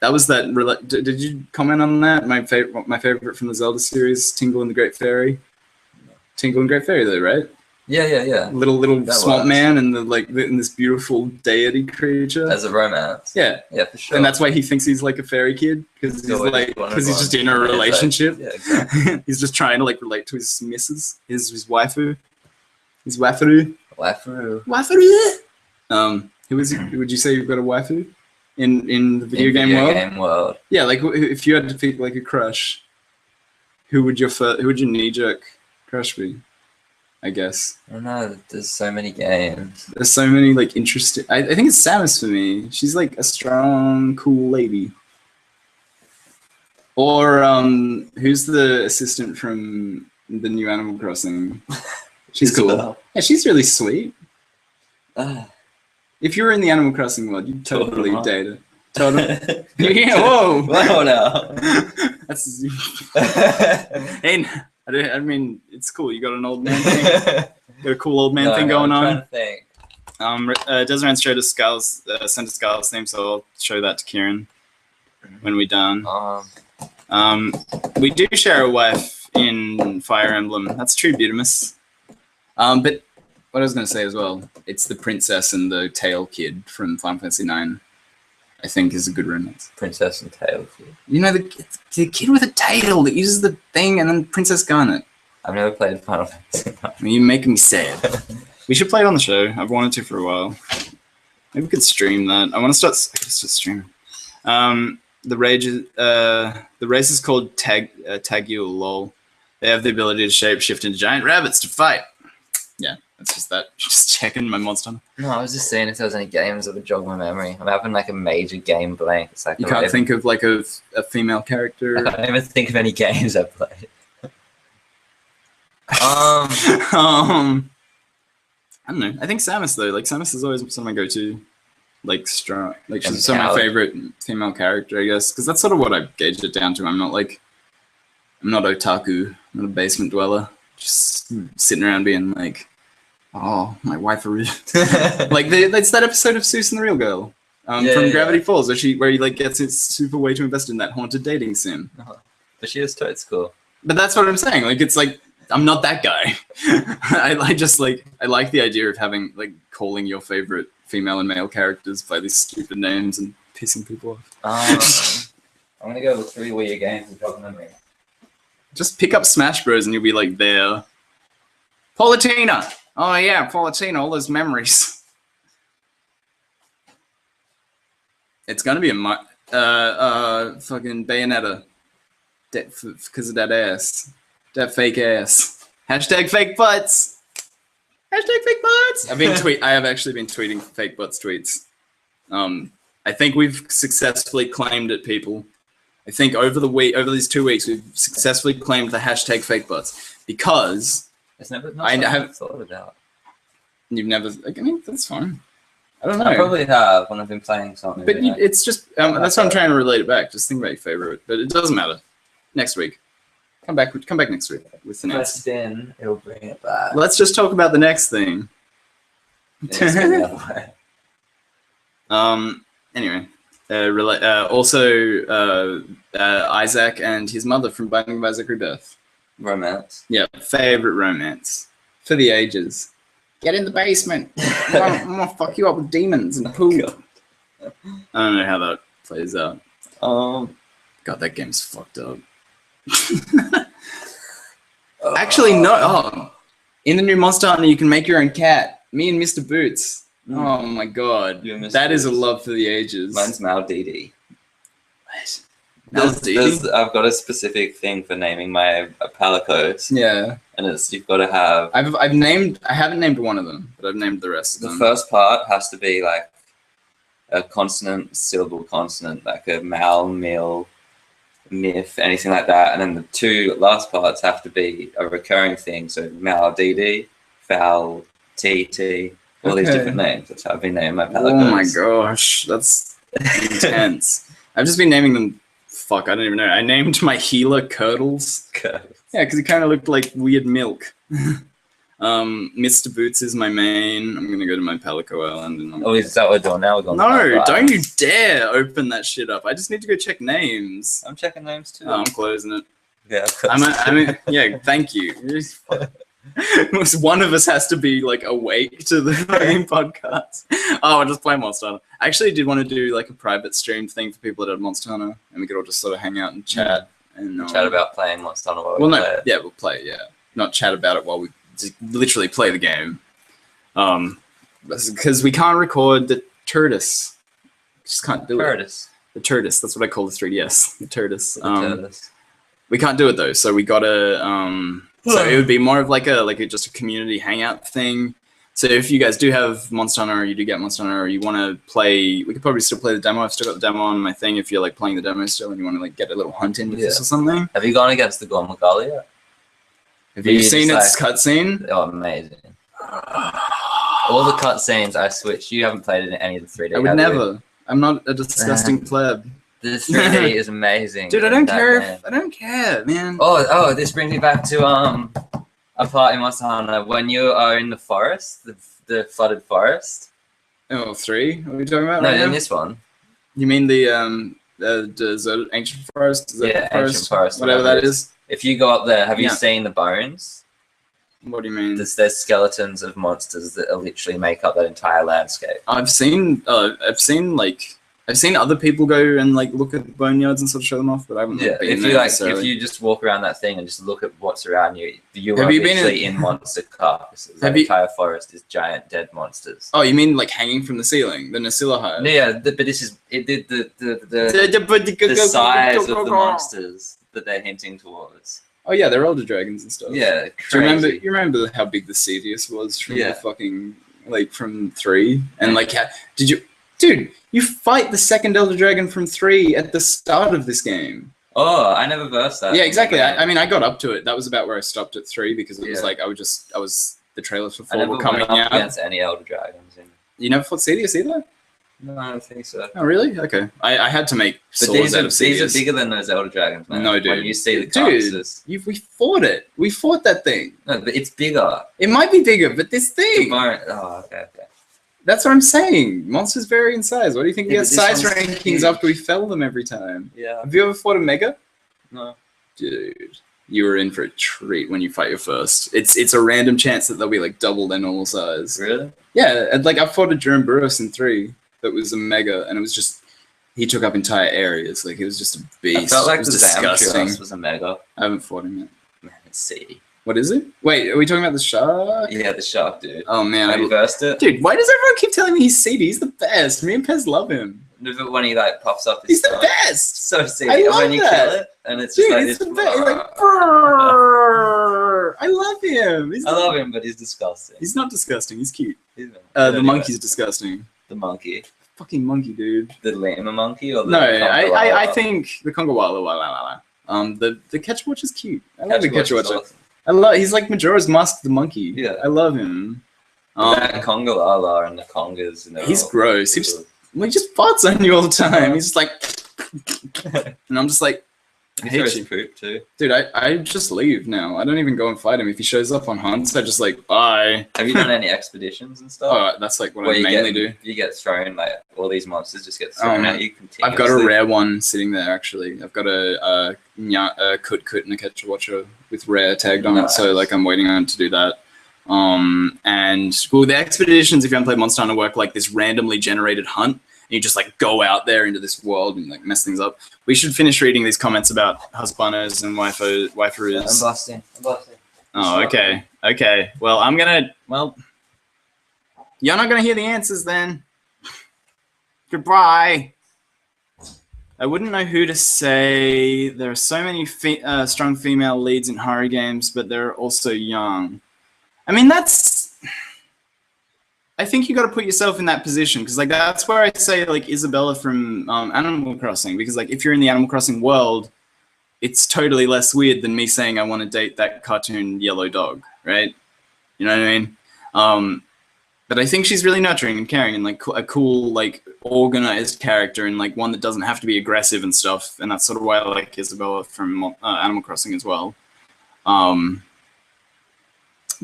was that. Did you comment on that? My favorite from the Zelda series, Tingle and the Great Fairy. Tingle and Great Fairy, though, right? Yeah. Little swamp man and in this beautiful deity creature. As a romance. Yeah, for sure. And that's why he thinks he's like a fairy kid because he's just in a relationship. Yeah, exactly. He's just trying to like relate to his missus, his waifu, his waifu. Who would you say you've got a waifu in the video game world? Yeah, like if you had to pick like a crush, who would your knee jerk crush be? I guess. I don't know. There's so many games. There's so many like interesting. I think it's Samus for me. She's like a strong, cool lady. Or who's the assistant from the new Animal Crossing? She's cool. Yeah, she's really sweet. If you were in the Animal Crossing world, you'd totally date her. Totally. Yeah. Whoa. Whoa now. That's. Hey. I mean, it's cool. You got an old man thing. Got a cool old man thing going on. I'm trying to think. Desiree showed us sent us Scarlett's name, so I'll show that to Kieran when we're done. We do share a wife in Fire Emblem. That's true, Butimus. But what I was going to say as well, it's the princess and the tail kid from Final Fantasy IX. I think is a good romance. Princess and tail kid. You know, the kid with a tail that uses the thing and then Princess Garnet. I've never played Final Fantasy. You're making me sad. We should play it on the show. I've wanted to for a while. Maybe we could stream that. I could start streaming. The race is called Tagul LOL. They have the ability to shapeshift into giant rabbits to fight. Yeah, that's just that. Just checking my Monster Hunter. No, I was just seeing if there was any games that would jog my memory. I'm having like a major game blank. It's like you can't think of like a female character. I can't even think of any games I've played. I don't know. I think Samus though. Like Samus is always some of my go-to. Like strong. Like she's And my favorite female character, I guess, because that's sort of what I've gauged it down to. I'm not otaku. I'm not a basement dweller. Just sitting around being like, oh, my waifu. Like it's that episode of Seuss and the Real Girl from Gravity Falls, where he like gets his super way too invested in that haunted dating sim. But she is totes cool. But that's what I'm saying. Like it's like I'm not that guy. I like the idea of having like calling your favorite female and male characters by these stupid names and pissing people off. I'm gonna go with 3 Wii games and jog memory. Just pick up Smash Bros and you'll be like there. Politina! Oh yeah, Politina, all those memories. It's gonna be a fucking Bayonetta. Because of that ass. That fake ass. Hashtag fake butts! Hashtag fake butts! I have actually been tweeting fake butts tweets. I think we've successfully claimed it, people. I think over these 2 weeks, we've successfully claimed the hashtag fake butts because it's never. I have thought about. You've never. I mean, that's fine. I don't know. I probably have when I've been playing something. But it's just that's what I'm trying to relate it back. Just think about your favorite, but it doesn't matter. Next week, come back next week with the next. Then it'll bring it back. Let's just talk about the next thing. Anyway. Isaac and his mother from Binding of Isaac Rebirth. Romance. Yeah, favorite romance for the ages. Get in the basement. I'm gonna fuck you up with demons and poop. I don't know how that plays out. God, that game's fucked up. Actually, no. Oh, in the new Monster Hunter, you can make your own cat. Me and Mr. Boots. Oh my god, that is a love for the ages. Mine's Mal DD. What? I've got a specific thing for naming my palicos. Yeah, and you've got to have. I haven't named one of them, but I've named the rest of them. The first part has to be like a consonant, syllable consonant, like a mal, mil, myth, anything like that, and then the 2 last parts have to be a recurring thing. So Mal DD, foul, TT. All these different names. That's how I've been naming my palicos. Oh my gosh, that's intense. I've just been naming them. Fuck, I don't even know. I named my healer Curdles. Yeah, because he kind of looked like weird milk. Mr. Boots is my main. I'm gonna go to my Palico Island. And is that what we're doing now? No, don't you dare open that shit up. I just need to go check names. I'm checking names too. Oh, I'm closing it. Yeah, yeah, thank you. One of us has to be like awake to the fucking podcast. Oh, I just play Monster Hunter. I actually did want to do like a private stream thing for people that have Monster Hunter, and we could all just sort of hang out and chat and chat about playing Monster Hunter. While we play it. Yeah, we'll play. Yeah, not chat about it while we just literally play the game. Because we can't record the Turtis. Just can't do it. The Turtis. That's what I call the 3DS. The Turtis. We can't do it though, so we gotta. So it would be more of like just a community hangout thing. So if you guys do have Monster Hunter, or you do get Monster Hunter, or you want to play, we could probably still play the demo. I've still got the demo on my thing. If you're like playing the demo still, and you want to like get a little hunt in with this or something. Have you gone against the Gormagali yet? Have you seen its cutscene? Oh, amazing! All the cutscenes I switched. You haven't played it in any of the 3D. I would never. I'm not a disgusting pleb. The 3D is amazing. Dude, I don't care. I don't care, man. Oh, this brings me back to a part in Monster Hunter when you are in the forest, the flooded forest. Oh, 3? What are we talking about? No, right in now? this one. You mean the desert, ancient forest, Yeah, ancient forest, whatever that is. If you go up there, have you Yeah. seen the bones? What do you mean? There's skeletons of monsters that literally make up that entire landscape. I've seen other people go and like look at boneyards and sort of show them off, but I haven't Yeah, been if there you necessarily. if you just walk around that thing and just look at what's around you, you Have are you been literally in monster carcasses. That entire forest is giant dead monsters. Oh, you mean like hanging from the ceiling, the Nasilla hive? Yeah, but this is the size of the monsters that they're hinting towards. Oh yeah, they're elder dragons and stuff. Yeah, Do you crazy. remember how big the Cedius was from Yeah. the fucking like from 3? And like dude, you fight the second elder dragon from 3 at the start of this game. Oh, I never versed that. Yeah, exactly. I mean, I got up to it. That was about where I stopped at 3 because it was Yeah. like I was the trailers for I 4 never were coming went up out. against any elder dragons. You never fought Cedius either? No, I don't think so. Oh really? Okay. I had to make But swords out of these are Cedius. bigger than those elder dragons, man. No, dude. When you see the Dude. carcasses. We fought it. We fought that thing. No, but it's bigger. It might be bigger, but this thing. Oh, okay. That's what I'm saying. Monsters vary in size. What do you think we Yeah, get but this size one's rankings huge. after we fell them every time? Yeah. Have you ever fought a mega? No. Dude, you were in for a treat when you fight your first. It's a random chance that they'll be like double their normal size. Really? Yeah, and like I fought a Duramburus in 3 that was a mega, and it was just he took up entire areas. Like it was just a beast. I felt like it the was disgusting. Zamtrus was a mega. I haven't fought him yet. Man, it's seedy. What is it? Wait, are we talking about the shark? Yeah, the shark dude. Oh man, Have you versed it? dude, why does everyone keep telling me he's seedy? He's the best. Me and Pez love him. When he like pops up his He's the tongue. best. So seedy. I And love when you that. kill it, and it's Dude, just like it's this. the best. He's like, brrr. I love him. I love him, but he's disgusting. He's not disgusting. He's cute. He's The monkey's disgusting. The monkey. Fucking monkey, dude. The llama monkey or the No, I Congalala? think the Kongawala. The Ketchwatch is cute. I love the Ketchwatch is Ketchwatch. awesome. I love. He's like Majora's Mask, the monkey. Yeah. I love him. That Congalala and the Congas. And He's gross. He just farts on you all the time. He's just like, and I'm just like, I He hate throws you. poop too. Dude, I just leave now. I don't even go and fight him. If he shows up on hunts, I just like, bye. Have you done any expeditions and stuff? Oh, that's like what Where I mainly do. You get thrown, like, all these monsters just get thrown at you continuously. I've got a rare one sitting there, actually. I've got a Kut and a Ketchwatcher with rare tagged on it, so like I'm waiting on it to do that. And well, the expeditions, if you haven't played Monster Hunter, work like this randomly generated hunt. And you just like go out there into this world and like mess things up. We should finish reading these comments about husbandos and waifus. I'm busting. Oh, okay. Okay. Well, you're not gonna hear the answers then. Goodbye. I wouldn't know who to say. There are so many strong female leads in horror games, but they're also young. I mean, I think you got to put yourself in that position, because like that's where I say like Isabella from Animal Crossing, because like if you're in the Animal Crossing world, it's totally less weird than me saying I want to date that cartoon yellow dog, right? You know what I mean? But I think she's really nurturing and caring and like a cool, like organized character, and like one that doesn't have to be aggressive and stuff. And that's sort of why I like Isabella from Animal Crossing as well.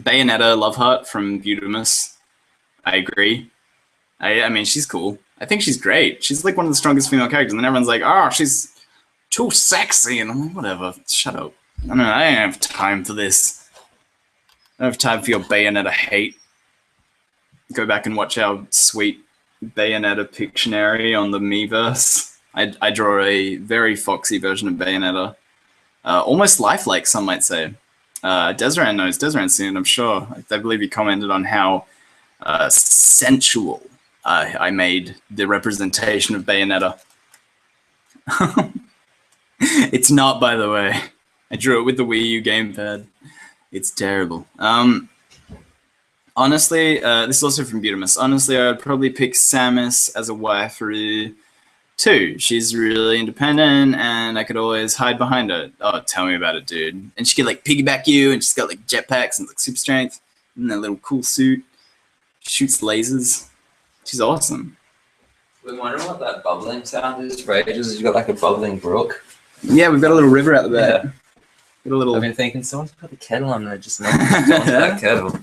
Bayonetta Loveheart from Beautimus. I agree. I mean, she's cool. I think she's great. She's like one of the strongest female characters, and then everyone's like, "Oh, she's too sexy," and I'm like, "Whatever, shut up." I don't have time for this. I don't have time for your Bayonetta hate. Go back and watch our sweet Bayonetta Pictionary on the Miiverse. I draw a very foxy version of Bayonetta. Almost lifelike, some might say. Desran knows. Desran's seen it, I'm sure. I believe he commented on how sensual I made the representation of Bayonetta. It's not, by the way. I drew it with the Wii U gamepad. It's terrible. Honestly, this is also from Beautimus. Honestly, I'd probably pick Samus as a waifu too. She's really independent, and I could always hide behind her. Oh, tell me about it, dude. And she could like piggyback you, and she's got like jetpacks and like super strength, and that little cool suit. Shoots lasers. She's awesome. We're wondering what that bubbling sound is for ages. You got like a bubbling brook. Yeah, we've got a little river out the back. Yeah. Got a little. I've been thinking someone's put the kettle on there, just next to that kettle.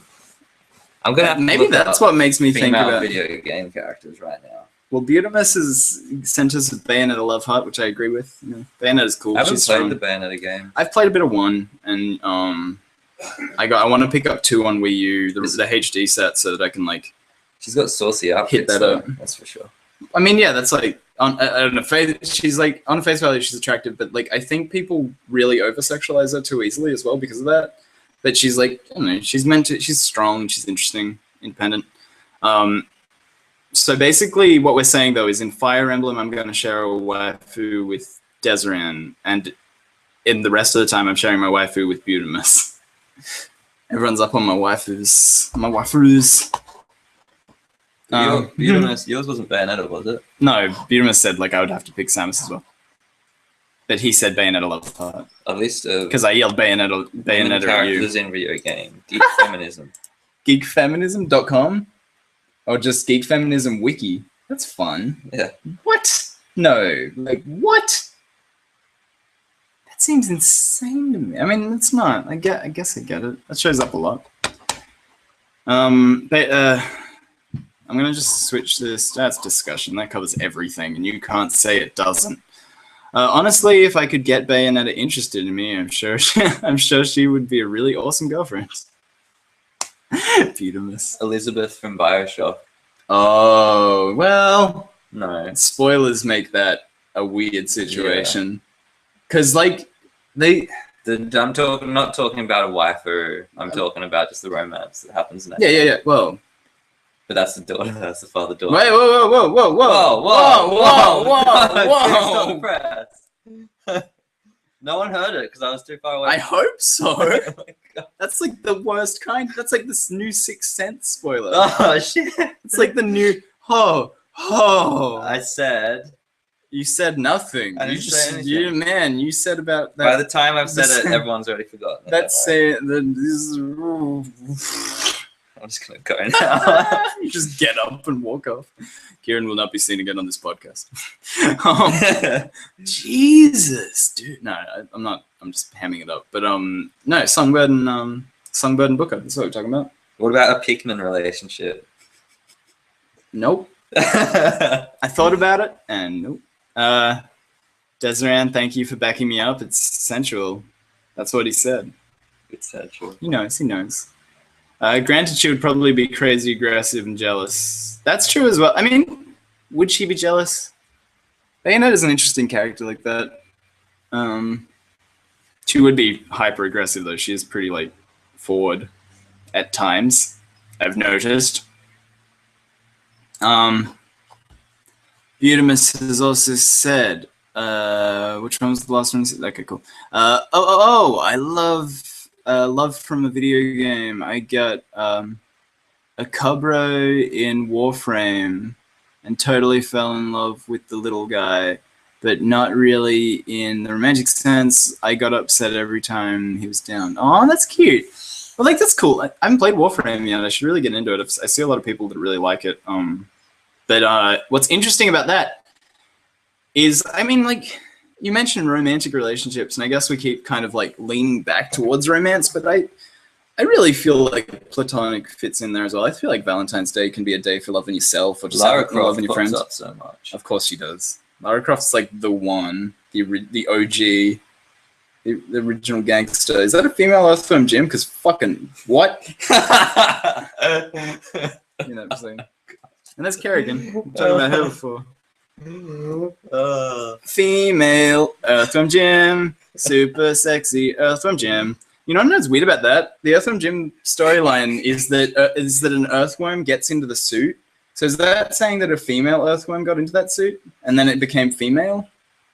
I'm gonna have to maybe look that's up what makes me think female about video game characters right now. Well, Beautimus has sent us a Bayonetta love heart, which I agree with. You know, Bayonetta's cool. I haven't She's played strong. the Bayonetta game. I've played a bit of 1, and I want to pick up 2 on Wii U, the HD set, so that I can like. She's got saucy outfits. Hit that up. That's for sure. I mean, yeah, that's like on a face. She's like on face value, she's attractive, but like I think people really over sexualize her too easily as well because of that. But she's like, I don't know, she's strong, she's interesting, independent. So basically, what we're saying though is in Fire Emblem, I'm going to share a waifu with Desiree, and in the rest of the time, I'm sharing my waifu with Beautimus. Everyone's up on my waifus. Yours wasn't Bayonetta, was it? No, Beautimus said like I would have to pick Samus as well. But he said Bayonetta love heart. At least because I yelled Bayonetta at you. Characters in video game. Geek feminism. Geekfeminism.com? Or just Geek Feminism Wiki. That's fun. Yeah. What? No. Like, what? That seems insane to me. I mean, it's not. I guess I get it. That shows up a lot. I'm going to just switch this. That's discussion. That covers everything, and you can't say it doesn't. Honestly, if I could get Bayonetta interested in me, I'm sure she would be a really awesome girlfriend. Beautimus. Elizabeth from BioShock. Oh, well. No. Spoilers make that a weird situation. Because, like, I'm not talking about a waifu. I'm talking about just the romance that happens next. Yeah. Well. But that's the daughter. That's the father-daughter. Wait, whoa. No one heard it because I was too far away. I hope so. Oh my God. That's like the worst kind. That's like this new Sixth Sense spoiler. Oh shit! It's like the new I said. You said nothing. I didn't say anything. You said about that. By the time I've said it, everyone's already forgotten. I'm just gonna go now. You just get up and walk off. Kieran will not be seen again on this podcast. Jesus, dude. No, I'm not. I'm just hamming it up. But no, Songbird and Booker. That's what we're talking about. What about a Pikmin relationship? Nope. I thought about it, and nope. Desiree, thank you for backing me up. It's sensual. That's what he said. It's sensual. He knows. Granted, she would probably be crazy, aggressive, and jealous. That's true as well. I mean, would she be jealous? Bayonetta is an interesting character like that. She would be hyper-aggressive, though. She is pretty, like, forward at times, I've noticed. Beautimus has also said, which one was the last one? Okay, cool. I love from a video game. I got a Cubro in Warframe and totally fell in love with the little guy, but not really in the romantic sense. I got upset every time he was down. Oh, that's cute. Well, like, that's cool. I haven't played Warframe yet. I should really get into it. I see a lot of people that really like it. But what's interesting about that is, I mean, like, you mentioned romantic relationships, and I guess we keep kind of like leaning back towards romance, but I really feel like platonic fits in there as well. I feel like Valentine's Day can be a day for loving yourself or just loving your friends. Up so much. Of course she does. Lara Croft's like the one, the OG, the original gangster. Is that a female Earthworm Jim? Because fucking what? You know what I'm saying? And that's Kerrigan. I'm talking about her before. Female Earthworm Jim, super sexy Earthworm Jim. You know what's weird about that? The Earthworm Jim storyline is that an earthworm gets into the suit. So is that saying that a female earthworm got into that suit and then it became female?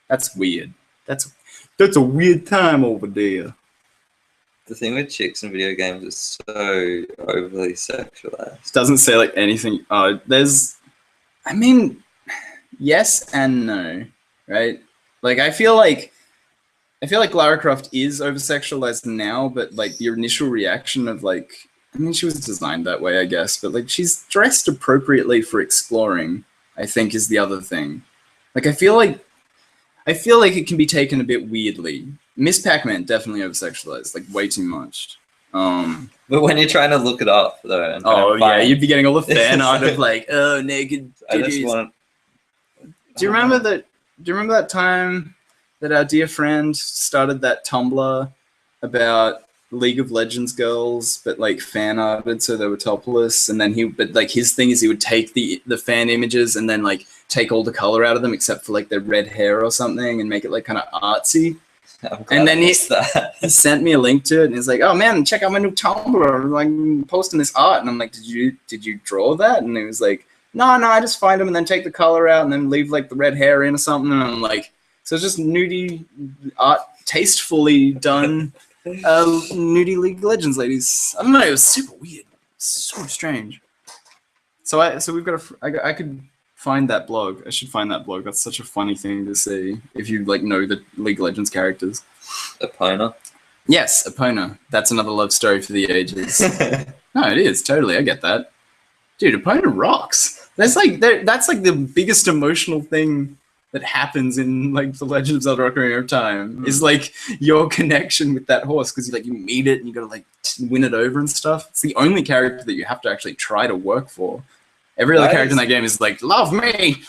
That's weird. That's a weird time over there. The thing with chicks in video games is so overly sexualized. It doesn't say like anything. Oh, I mean, yes and no, right? Like I feel like Lara Croft is over-sexualized now, but like the initial reaction of like, I mean, she was designed that way, I guess, but like she's dressed appropriately for exploring, I think is the other thing. Like I feel like it can be taken a bit weirdly. Miss Pac-Man definitely over-sexualized, like way too much. But when you're trying to look it up, though, and you'd be getting all the fan art of like, oh, naked. I just want Do you remember that? Do you remember that time that our dear friend started that Tumblr about League of Legends girls, but like fan arted so they were topless, and then his thing is he would take the fan images and then like take all the color out of them except for like their red hair or something and make it like kind of artsy. And then he sent me a link to it, and he's like, "Oh man, check out my new Tumblr! I'm like posting this art." And I'm like, "Did you draw that?" And he was like, "No, I just find them and then take the color out and then leave like the red hair in or something." And I'm like, "So it's just nudie art, tastefully done, nudie League of Legends ladies." I don't know. It was super weird, so strange. So we've got I could find that blog. I should find that blog. That's such a funny thing to see if you like know the League of Legends characters. Epona. Yes, Epona. That's another love story for the ages. No, it is totally. I get that, dude. Epona rocks. That's like the biggest emotional thing that happens in like the Legend of Zelda: Ocarina of Time is like your connection with that horse because you meet it and you gotta like win it over and stuff. It's the only character that you have to actually try to work for. Every other character in that game is like, love me!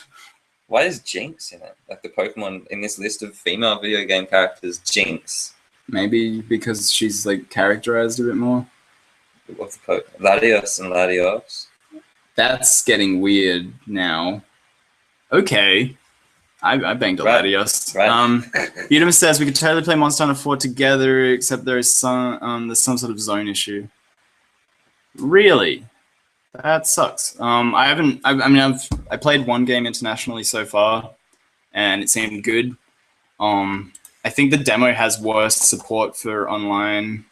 Why is Jinx in it? Like the Pokemon in this list of female video game characters, Jinx. Maybe because she's like characterized a bit more. What's the Latios and Latios? That's getting weird now. Okay. I banged a Latios. Right. Udemy says we could totally play Monster Hunter 4 together, except there's some sort of zone issue. Really? That sucks. I played one game internationally so far, and it seemed good. I think the demo has worse support for online.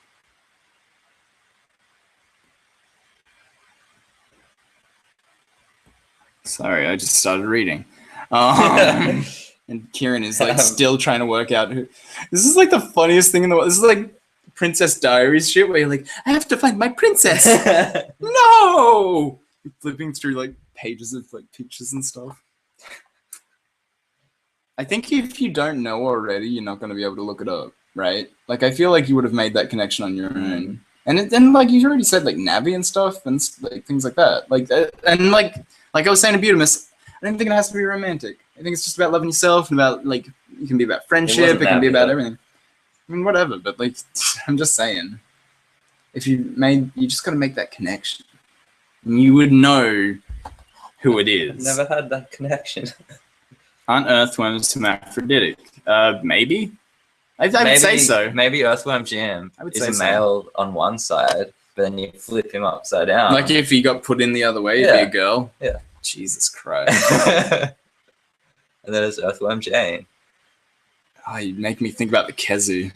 Sorry, I just started reading. And Kieran is like still trying to work out who. This is like the funniest thing in the world. This is like Princess Diaries shit where you're like, I have to find my princess. No! You're flipping through like pages of like pictures and stuff. I think if you don't know already, you're not going to be able to look it up, right? Like I feel like you would have made that connection on your own. And then like you already said like Navi and stuff and like things like that. Like and like I was saying to Butamus, I don't think it has to be romantic. I think it's just about loving yourself and about like it can be about friendship, it can be about everything. I mean, whatever, but like, I'm just saying, if you just gotta make that connection. And you would know who it is. I've never had that connection. Aren't earthworms hermaphroditic? Maybe. I would say so. Maybe Earthworm Jim is a male on one side, but then you flip him upside down. Like if he got put in the other way, he'd be a girl. Yeah. Jesus Christ. And then there's Earthworm Jane. Oh, you make me think about the Kezu.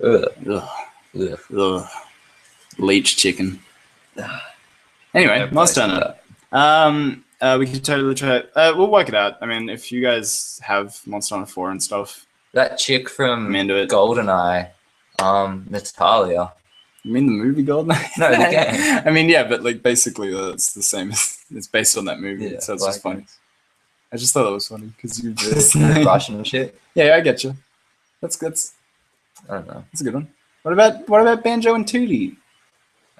Ugh. Ugh. Ugh. Leech chicken. Anyway, Monster Hunter. We could totally try it. We'll work it out. I mean, if you guys have Monster Hunter 4 and stuff. That chick from I'm into it. GoldenEye, Natalia. You mean the movie GoldenEye? No, the game. I mean, yeah, but like basically it's the same. It's based on that movie, Yeah, so it's just funny. I just thought that was funny because you just Russian shit. Yeah, I get you. That's good. I don't know. That's a good one. What about Banjo and Tootie?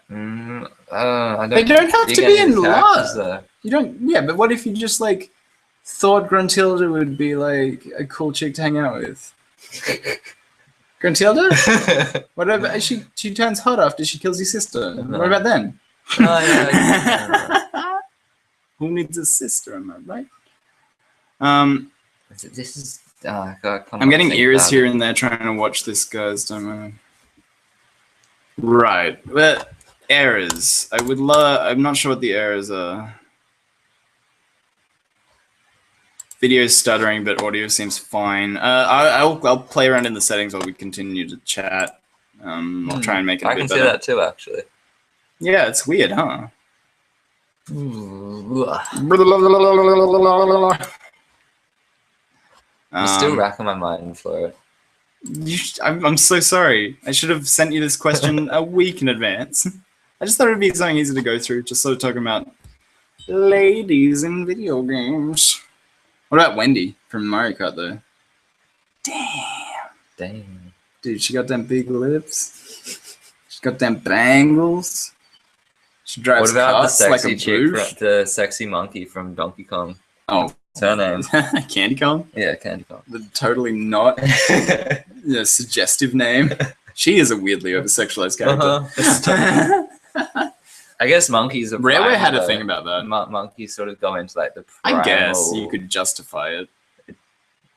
They don't have to be in love. You don't. Yeah, but what if you just like thought Gruntilda would be like a cool chick to hang out with? Gruntilda? What about she turns hot after she kills your sister? No. What about then? Oh, yeah, Who needs a sister? Am I right? This is. God, I'm getting ears here and there trying to watch this, guys. Don't worry. Right, but errors. I'm not sure what the errors are. Video stuttering, but audio seems fine. I'll play around in the settings while we continue to chat. I'll try and make it a bit better. I can see that too, actually. Yeah, it's weird, huh? I'm still racking my mind for it. I'm so sorry. I should have sent you this question a week in advance. I just thought it would be something easy to go through, just sort of talking about ladies in video games. What about Wendy from Mario Kart, though? Damn. Dude, she got them big lips. She's got them bangles. She drives What about the cars like sexy a chick, booth. the sexy monkey from Donkey Kong? Oh, What's her name? Candy Kong? Yeah, Candy Kong. The totally not suggestive name. She is a weirdly over-sexualized character. I guess monkeys are Rareware had a thing about that. Monkeys sort of go into like the primal, I guess you could justify it.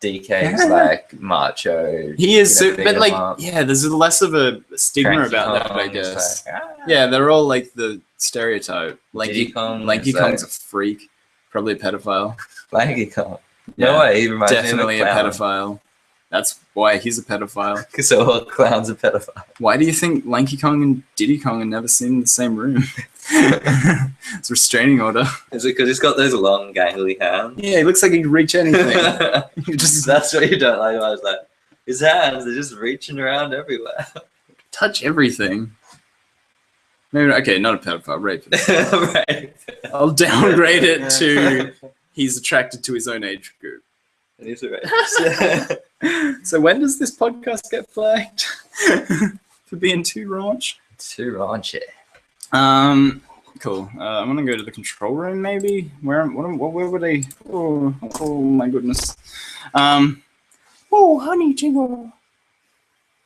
DK's like macho. He is, you know, so, but like, up. yeah, there's less of a stigma Cranky about that, Kong, I guess. like, Yeah, they're all like the stereotype. Diddy Kong Lanky is Kong's like- a freak, probably a pedophile. Lanky Kong. Yeah, No way, he reminds definitely me a of a pedophile. That's why he's a pedophile. Because all clowns are pedophiles. Why do you think Lanky Kong and Diddy Kong are never seen in the same room? It's a restraining order. Is it because he's got those long, gangly hands? Yeah, he looks like he'd reach anything. That's what you don't like. I was like, his hands are just reaching around everywhere. Touch everything. Maybe okay, not a pedophile, rapist. Right. I'll downgrade it to he's attracted to his own age group. He's a rapist. So when does this podcast get flagged for being too raunch? Too raunchy. Cool. I'm gonna go to the control room, maybe. Where would I? Oh my goodness. Oh, honey jingle.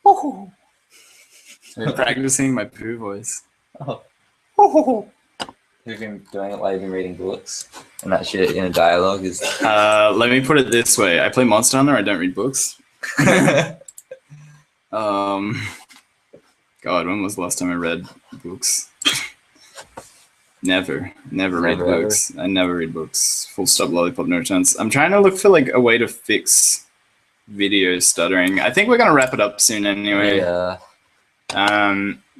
Oh. I'm practicing my poo voice. Oh. Oh. You've been doing it while you've been reading books, and that shit in a dialogue is. Let me put it this way: I play Monster Hunter. I don't read books. God, when was the last time I read books? Never read books. I never read books. Full stop, lollipop, no chance. I'm trying to look for like a way to fix video stuttering. I think we're gonna wrap it up soon anyway. Yeah.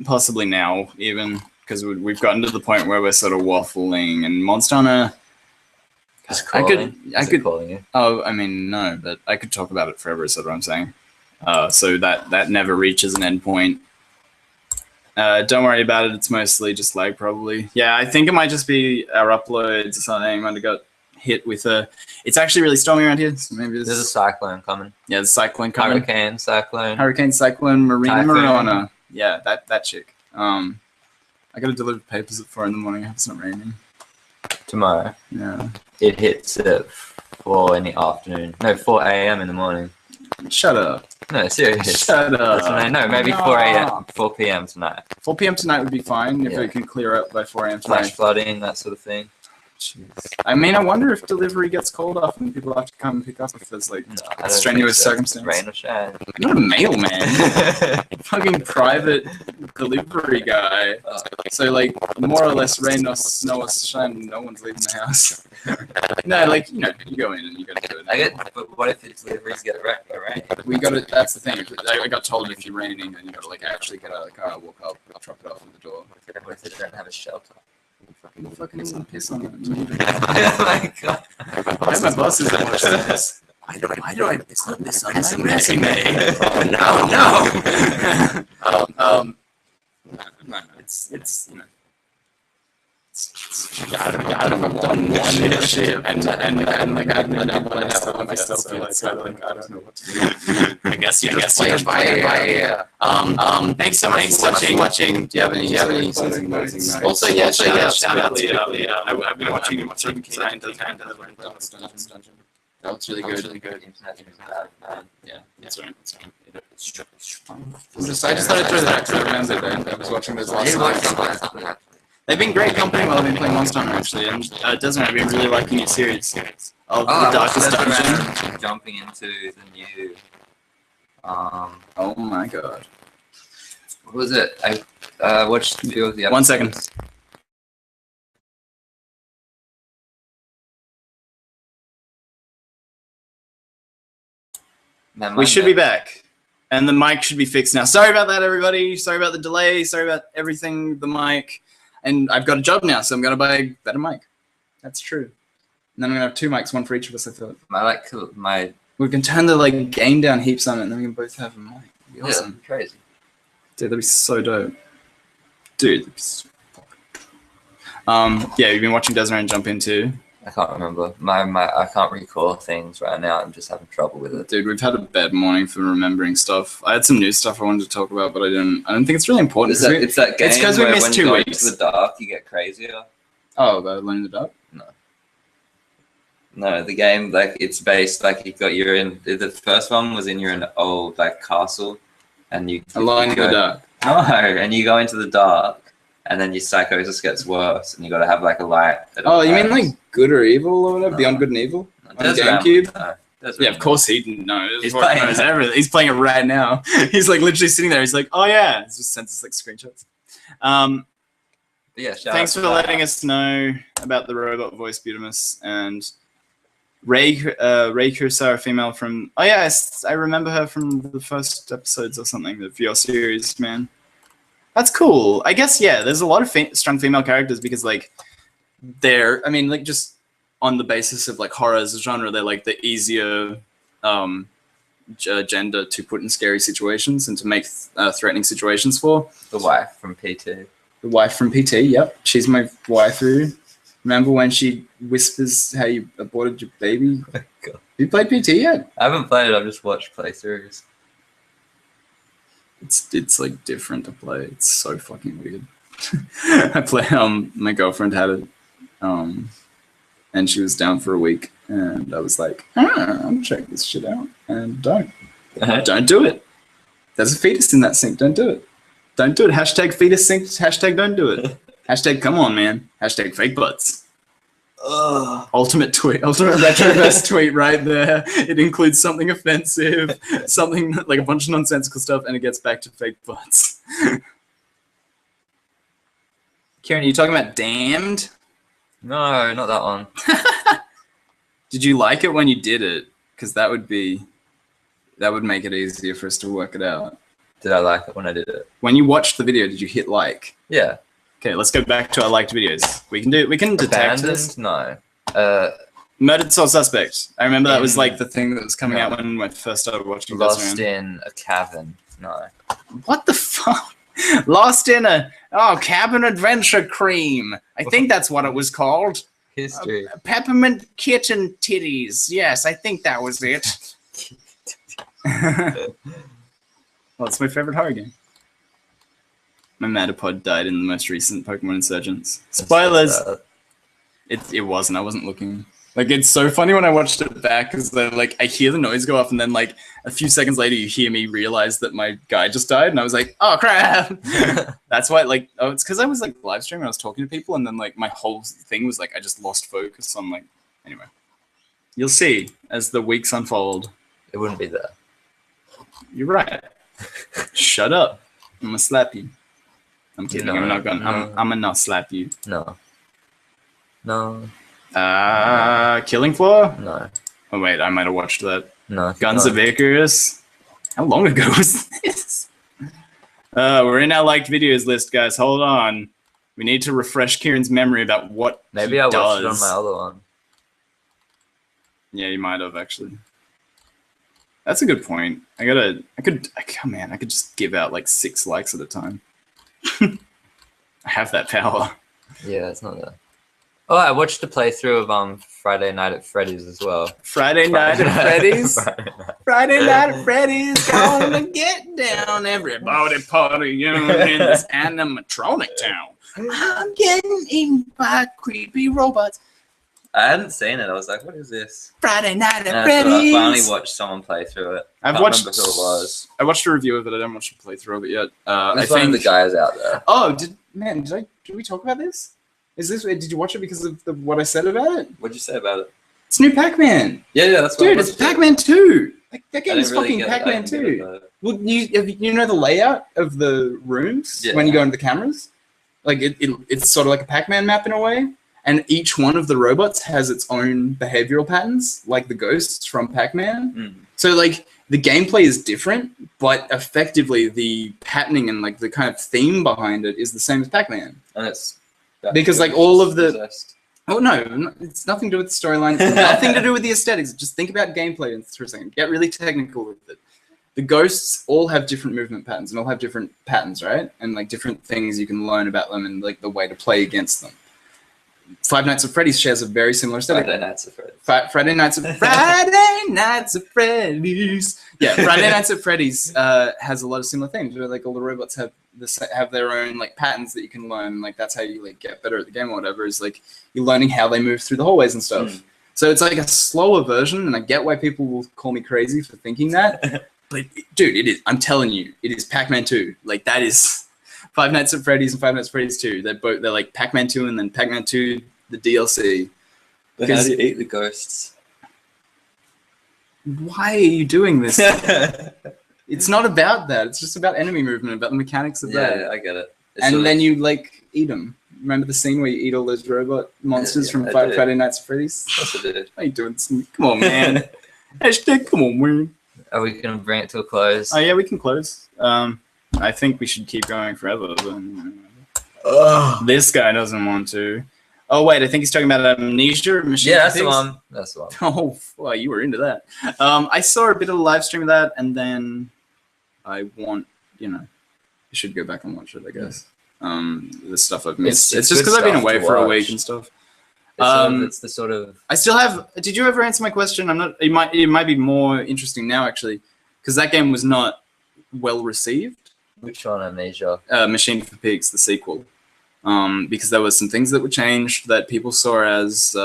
Possibly now even, because we've gotten to the point where we're sort of waffling, and Monster Hunter. I could calling you. Oh, I mean, no, but I could talk about it forever, is what I'm saying. So that never reaches an end point. Don't worry about it. It's mostly just lag, probably. Yeah, I think it might just be our uploads or something. Might have got hit with a... It's actually really stormy around here, so maybe There's a cyclone coming. Yeah, there's a cyclone coming. Hurricane, cyclone. Marina Typhoon. Marona. Yeah, that chick. I gotta deliver papers at 4 in the morning. I hope it's not raining. Tomorrow. Yeah. It hits at 4 in the afternoon. No, 4 a.m. in the morning. Shut up. No, serious. Shut up. No, maybe 4 a.m. 4 p.m. tonight. 4 p.m. tonight would be fine if Yeah. it can clear up by 4 a.m. Flash tonight. flooding, that sort of thing. Jeez. I mean, I wonder if delivery gets called off and people have to come and pick up if there's like No, I don't strenuous think so. circumstances. Rain or shine. I'm not a mailman. Fucking private delivery guy. So like more or less rain or snow or shine, no one's leaving the house. No, like you know, you go in and you gotta do it. I get, but what if the deliveries get wrecked by rain? We gotta. That's the thing. I got told if you're raining, then you gotta like actually get out of the car, walk up, drop it off at the door. What if they don't have a shelter? Fucking some piss on it. Oh my god. Why my boss is watching this? Why do I put this on my resume? Oh no. No, it's you know. I've done one shit and like I've been able to have myself so like I don't know what to do. I guess you're just played by thanks so much for watching. Do you have any closing notes? Also, shout out to I've been watching K9 Dungeon. That looks really good. Yeah, that's right. I just thought I'd throw that around there. I was watching those last night. They've been great company while I've been playing Monster Hunter, actually, and Desmond, I've been really liking your series of The Darkest Dungeon. Jumping into the new... oh my god. What was it? I watched a few of the episodes. 1 second. We should be back. And the mic should be fixed now. Sorry about that, everybody. Sorry about the delay. Sorry about everything, the mic. And I've got a job now, so I'm going to buy a better mic. That's true. And then I'm going to have 2 mics, one for each of us, I thought. We can turn the like game down heaps on it, and then we can both have a mic. That'd be awesome. Yeah, crazy. Dude, that'd be so dope. Dude, that'd be so yeah, you've been watching Desiree jump into. I can't remember. I can't recall things right now. I'm just having trouble with it. Dude, we've had a bad morning for remembering stuff. I had some new stuff I wanted to talk about, but I don't think it's really important. It's that game it's because we where missed when 2 you go weeks. into the dark, you get crazier. Oh, about Alone in the Dark? No. No, the game, like, it's based, like, you're in, the first one was you're in an old, like, castle, and you Alone in the dark. No, and you go into the dark, and then your psychosis gets worse, and you gotta have, like, a light. Oh, you mean like Good or Evil or whatever? No. Beyond Good and Evil? On Desmond, GameCube? no, Yeah, of course he didn't know. He's playing it. Everything. He's playing it right now. He's like literally sitting there. He's like, oh yeah. He just sends us like screenshots. But yeah, shout Thanks out for to letting that. us know about the robot voice Butamus and Ray Kurosawa, female from. Oh yeah, I remember her from the first episodes or something of your series, man. That's cool. I guess yeah. There's a lot of strong female characters because like they're. I mean, like just on the basis of like horror as a genre, they're like the easier gender to put in scary situations and to make threatening situations for. The wife from PT. The wife from PT, yep. She's my waifu. Remember when she whispers how you aborted your baby? Oh, God. You played PT yet? I haven't played it, I've just watched playthroughs. It's like different to play. It's so fucking weird. I play my girlfriend had it and she was down for a week and I was like, I'm gonna check this shit out and don't do it. There's a fetus in that sink, don't do it. Don't do it. Hashtag fetus sync. Hashtag don't do it. Hashtag come on, man. Hashtag fake butts. Ultimate tweet. Ultimate RetroCast tweet right there. It includes something offensive, something like a bunch of nonsensical stuff, and it gets back to fake butts. Kieran, are you talking about Damned? No, not that one. Did you like it when you did it? Because that would make it easier for us to work it out. Did I like it when I did it? When you watched the video, did you hit like? Yeah. Okay, let's go back to our liked videos. We can detect Abandoned? this. No. Murdered Soul Suspect. I remember that was like the thing that was coming out when I first started watching. Lost in a Cavern. No. What the fuck? Lost in a cabin adventure cream. I think that's what it was called. History. Peppermint kitten titties. Yes, I think that was it. Well, it's my favorite horror game. My Matterpod died in the most recent Pokemon Insurgents. Spoilers! It wasn't. I wasn't looking. Like, it's so funny when I watched it back because like I hear the noise go off and then like a few seconds later you hear me realize that my guy just died and I was like, oh crap! That's why like it's because I was like live streaming. I was talking to people and then like my whole thing was like I just lost focus. I'm like, anyway, you'll see as the weeks unfold. It wouldn't be there. You're right. Shut up. I'm gonna slap you. I'm kidding. No, I'm not gonna. I'm gonna not slap you. No. No. Killing Floor? No. Oh wait, I might have watched that. No. Guns of Icarus. How long ago was this? We're in our liked videos list, guys. Hold on. We need to refresh Kieran's memory about what Maybe he I watched does. it on my other one. Yeah, you might have actually. That's a good point. I could just give out like 6 likes at a time. I have that power. Yeah, it's not there. Oh, I watched a playthrough of Friday Night at Freddy's as well. Friday Night at Freddy's. Friday night. Friday Night at Freddy's. Gonna get down, everybody party in this animatronic town. I'm getting eaten by creepy robots. I hadn't seen it. I was like, what is this? Friday Night at And Freddy's. I finally watched someone play through it. I've Can't watched. remember who it was. I watched a review of it. I didn't watch a playthrough of it yet. I There's one of think the guys out there. Oh, did we talk about this? Did you watch it because of what I said about it? What'd you say about it? It's new Pac-Man. Yeah, that's what Dude, it's Pac-Man 2. Like, that game is fucking Pac-Man 2. Well, you know the layout of the rooms when you go into the cameras? Like, it's sort of like a Pac-Man map in a way. And each one of the robots has its own behavioral patterns, like the ghosts from Pac-Man. Mm. So, like, the gameplay is different, but effectively the patterning and, like, the kind of theme behind it is the same as Pac-Man. And it's... Because, like, all of the... Possessed. Oh, no, it's nothing to do with the storyline. It's nothing to do with the aesthetics. Just think about gameplay for a second. Get really technical with it. The ghosts all have different movement patterns and all have different patterns, right? And, like, different things you can learn about them and, like, the way to play against them. Five Nights at Freddy's shares a very similar aesthetic. Friday Nights at Freddy's. Friday Nights at Freddy's. Yeah, Friday Nights at Freddy's has a lot of similar themes where like all the robots have their own like patterns that you can learn. Like that's how you like get better at the game or whatever. Is like you're learning how they move through the hallways and stuff. So it's like a slower version, and I get why people will call me crazy for thinking that. But dude, it is. I'm telling you, it is Pac-Man 2. Like that is Five Nights at Freddy's and Five Nights at Freddy's 2. They're like Pac-Man 2 and then Pac-Man 2 the DLC. But how do you eat the ghosts? Why are you doing this? It's not about that. It's just about enemy movement, about the mechanics of that. Yeah, I get it. And then you like eat them. Remember the scene where you eat all those robot monsters from Friday Nights at Freddy's? Yes, I did. How you doing? Come on, man. Hashtag, come on, man. Are we going to bring it to a close? Oh, yeah, we can close. I think we should keep going forever. But, this guy doesn't want to. Oh, wait, I think he's talking about Amnesia. Machine Yeah, that's Pigs. the one. That's the one. Oh, well, you were into that. I saw a bit of a live stream of that, and then I want, you should go back and watch it, I guess. The stuff I've missed. It's just because I've been away for a week and stuff. It's the sort of. I still have. Did you ever answer my question? I'm not. It might be more interesting now actually, because that game was not well received. Which one, Amnesia? Machine for Pigs, the sequel. Because there were some things that were changed that people saw as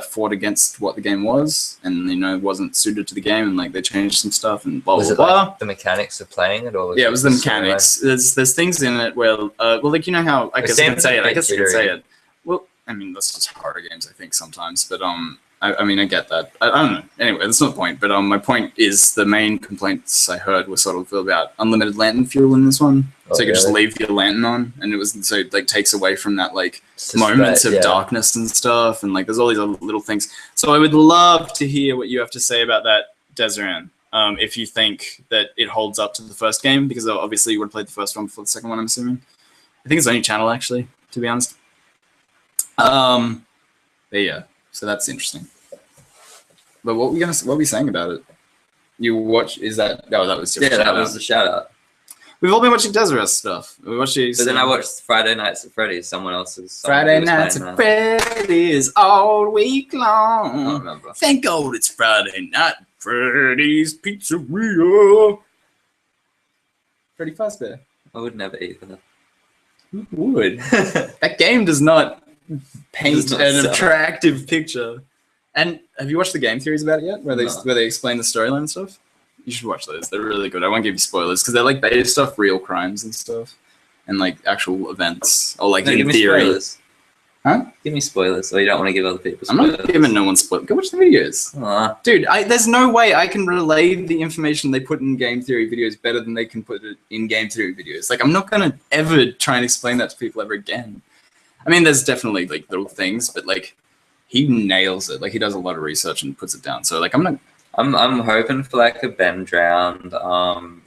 fought against what the game was, and wasn't suited to the game, and like they changed some stuff and blah was blah it blah. Like the mechanics of playing it, or was Yeah, it was the just mechanics. There's things in it where well, like how I guess I can say it. I guess I can say it. Well, I mean that's just horror games, I think sometimes, but I mean I get that. I don't know. Anyway, that's not the point. But my point is the main complaints I heard were sort of about unlimited lantern fuel in this one. So you could just leave your lantern on, and it was so it like takes away from that like moments of darkness and stuff, and like there's all these other little things. So I would love to hear what you have to say about that, Desiree. If you think that it holds up to the first game, because obviously you would have played the first one before the second one, I'm assuming. I think it's on your channel actually, to be honest. But yeah, so that's interesting. But what were we saying about it? You watch? Is that? Oh, that was that was the shout out. We've all been watching Desiree stuff. We watched these. But then I watched Friday Nights at Freddy's. Someone else's. Friday Nights at Freddy's all week long. I don't remember. Thank God it's Friday Night at Freddy's Pizzeria. Freddy Fazbear. I would never eat that. Who would? That game does not paint an attractive picture. And have you watched the game theories about it yet? Where they explain the storyline and stuff? You should watch those. They're really good. I won't give you spoilers because they're like based off real crimes and stuff, and like actual events or like in theory. Spoilers. Huh? Give me spoilers, or you don't want to give other people spoilers. I'm not giving no one spoilers. Go watch the videos. Dude, there's no way I can relay the information they put in game theory videos better than they can put it in game theory videos. Like, I'm not going to ever try and explain that to people ever again. I mean, there's definitely like little things, but like he nails it. Like he does a lot of research and puts it down. So like I'm hoping for like a Ben Drowned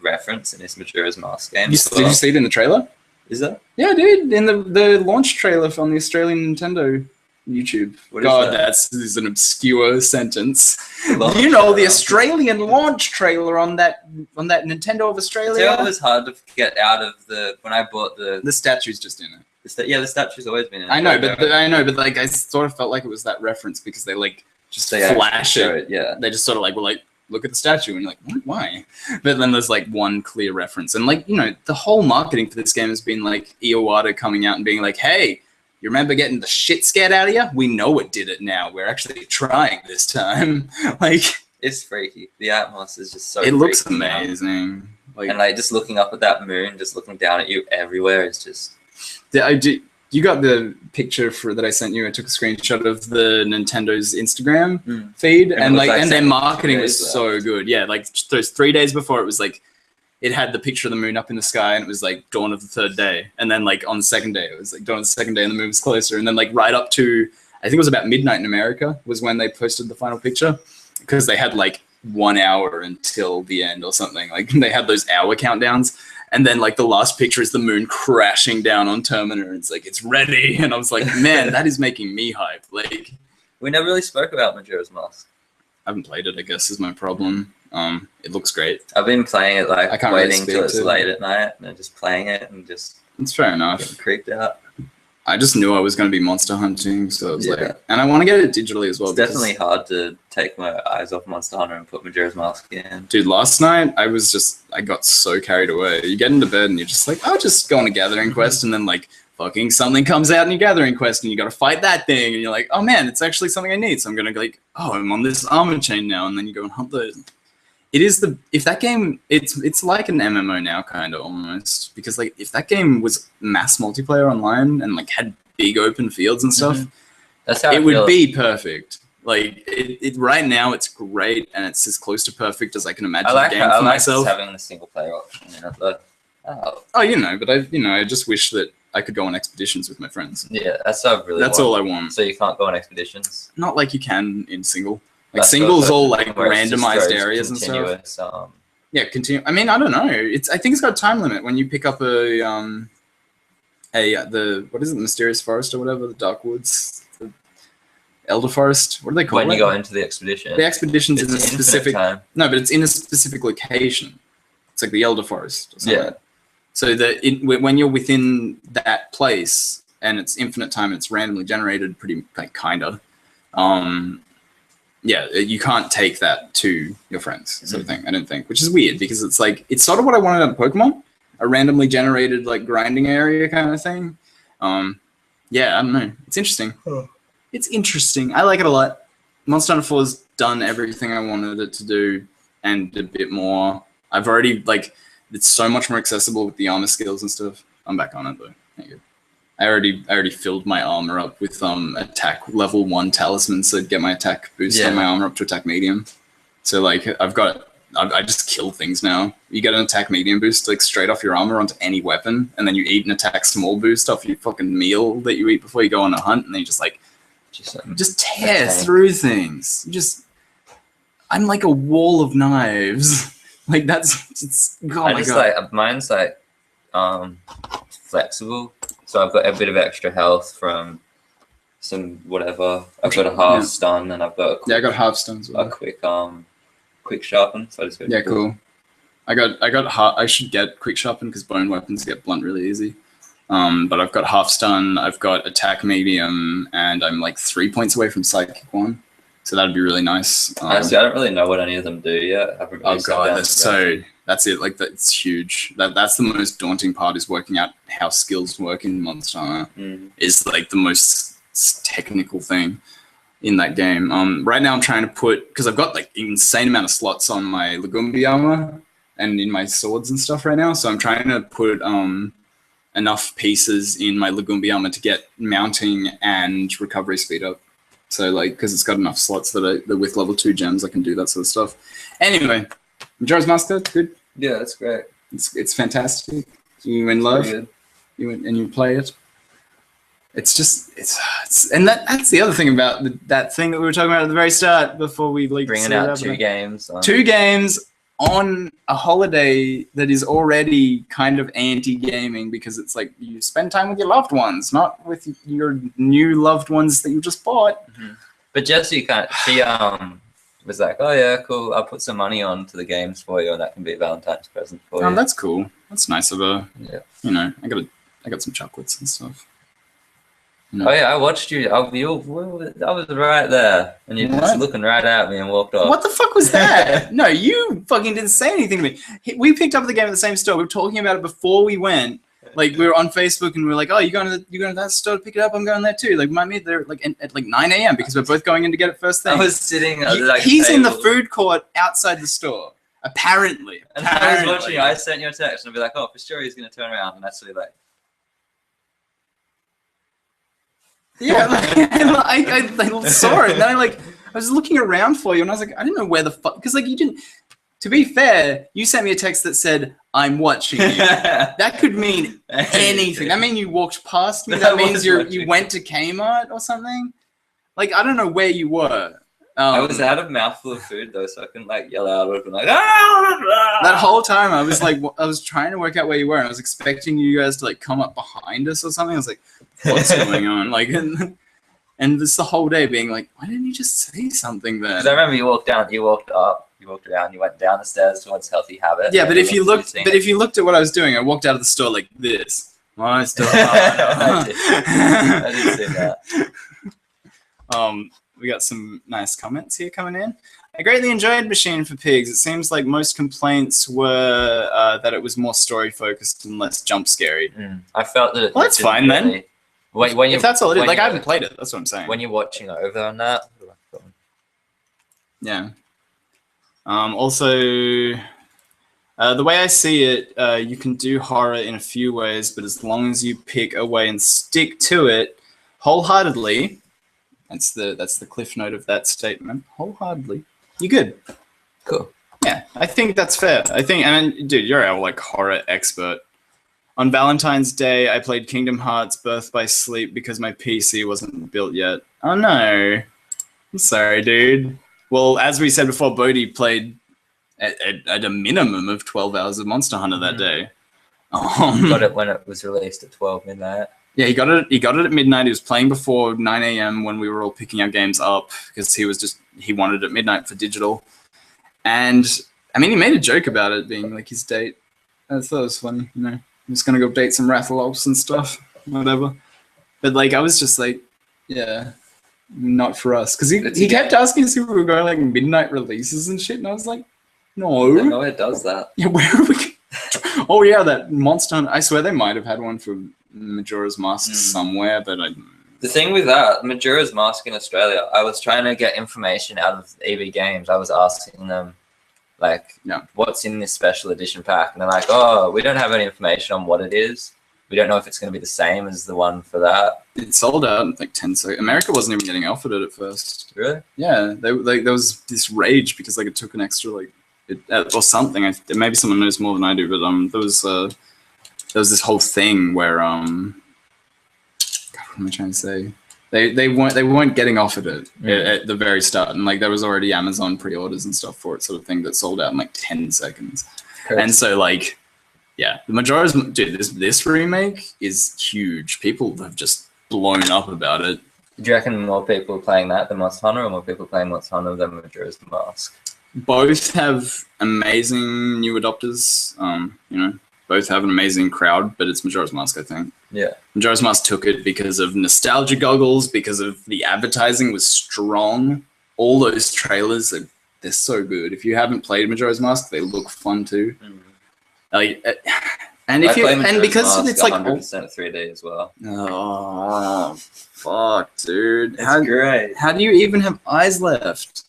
reference in this Majora's Mask game. Did you see it in the trailer? Is that? Yeah, dude. In the launch trailer from the Australian Nintendo YouTube. God, this is an obscure sentence. The Australian launch trailer on that Nintendo of Australia. It was hard to get out of when I bought the statue's just in it. The statue's always been in it. I know, but like I sort of felt like it was that reference because they like just flash it. Yeah. They just sort of like were like, look at the statue, and you're like, what? Why? But then there's like one clear reference, and like the whole marketing for this game has been like Iwata coming out and being like, hey, you remember getting the shit scared out of you? We know it did it now. We're actually trying this time. Like it's freaky. The Atmos is just so. It looks amazing. Like, and like just looking up at that moon, just looking down at you everywhere is just. You got the picture that I sent you. I took a screenshot of the Nintendo's Instagram feed, and their marketing was so good. Yeah, like those 3 days before, it was like it had the picture of the moon up in the sky, and it was like dawn of the third day, and then like on the second day, it was like dawn of the second day, and the moon was closer, and then like right up to I think it was about midnight in America was when they posted the final picture because they had like 1 hour until the end or something. Like they had those hour countdowns. And then, like, the last picture is the moon crashing down on Terminator. It's like, it's ready. And I was like, man, that is making me hype. Like, we never really spoke about Majora's Mask. I haven't played it, I guess, is my problem. It looks great. I've been playing it, like, waiting till it's late it. at night and just playing it and just... It's fair enough. Getting creeped out. I just knew I was going to be monster hunting, so I was like... And I want to get it digitally as well. It's definitely hard to take my eyes off Monster Hunter and put Majora's Mask in. Dude, last night, I got so carried away. You get into bed and you're just like, I'll just go on a gathering quest, and then, like, fucking something comes out in your gathering quest and you got to fight that thing, and you're like, oh man, it's actually something I need, so I'm gonna like, oh, I'm on this armor chain now, and then you go and hunt those. It is if that game, it's like an MMO now, kind of almost, because like if that game was mass multiplayer online and like had big open fields and stuff, that's how it would be perfect. Like it right now, it's great, and it's as close to perfect as I can imagine a game for myself. Having the single player option in it, though. Oh, you know, but I just wish that I could go on expeditions with my friends. Yeah, that's what I really That's want. all I want. So you can't go on expeditions? Not like you can in single. Like single's all like randomized areas and stuff. Yeah, continue. I mean, I don't know. I think it's got a time limit when you pick up the what is it, the Mysterious Forest or whatever, the Dark Woods, the Elder Forest. What do they call it? When you go into the expedition. The expedition's in a specific time. No, but it's in a specific location. It's like the Elder Forest or something. Yeah. So when you're within that place and it's infinite time, it's randomly generated, pretty like kinda. Yeah, you can't take that to your friends, sort of thing. I don't think, which is weird because it's like it's sort of what I wanted out of Pokemon, a randomly generated like grinding area kind of thing. Yeah, I don't know. It's interesting. It's interesting. I like it a lot. Monster Hunter 4's done everything I wanted it to do and a bit more. I've already like it's so much more accessible with the armor skills and stuff. I'm back on it though. Thank you. I already filled my armor up with attack level 1 talisman, so I'd get my attack boost on my armor up to attack medium. So like I just kill things now. You get an attack medium boost like straight off your armor onto any weapon, and then you eat an attack small boost off your fucking meal that you eat before you go on a hunt, and then you just tear through things. I'm like a wall of knives. Like that's mine's like flexible. So I've got a bit of extra health from some whatever. I've got a half stun, and I've got I got half stuns. A quick sharpen. So I just go cool. I should get quick sharpen because bone weapons get blunt really easy. But I've got half stun. I've got attack medium, and I'm like 3 points away from psychic 1. So that'd be really nice. Honestly, I don't really know what any of them do yet. That's it. Like that's huge. That's the most daunting part, is working out how skills work in Monster Hunter. Is like the most technical thing in that game. Right now I'm trying to put, because I've got like an insane amount of slots on my Legumbi armor and in my swords and stuff right now. So I'm trying to put enough pieces in my Legumbi armor to get mounting and recovery speed up. So like, because it's got enough slots that with level 2 gems I can do that sort of stuff. Anyway, Majora's Mask, good. Yeah, that's great. It's fantastic. You in love. You play it. It's just and that's the other thing about that thing that we were talking about at the very start before we bringing out 2 games. 2 games on a holiday that is already kind of anti-gaming, because it's like you spend time with your loved ones, not with your new loved ones that you just bought. But Jessie she was like, oh yeah, cool, I'll put some money on to the games for you, and that can be a Valentine's present for you. Oh, that's cool. That's nice of her. Yeah. You know, I got some chocolates and stuff. You know. Oh yeah, I watched you. I was right there, and you're just looking right at me and walked off. What the fuck was that? No, you fucking didn't say anything to me. We picked up the game at the same store. We were talking about it before we went. Like we were on Facebook and we were like, "Oh, you going to that store to pick it up? I'm going there too." Like, might meet there like at like 9 a.m. because we're both going in to get it first thing. I was sitting. He's in the food court outside the store, apparently. And I was watching you. I sent you a text and I'd be like, "Oh, for sure he's going to turn around," and that's really like. Yeah, I saw it, and then I was looking around for you, and I was like, I didn't know where the fuck, because like you didn't. To be fair, you sent me a text that said, "I'm watching you." That could mean anything. That means you walked past me. That means you went to Kmart or something. Like I don't know where you were. I was out of mouthful of food though, so I couldn't like yell out or like. Ah! That whole time I was trying to work out where you were, and I was expecting you guys to like come up behind us or something. I was like, what's going on? Like, and this the whole day being like, why didn't you just say something then? Because I remember you walked down, you walked up, you walked around, you went down the stairs towards Healthy Habit. Yeah, but if you looked at what I was doing, I walked out of the store like this. I did see that. we got some nice comments here coming in. I greatly enjoyed Machine for Pigs. It seems like most complaints were that it was more story focused and less jump scary. I felt that. Well, that's fine then. If that's all it is, like I haven't played it. That's what I'm saying. When you're watching over on that. Yeah. Also, the way I see it, you can do horror in a few ways, but as long as you pick a way and stick to it wholeheartedly, that's the cliff note of that statement. Wholeheartedly, you're good. Cool. Yeah, I think that's fair. Dude, you're our like horror expert. On Valentine's Day, I played Kingdom Hearts Birth by Sleep because my PC wasn't built yet. Oh no, I'm sorry, dude. Well, as we said before, Bodhi played at a minimum of 12 hours of Monster Hunter that day. Got it when it was released at 12 midnight. Yeah, he got it at midnight. He was playing before 9 a.m. when we were all picking our games up because he wanted it at midnight for digital. And I mean, he made a joke about it being like his date. I thought it was funny, you know. I'm just gonna go date some Rathalops and stuff, whatever. But like, I was just like, yeah. Not for us, because he kept asking us if we were going like midnight releases and shit, and I was like, no. I know it does that. Yeah, where are we? Oh yeah, that Monster Hunter. I swear they might have had one for Majora's Mask somewhere, but The thing with that, Majora's Mask in Australia, I was trying to get information out of EB Games. I was asking them, like, what's in this special edition pack? And they're like, oh, we don't have any information on what it is. We don't know if it's going to be the same as the one for that. It sold out in like 10 seconds. America wasn't even getting offered it at first. Really? Yeah, there was this rage because like it took an extra or something. Maybe someone knows more than I do, but there was this whole thing where God, what am I trying to say? They weren't getting offered it at the very start, and like there was already Amazon pre-orders and stuff for it, sort of thing that sold out in like 10 seconds. Correct. And so like. Yeah, the Majora's dude, this remake is huge. People have just blown up about it. Do you reckon more people are playing that than Monster Hunter, or more people playing Monster Hunter than Majora's Mask? Both have amazing new adopters. You know, both have an amazing crowd, but it's Majora's Mask, I think. Yeah. Majora's Mask took it because of nostalgia goggles, because of the advertising was strong. All those trailers they're so good. If you haven't played Majora's Mask, they look fun too. Like, and because it's like 100% 3D as well. Oh, fuck, dude! That's great. How do you even have eyes left?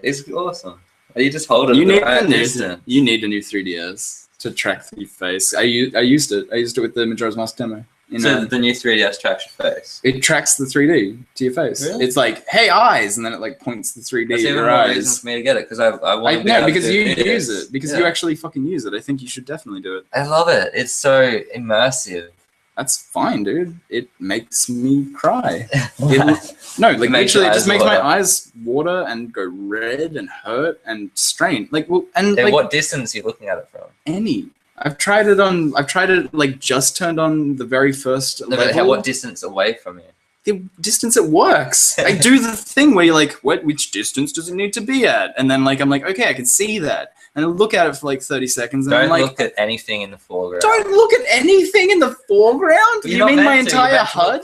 It's awesome. You just hold it. You need a new 3DS to track your face. I used it. I used it with the Majora's Mask demo. So the new 3DS tracks your face. It tracks the 3D to your face. Really? It's like, hey, eyes, and then it like points the 3D That's to even your more eyes. reason for me to get it because I want to be able because to you do use this. it. Because you actually fucking use it. I think you should definitely do it. I love it. It's so immersive. That's fine, dude. It makes me cry. Literally, it just makes my eyes water and go red and hurt and strain. What distance are you looking at it from? Any. I've tried it like just turned on the very first level. What distance away from you? The distance it works. I do the thing where you're like, which distance does it need to be at? And then like I'm like, okay, I can see that. And I look at it for like 30 seconds and I'm like, look at anything in the foreground. Don't look at anything in the foreground? You mean my entire HUD?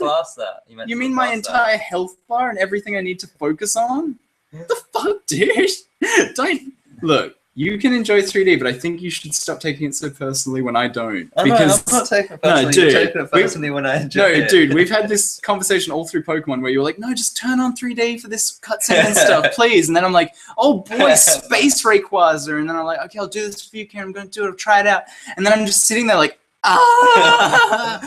You mean my entire health bar and everything I need to focus on? What the fuck, dude? Don't look. You can enjoy 3D, but I think you should stop taking it so personally when I don't. I'm not taking it personally. You're taking it personally when I enjoy it. No, dude, we've had this conversation all through Pokemon where you're like, no, just turn on 3D for this cutscene and stuff, please. And then I'm like, oh boy, Space Rayquaza. And then I'm like, okay, I'll do this for you, Karen. I'm going to do it. I'll try it out. And then I'm just sitting there like, my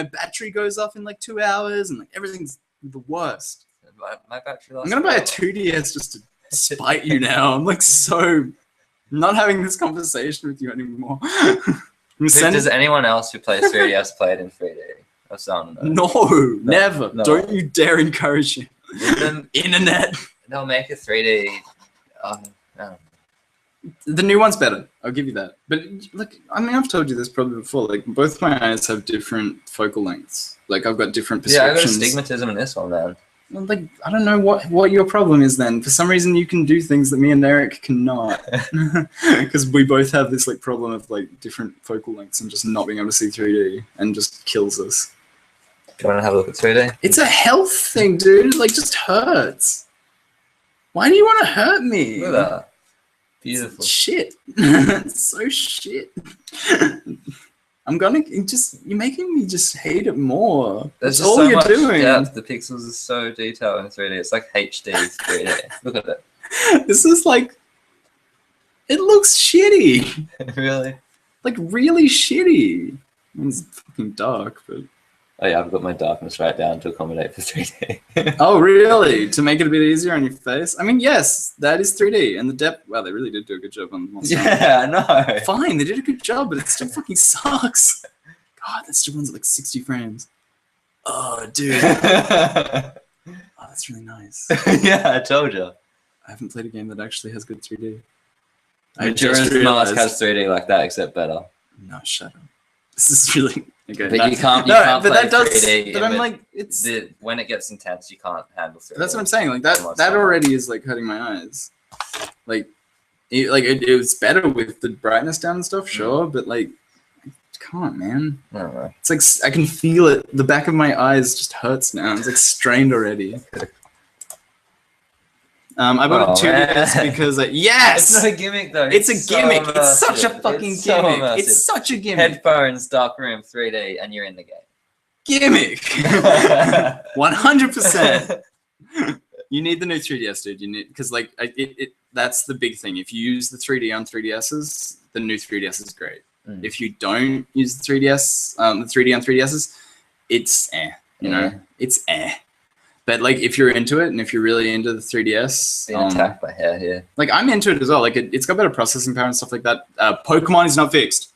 battery goes off in like 2 hours and like everything's the worst. My battery I'm going to buy a 2DS just to spite you now. I'm like so not having this conversation with you anymore. Does anyone else who plays 3DS play it in 3D? Or something? No, never. No. Don't you dare encourage it. Internet. They'll make a 3D. No. The new one's better. I'll give you that. But look, I mean, I've told you this probably before. Like, both my eyes have different focal lengths. Like, I've got different perceptions. Yeah, I got astigmatism in this one, man. Like, I don't know what your problem is then. For some reason, you can do things that me and Eric cannot. Because we both have this like problem of like different focal lengths and just not being able to see 3D and just kills us. you want to have a look at 3D? It's a health thing, dude. It, like, just hurts. Why do you want to hurt me? Look at that. Beautiful. It's shit. It's so shit. I'm gonna you're making me just hate it more. There's That's just all so you're much doing. depth. The pixels are so detailed in 3D. It's like HD 3D. Look at it. This is like, it looks shitty. Really? Like really shitty. I mean, it's fucking dark, but. Oh yeah, I've got my darkness right down to accommodate for 3D. Oh really? To make it a bit easier on your face? I mean, yes, that is 3D, and the depth. Wow, they really did do a good job on. Yeah, I know. Fine, they did a good job, but it still fucking sucks. God, that still runs at like 60 frames. Oh, dude. Oh, that's really nice. Yeah, I told you. I haven't played a game that actually has good 3D. Majora's Mask has 3D like that, except better. No, shut up. This is really okay. But you can't but play that does. 3D. But I'm like, it's. When it gets intense, you can't handle 3D. That's what I'm saying. Like that already is like hurting my eyes. Like, it was better with the brightness down and stuff, sure, but like, come on, man. I don't know. It's like I can feel it. The back of my eyes just hurts now. It's like strained already. I bought a 2DS because yes, it's not a gimmick though. It's a so gimmick. immersive. It's such a fucking It's so gimmick. immersive. It's such a gimmick. Headphones, dark room, 3D, and you're in the game. Gimmick. 100%. You need the new 3DS, dude. You need because like that's the big thing. If you use the 3D on 3DSs, the new 3DS is great. If you don't use the 3DS, the 3D on 3DSs, it's you know, it's But like, if you're into it and if you're really into the 3DS, Being attacked by hair here. like I'm into it as well. Like it's got better processing power and stuff like that. Pokemon is not fixed.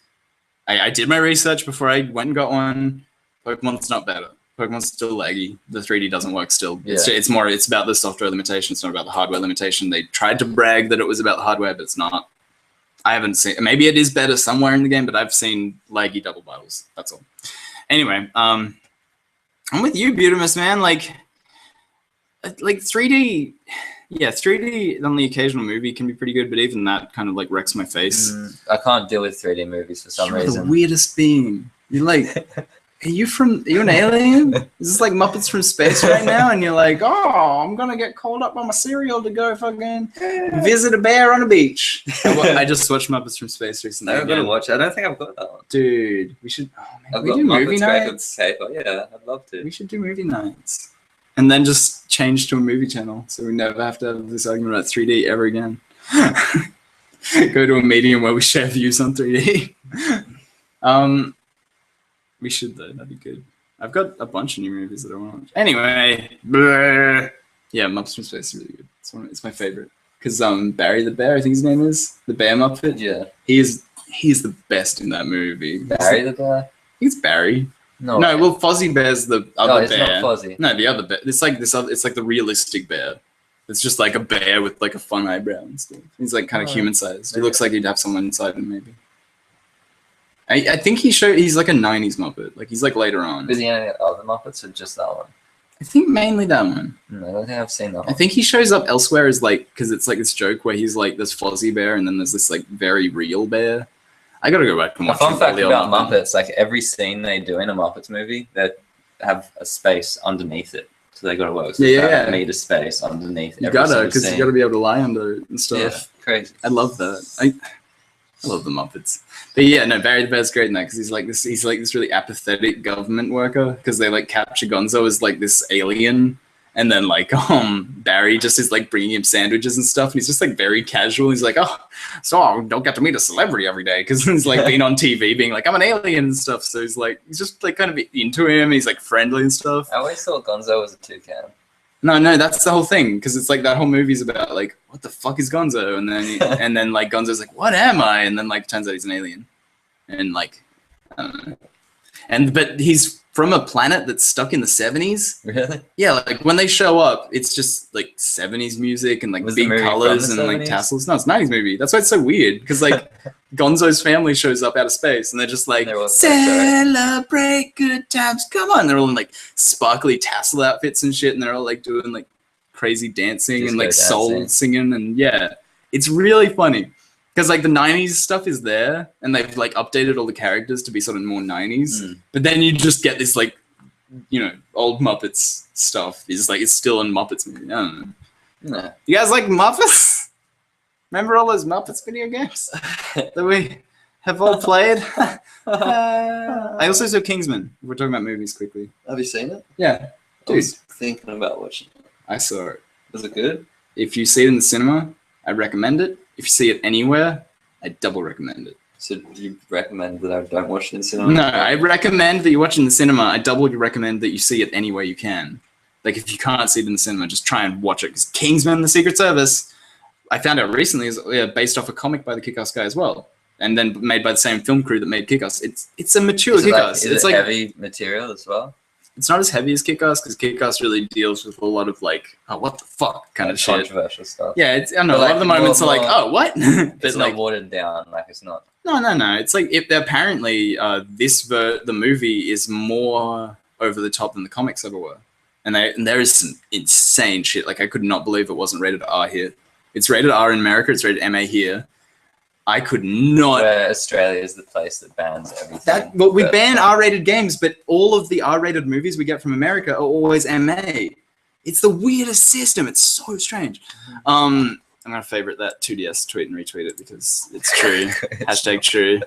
I did my research before I went and got one. Pokemon's not better. Pokemon's still laggy. The 3D doesn't work still. Yeah. It's about the software limitation. It's not about the hardware limitation. They tried to brag that it was about the hardware, but it's not. I haven't seen. Maybe it is better somewhere in the game, but I've seen laggy double battles. That's all. Anyway, I'm with you, Butamus, man. Like 3D. Yeah, 3D on the occasional movie can be pretty good, but even that kind of like wrecks my face. I can't deal with 3D movies for some You're reason. the weirdest being. You're like, are you an alien? Is this like Muppets from Space right now? And you're like, oh, I'm gonna get called up by my cereal to go fucking visit a bear on a beach. I just watched Muppets from Space recently. I'm gonna watch it. I don't think I've got that one. Dude, we should. Oh man, I've we got do movie Muppets nights. paper. Yeah, I'd love to. We should do movie nights, and then just change to a movie channel, so we never have to have this argument about 3D ever again. Go to a medium where we share views on 3D. We should though. That'd be good. I've got a bunch of new movies that I want to watch. Anyway, yeah, Muppets from Space is really good. It's my favorite because Barry the Bear, I think his name is the Bear Muppet. Yeah, he's the best in that movie. Barry the Bear. I think it's Barry. No, Well, Fozzie Bear's the other it's bear. not Fozzie. No, the other bear. It's like this other. It's like the realistic bear. It's just like a bear with like a fun eyebrow and stuff. He's like kind of human sized. He looks like he'd have someone inside him, maybe. I think he's like a 90s Muppet. Like he's like later on. Is he any other Muppets or just that one? I think mainly that one. No, I don't think I've seen that one. I think he shows up elsewhere as like, because it's like this joke where he's like this Fozzie bear and then there's this like very real bear. I gotta go back and watch A fun fact all the about old Muppets, like every scene they do in a Muppets movie, they have a space underneath it. So they gotta work. So Yeah. a meter space underneath. You every gotta, single because scene. you gotta be able to lie under it and stuff. Yeah, crazy. I love that. I love the Muppets. But yeah, no, Barry the Bear's great in that because he's like this really apathetic government worker because they like capture Gonzo as like this alien. And then like Barry just is like bringing him sandwiches and stuff, and he's just like very casual. He's like, oh, so I don't get to meet a celebrity every day because he's like being on TV, being like I'm an alien and stuff. So he's just like kind of into him. He's like friendly and stuff. I always thought Gonzo was a toucan. No, that's the whole thing because it's like that whole movie's about like what the fuck is Gonzo, and then and then like Gonzo's like what am I, and then like turns out he's an alien, and like I don't know, but he's from a planet that's stuck in the 70s. Really? Yeah, like when they show up, it's just like 70s music and like Was the big movie colors from and the like 70s? tassels. No, it's a 90s movie. That's why it's so weird because like Gonzo's family shows up out of space and they're just like They're all celebrate good times. Come on, they're all in like sparkly tassel outfits and shit, and they're all like doing like crazy dancing and Disco like soul dancing. singing, and yeah, it's really funny. Because like the 90s stuff is there and they've like updated all the characters to be sort of more 90s. But then you just get this like old Muppets stuff is like it's still a Muppets movie. I don't know. No. You guys like Muppets? Remember all those Muppets video games that we have all played? I also saw Kingsman. We're talking about movies quickly. Have you seen it? Yeah, I was thinking about watching it. I saw it. Was it good? If you see it in the cinema, I recommend it. If you see it anywhere, I double recommend it. So do you recommend that I don't watch it in cinema? No, I recommend that you watch it in the cinema. I double recommend that you see it anywhere you can. Like, if you can't see it in the cinema, just try and watch it. Because Kingsman: The Secret Service, I found out recently, is based off a comic by the Kick-Ass guy as well. And then made by the same film crew that made Kick-Ass. It's a mature Kick-Ass. Is it heavy material as well? It's not as heavy as Kick-Ass, because Kick-Ass really deals with a lot of, like, oh, what the fuck kind of shit. Controversial stuff. Yeah, I know, a lot of the moments are like, oh, what? It's not watered down, like, it's not... No. It's like, apparently, the movie is more over the top than the comics ever were. And there is some insane shit. Like, I could not believe it wasn't rated R here. It's rated R in America. It's rated MA here. I could not... Where Australia is the place that bans everything. We ban R-rated games, but all of the R-rated movies we get from America are always MA. It's the weirdest system. It's so strange. I'm going to favorite that 2DS tweet and retweet it because it's true. Hashtag true.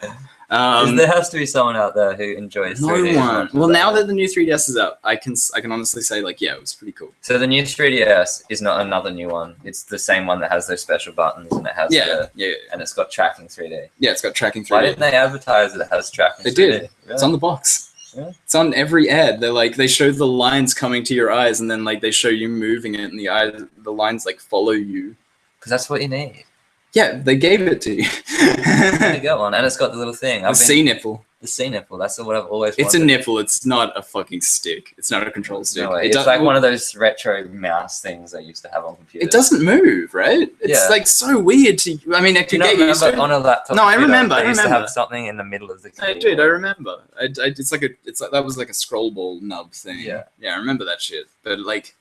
There has to be someone out there who enjoys 3D. No one. Well, now that the new 3DS is out, I can honestly say, like, yeah, it was pretty cool. So the new 3DS is not another new one. It's the same one that has those special buttons and it has and it's got tracking 3D. Yeah, it's got tracking 3D. Why didn't they advertise that it has tracking 3D? They did. Really? It's on the box. Really? It's on every ad. They show the lines coming to your eyes and then like they show you moving it and the lines like follow you. Because that's what you need. Yeah, they gave it to you. You got one, and it's got the little thing. The C nipple. The C nipple. That's what I've always wanted. It's a nipple. It's not a fucking stick. It's not a control stick. No way. It's like one of those retro mouse things I used to have on computers. It doesn't move, right? It's like so weird to. I mean, it could get used to on a laptop. No, I remember. I used to have something in the middle of the keyboard. Dude, I remember. It's like that was like a scroll ball nub thing. Yeah, I remember that shit. But like,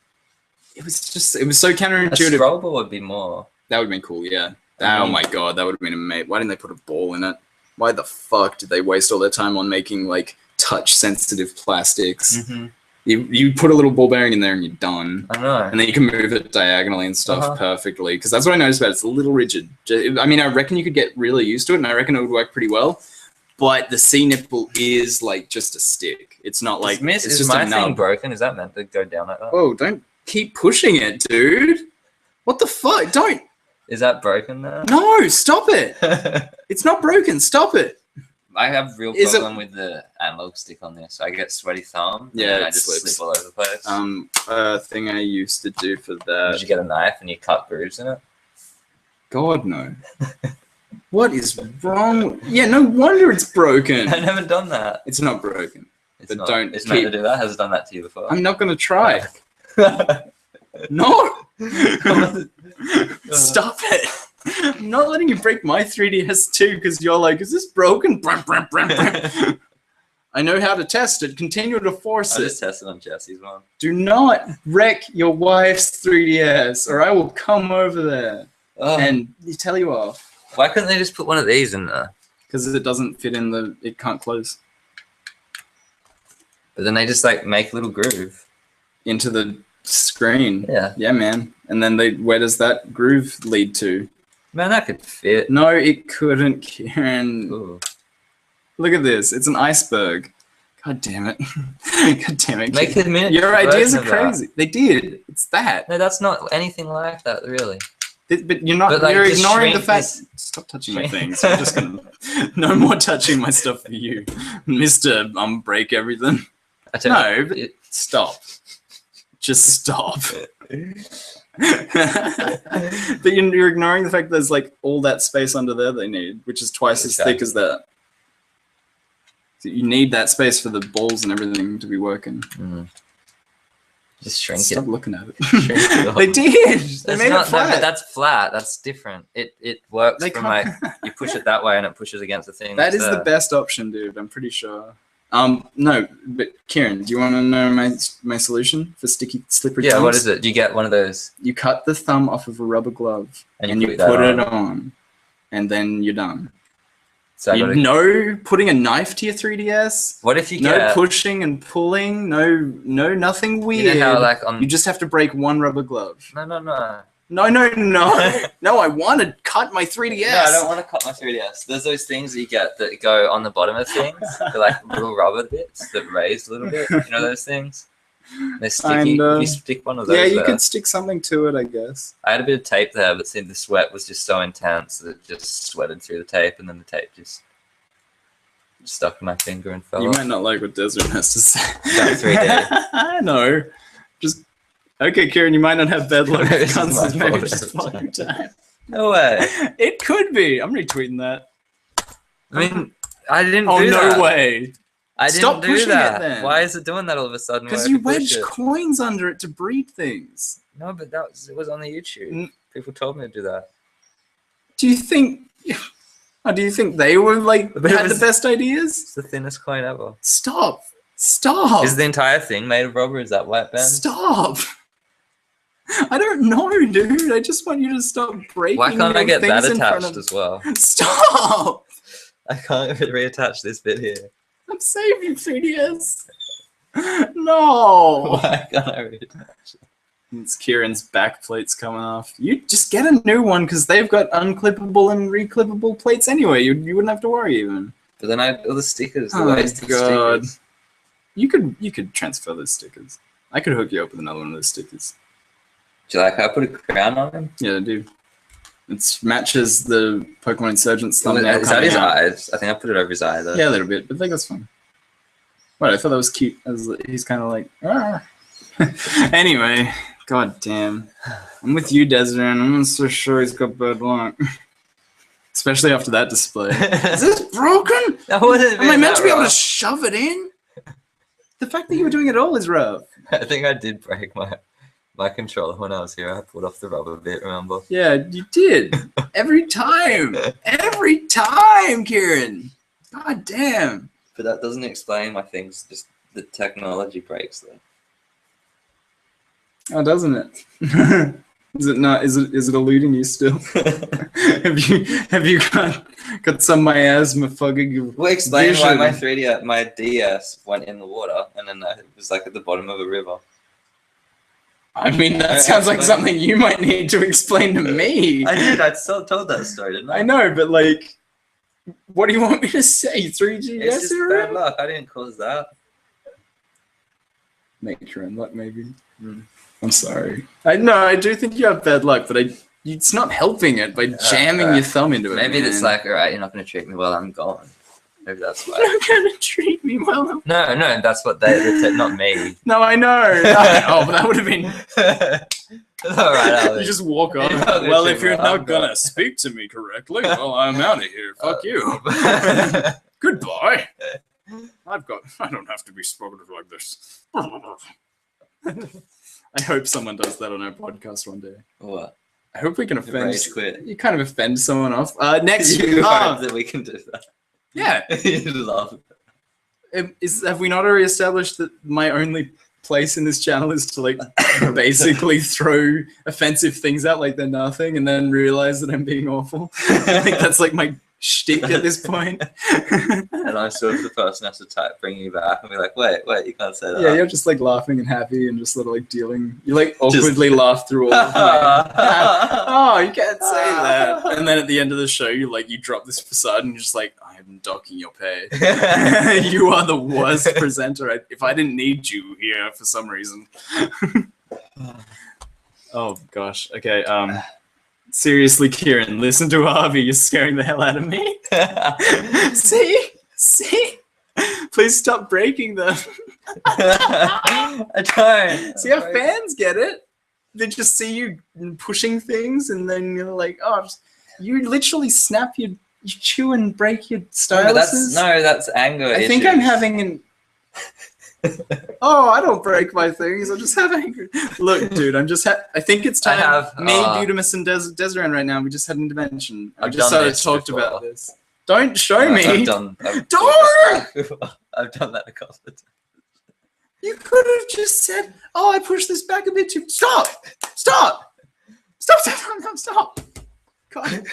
it was so counterintuitive. A scroll ball would be more. That would have been cool. Yeah. Oh my god, that would have been amazing. Why didn't they put a ball in it? Why the fuck did they waste all their time on making like touch-sensitive plastics? Mm-hmm. You put a little ball bearing in there and you're done. I know. And then you can move it diagonally and stuff perfectly. Because that's what I noticed about it. It's a little rigid. I mean, I reckon you could get really used to it, and I reckon it would work pretty well. But the C nipple is like just a stick. It's not like it's just my a nub. thing broken? Is that meant to go down like that? Whoa! Don't keep pushing it, dude. What the fuck? Don't. Is that broken now? No, stop it. It's not broken. Stop it. I have real problem with the analog stick on this. I get sweaty thumb. Yeah, and I just slip all over the place. A thing I used to do for that. Did you get a knife and you cut grooves in it? God, no. What is wrong? Yeah, no wonder it's broken. I've never done that. It's not broken. It's meant to do that? Has it done that to you before? I'm not going to try. No! Stop it! I'm not letting you break my 3DS too because you're like, is this broken? I know how to test it. Continue to force it. I just tested on Jesse's one. Do not wreck your wife's 3DS or I will come over there and tell you off. Why couldn't they just put one of these in there? Because it doesn't fit in it can't close. But then they just like make a little groove. Into the screen. Yeah, man. And then where does that groove lead to? Man, that could fit. No, it couldn't, Kieran. Ooh. Look at this. It's an iceberg. God damn it. God damn it. Make a minute. Your ideas are crazy. They did. It's that. No, that's not anything like that, really. But you're not. You're ignoring the fact. Stop touching my things. I'm just gonna. No more touching my stuff for you, Mister. Break everything. No, but stop. Just stop. But you're ignoring the fact there's like all that space under there they need, which is twice as thick as that. So you need that space for the balls and everything to be working. Mm. Just shrink it. Stop looking at it. They did. They made it flat. No, but that's flat. That's different. It works from like you push it that way and it pushes against the thing. That is the best option, dude. I'm pretty sure. No, but Kieran, do you want to know my solution for slippery thumbs? Yeah, what is it? Do you get one of those? You cut the thumb off of a rubber glove and you put it on, and then you're done. So I gotta, No putting a knife to your 3DS. what if you No get pushing and pulling. No, nothing weird. You know how like on You just have to break one rubber glove. no. No. No, I want to cut my 3DS. No, I don't want to cut my 3DS. There's those things that you get that go on the bottom of things. They're like little rubber bits that raise a little bit. You know those things? They're sticky. Kinda. You stick one of those Yeah, you there. could stick something to it, I guess. I had a bit of tape there, but see, the sweat was just so intense that it just sweated through the tape, and then the tape just stuck in my finger and fell You off. might not like what Desert has to say. About 3D. I know. Just okay, Kieran. You might not have bad luck. This is my Guns, maybe fault just every fucking time. No way. It could be. I'm retweeting that. I mean, I didn't Oh do that. no way! I didn't Stop do pushing that. it then. Why is it doing that all of a sudden? Because where I you can push wedge it? coins under it to breed things. No, but it was on the YouTube. N- People told me to do that. Do you think? Oh, do you think they were like But it had the was- best ideas? It's the thinnest coin ever. Stop! Is the entire thing made of rubber? Is that white band? Stop! I don't know, dude. I just want you to stop breaking. Why can't I your get that things in front attached of- as well? Stop! I can't reattach this bit here. I'm saving 3DS. No. Why can't I reattach it? It's Kieran's back plates coming off. You just get a new one because they've got unclippable and reclippable plates anyway. You wouldn't have to worry even. But then I had all the stickers. The Oh my wasted God. stickers. You could transfer those stickers. I could hook you up with another one of those stickers. Do you like how I put a crown on him? Yeah, I do. It matches the Pokemon Insurgent's Is thumbnail. that coming his out. eyes? I think I put it over his eye though. Yeah, a little bit, but I think that's fine. What, I thought that was cute. He's kind of like, "Arr." Anyway, god damn. I'm with you, Desert, and I'm not so sure he's got bad luck. Especially after that display. Is this broken? That wasn't Am I meant to be able to rough. shove it in? The fact that you were doing it all is rough. I think I did break my controller when I was here. I pulled off the rubber bit, remember? Yeah, you did. Every time. Every time, Kieran. God damn. But that doesn't explain why things just the technology breaks though. Oh, doesn't it? Is it not? Is it eluding you still? have you got some miasma fogging your Well, explain why vision? my 3D, my DS went in the water and then it was like at the bottom of a river. I mean, that sounds like something you might need to explain to me. I did. I still told that story, didn't I? I know, but like, what do you want me to say? 3GS It's just era? bad luck. I didn't cause that. Nature and luck, maybe. Hmm. I'm sorry. I do think you have bad luck, but it's not helping it by jamming your thumb into it. Maybe man. it's like, all right, you're not going to treat me well. I'm gone. Maybe that's why. You're not gonna treat me well. No, that's what they said, not me. No, I know. Oh, but that would have been. All right, Alex. You just walk on. You're not gonna Well, treat if me you're well, I'm not gonna gone. speak to me correctly, well, I'm out of here. Fuck you. Goodbye. I don't have to be spoken to like this. I hope someone does that on our podcast one day. What? I hope we can offend. Rage quit. You kind of offend someone off. Next, You hope that we can do that. yeah. You love it. Have we not already established that my only place in this channel is to like basically throw offensive things out like they're nothing and then realize that I'm being awful? I think that's like my shtick at this point. And I'm sort of the person who has to type, bring you back and be like, wait, you can't say that. Yeah, you're just like laughing and happy and just sort of like dealing. You like awkwardly laugh through all of my, oh, you can't say that. And then at the end of the show, you drop this facade and you're just like, I am docking your pay. You are the worst presenter. If I didn't need you here for some reason. Oh gosh. Okay. Seriously, Kieran, listen to Harvey. You're scaring the hell out of me. See. Please stop breaking them. I don't. See how fans get it? They just see you pushing things, and then you're like, oh, you literally snap you chew and break your styluses. That's anger. I think I'm having an. Oh, I don't break my things. I just have anger. Look, dude, I think it's time. Me, Butamus, and Desiree right now. We just had an intervention. We just started talked about this. Don't show me. Don't. I've done that a couple of times. You could have just said, "Oh, I pushed this back a bit too." Stop! God.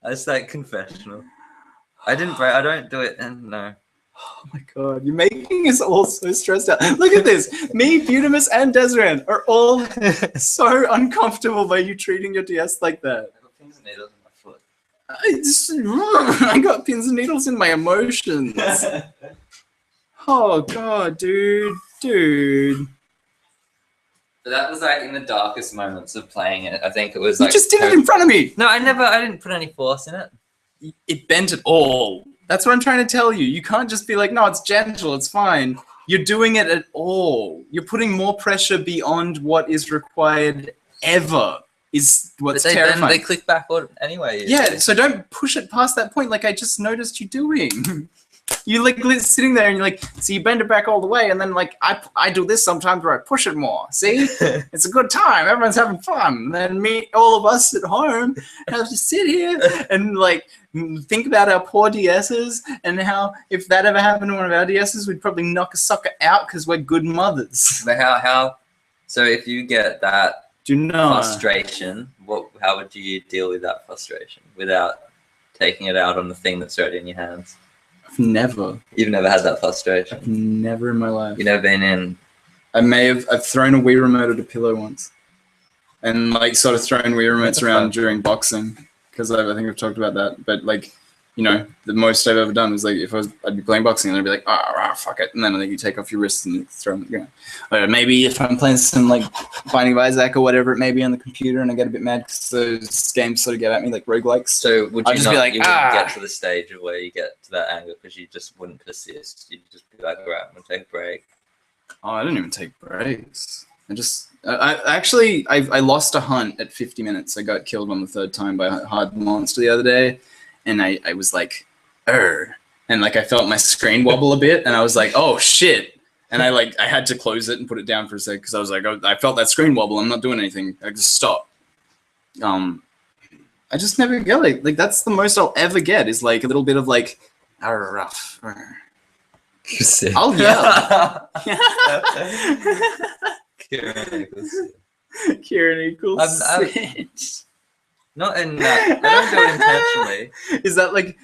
That's like confessional. I didn't break. I don't do it. And no. Oh my god, you're making us all so stressed out. Look at this. Me, Butimus, and Desiree are all so uncomfortable by you treating your DS like that. I got pins and needles in my foot. I got pins and needles in my emotions. Oh god, dude. But that was like in the darkest moments of playing it. I think it was You like just did it in front of me. No, I didn't put any force in it. It bent at all. That's what I'm trying to tell you. You can't just be like, no, it's gentle, it's fine. You're doing it at all. You're putting more pressure beyond what is required ever. Is what's terrifying. Then they click back anyway. Yeah, so don't push it past that point like I just noticed you doing. You like sitting there and you're like, so you bend it back all the way, and then like I do this sometimes where I push it more. See, it's a good time. Everyone's having fun. And then all of us at home have to sit here and like think about our poor DSs and how if that ever happened to one of our DSs, we'd probably knock a sucker out because we're good mothers. But how? So if you get that frustration, how would you deal with that frustration without taking it out on the thing that's already in your hands? Never. You've never had that frustration? Never in my life. You've never been in... I've thrown a Wii remote at a pillow once. And like sort of thrown Wii remotes around during boxing. Because I think I've talked about that. But like, you know, the most I've ever done was like I'd be playing boxing and I'd be like, fuck it. And then I think you take off your wrists and you throw them at the ground. Or maybe if I'm playing some like Binding of Isaac or whatever it may be on the computer and I get a bit mad because those games sort of get at me like roguelikes. So would you just be like, you wouldn't get to the stage of where you get to that anger because you just wouldn't persist. You'd just be like, all right, I'm going to take a break. Oh, I didn't even take breaks. I lost a hunt at 50 minutes. I got killed on the third time by a hard monster the other day. And I was like, and like I felt my screen wobble a bit, and I was like, oh shit! And I had to close it and put it down for a sec because I was like, I felt that screen wobble. I'm not doing anything. I just stopped. I just never get it. Like that's the most I'll ever get is like a little bit of like, rough. I'll yell. Kieran equals six. Not in that. I don't do it intentionally. Is that like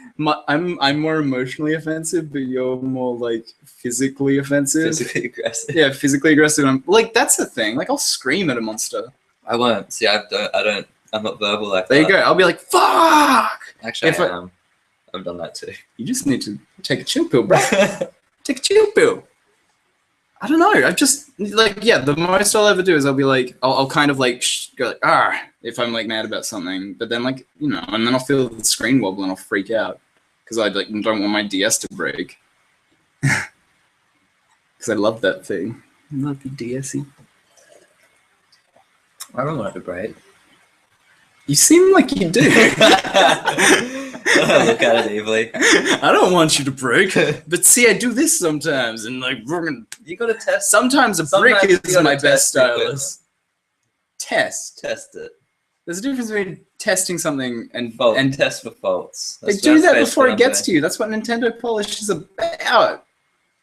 I'm more emotionally offensive, but you're more like physically offensive? Physically aggressive. Yeah, physically aggressive. I'm like that's the thing. Like I'll scream at a monster. I won't. See, I don't. I'm not verbal like that. There you go. I'll be like, fuck! Actually, I am. I've done that too. You just need to take a chill pill, bro. Take a chill pill. I don't know. I just like the most I'll ever do is I'll be like I'll kind of like go like if I'm like mad about something, but then like and then I'll feel the screen wobble and I'll freak out because I like don't want my DS to break because I love that thing. I love the DSy. I don't want it to break. You seem like you do. I look at it evilly. I don't want you to break, but see, I do this sometimes, and like you gotta test. Sometimes a brick is my best stylus. Test it. There's a difference between testing something and test for faults. They do that before it gets to you. That's what Nintendo Polish is about.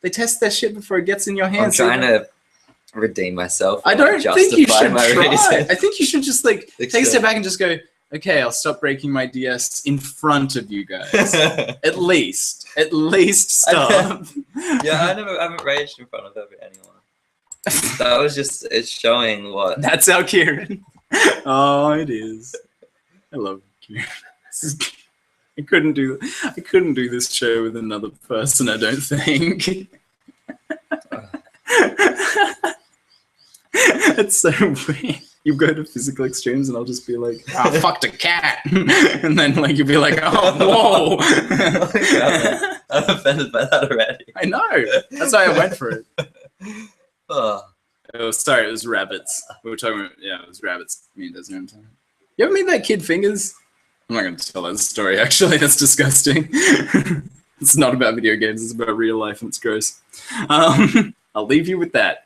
They test their shit before it gets in your hands. I'm trying to redeem myself. I don't think you should try. I think you should just like take a step back and just go, okay, I'll stop breaking my DS in front of you guys. At least stop. Yeah, I haven't raged in front of anyone. That was just, it's showing what. That's our Kieran. Oh, it is. I love Kieran. I couldn't do this show with another person, I don't think. It's so weird. You go to physical extremes and I'll just be like, I fucked a cat. And then like you'll be like, oh, whoa. I'm offended by that already. I know. That's why I went for it. Oh, sorry, it was rabbits. We were talking about, it was rabbits. Me and Desmond. You ever made that kid fingers? I'm not going to tell that story, actually. That's disgusting. It's not about video games. It's about real life and it's gross. I'll leave you with that.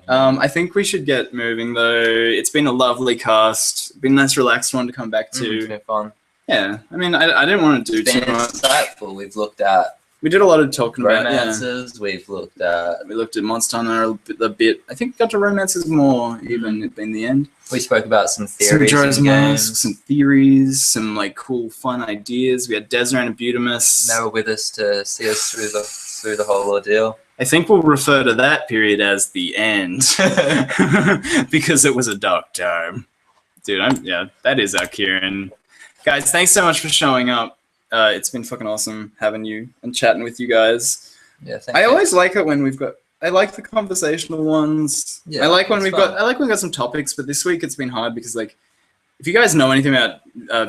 I think we should get moving though. It's been a lovely cast. Been a nice relaxed one to come back to. It's been fun. Yeah, I mean, I didn't want to do too much. Insightful. We've looked at We did a lot of talking about romances. We've looked at. We looked at Monster Hunter a bit. I think we got to romances more even in the end. We spoke about some theories, some Majora's in Mask, games. some theories, some like cool, fun ideas. We had Desiree and Butamus. They were with us to see us through the whole ordeal. I think we'll refer to that period as the end because it was a dark time. Dude, that is our Kieran. Guys, thanks so much for showing up. It's been fucking awesome having you and chatting with you guys. Yeah, I always like it when I like the conversational ones. Yeah, I like when we've got some topics, but this week it's been hard because like, if you guys know anything about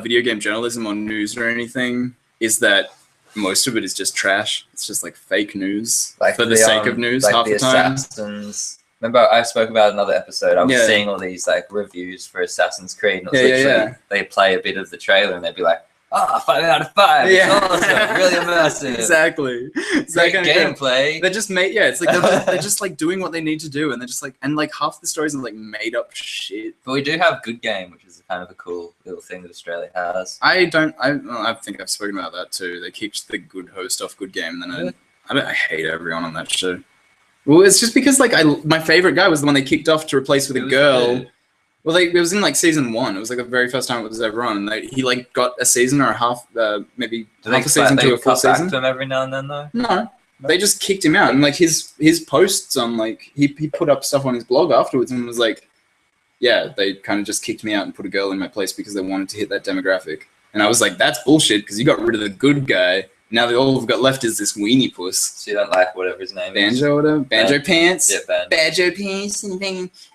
video game journalism or news or anything, is that most of it is just trash. It's just like fake news for the sake of news like half the time. Assassins. Remember, I spoke about another episode. I was seeing all these like reviews for Assassin's Creed, and it was literally they play a bit of the trailer and they'd be like, 5 out of 5. It's awesome, really immersive. Exactly. It's great gameplay. They're just it's like they're just like doing what they need to do, and they're just like half the stories are like made up shit. But we do have Good Game, which is kind of a cool little thing that Australia has. I think I've spoken about that too. They kicked the good host off Good Game, and then I hate everyone on that show. Well, it's just because like my favorite guy was the one they kicked off to replace with a girl. Good. Well, it was in like season 1. It was like the very first time it was ever on, and he like got a season or a half, maybe half a season to a full season. To him every now and then, though. No, they just kicked him out, and like his posts on like he put up stuff on his blog afterwards and was like, yeah, they kind of just kicked me out and put a girl in my place because they wanted to hit that demographic, and I was like, that's bullshit because you got rid of the good guy. Now all we've got left is this weenie puss. So you don't like whatever his name is? Banjo, whatever. Banjo Pants. Yeah, Banjo Pants.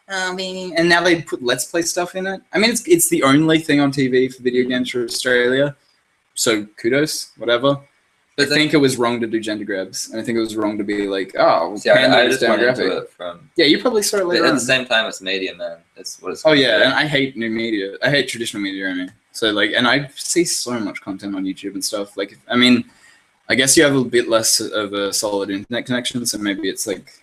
And now they put Let's Play stuff in it. I mean, it's the only thing on TV for video games for Australia. So kudos, whatever. But I think it was wrong to do gender grabs. And I think it was wrong to be like, I just went into it from... Yeah, you probably saw it later at on. the same time, it's media, man. It's what it's and I hate new media. I hate traditional media, I mean. So, like, and I see so much content on YouTube and stuff. Like, I mean... I guess you have a bit less of a solid internet connection, so maybe it's like,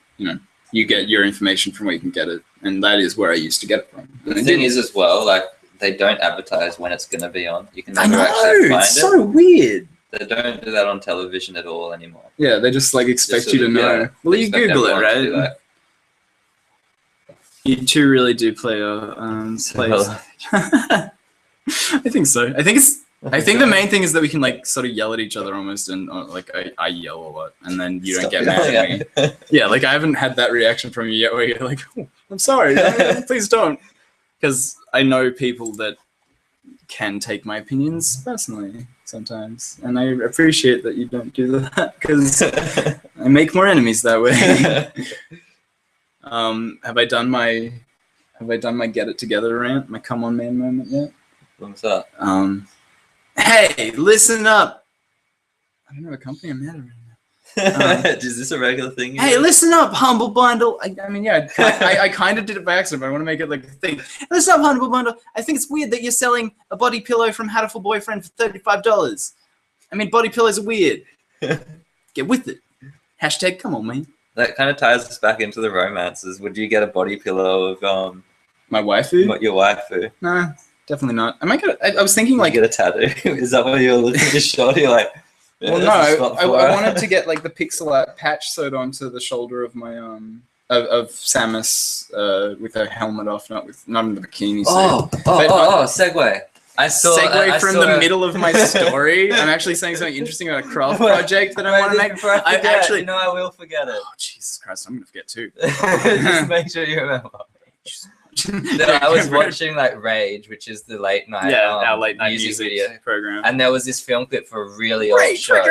you get your information from where you can get it, and that is where I used to get it from. The thing is as well, like, they don't advertise when it's going to be on. You can never actually find it's so weird. They don't do that on television at all anymore. Yeah, they just, like, expect you to know. Yeah, well, you Google it, right? You two really do play I think so. I think the main thing is that we can like sort of yell at each other almost, and like I yell a lot, and then you don't get mad at me. Yeah, like I haven't had that reaction from you yet, where you're like, oh, "I'm sorry, please don't," because I know people that can take my opinions personally sometimes, and I appreciate that you don't do that because I make more enemies that way. Have I done my get it together rant, my come on man moment yet? What's up? Hey, listen up. I don't know a company I'm at right now. Is this a regular thing? Hey, listen up, Humble Bundle. I mean, yeah, I kind of did it by accident, but I want to make it like a thing. Listen up, Humble Bundle. I think it's weird that you're selling a body pillow from Hatful Boyfriend for $35. I mean, body pillows are weird. Get with it. Hashtag come on, man. That kind of ties us back into the romances. Would you get a body pillow of my waifu? What your waifu? Nah. Definitely not. I might get. I was thinking like get a tattoo. Is that what you're looking to shot? You're like, well, no. I wanted to get like the pixel art patch sewed onto the shoulder of my of Samus with her helmet off, not in the bikini. Segue. I from the middle of my story. I'm actually saying something interesting about a craft project that I want to make. I actually I will forget it. Oh Jesus Christ! I'm gonna forget too. Just make sure you remember. I was watching like Rage, which is the late night, our late night music video program, and there was this film clip for a really old show,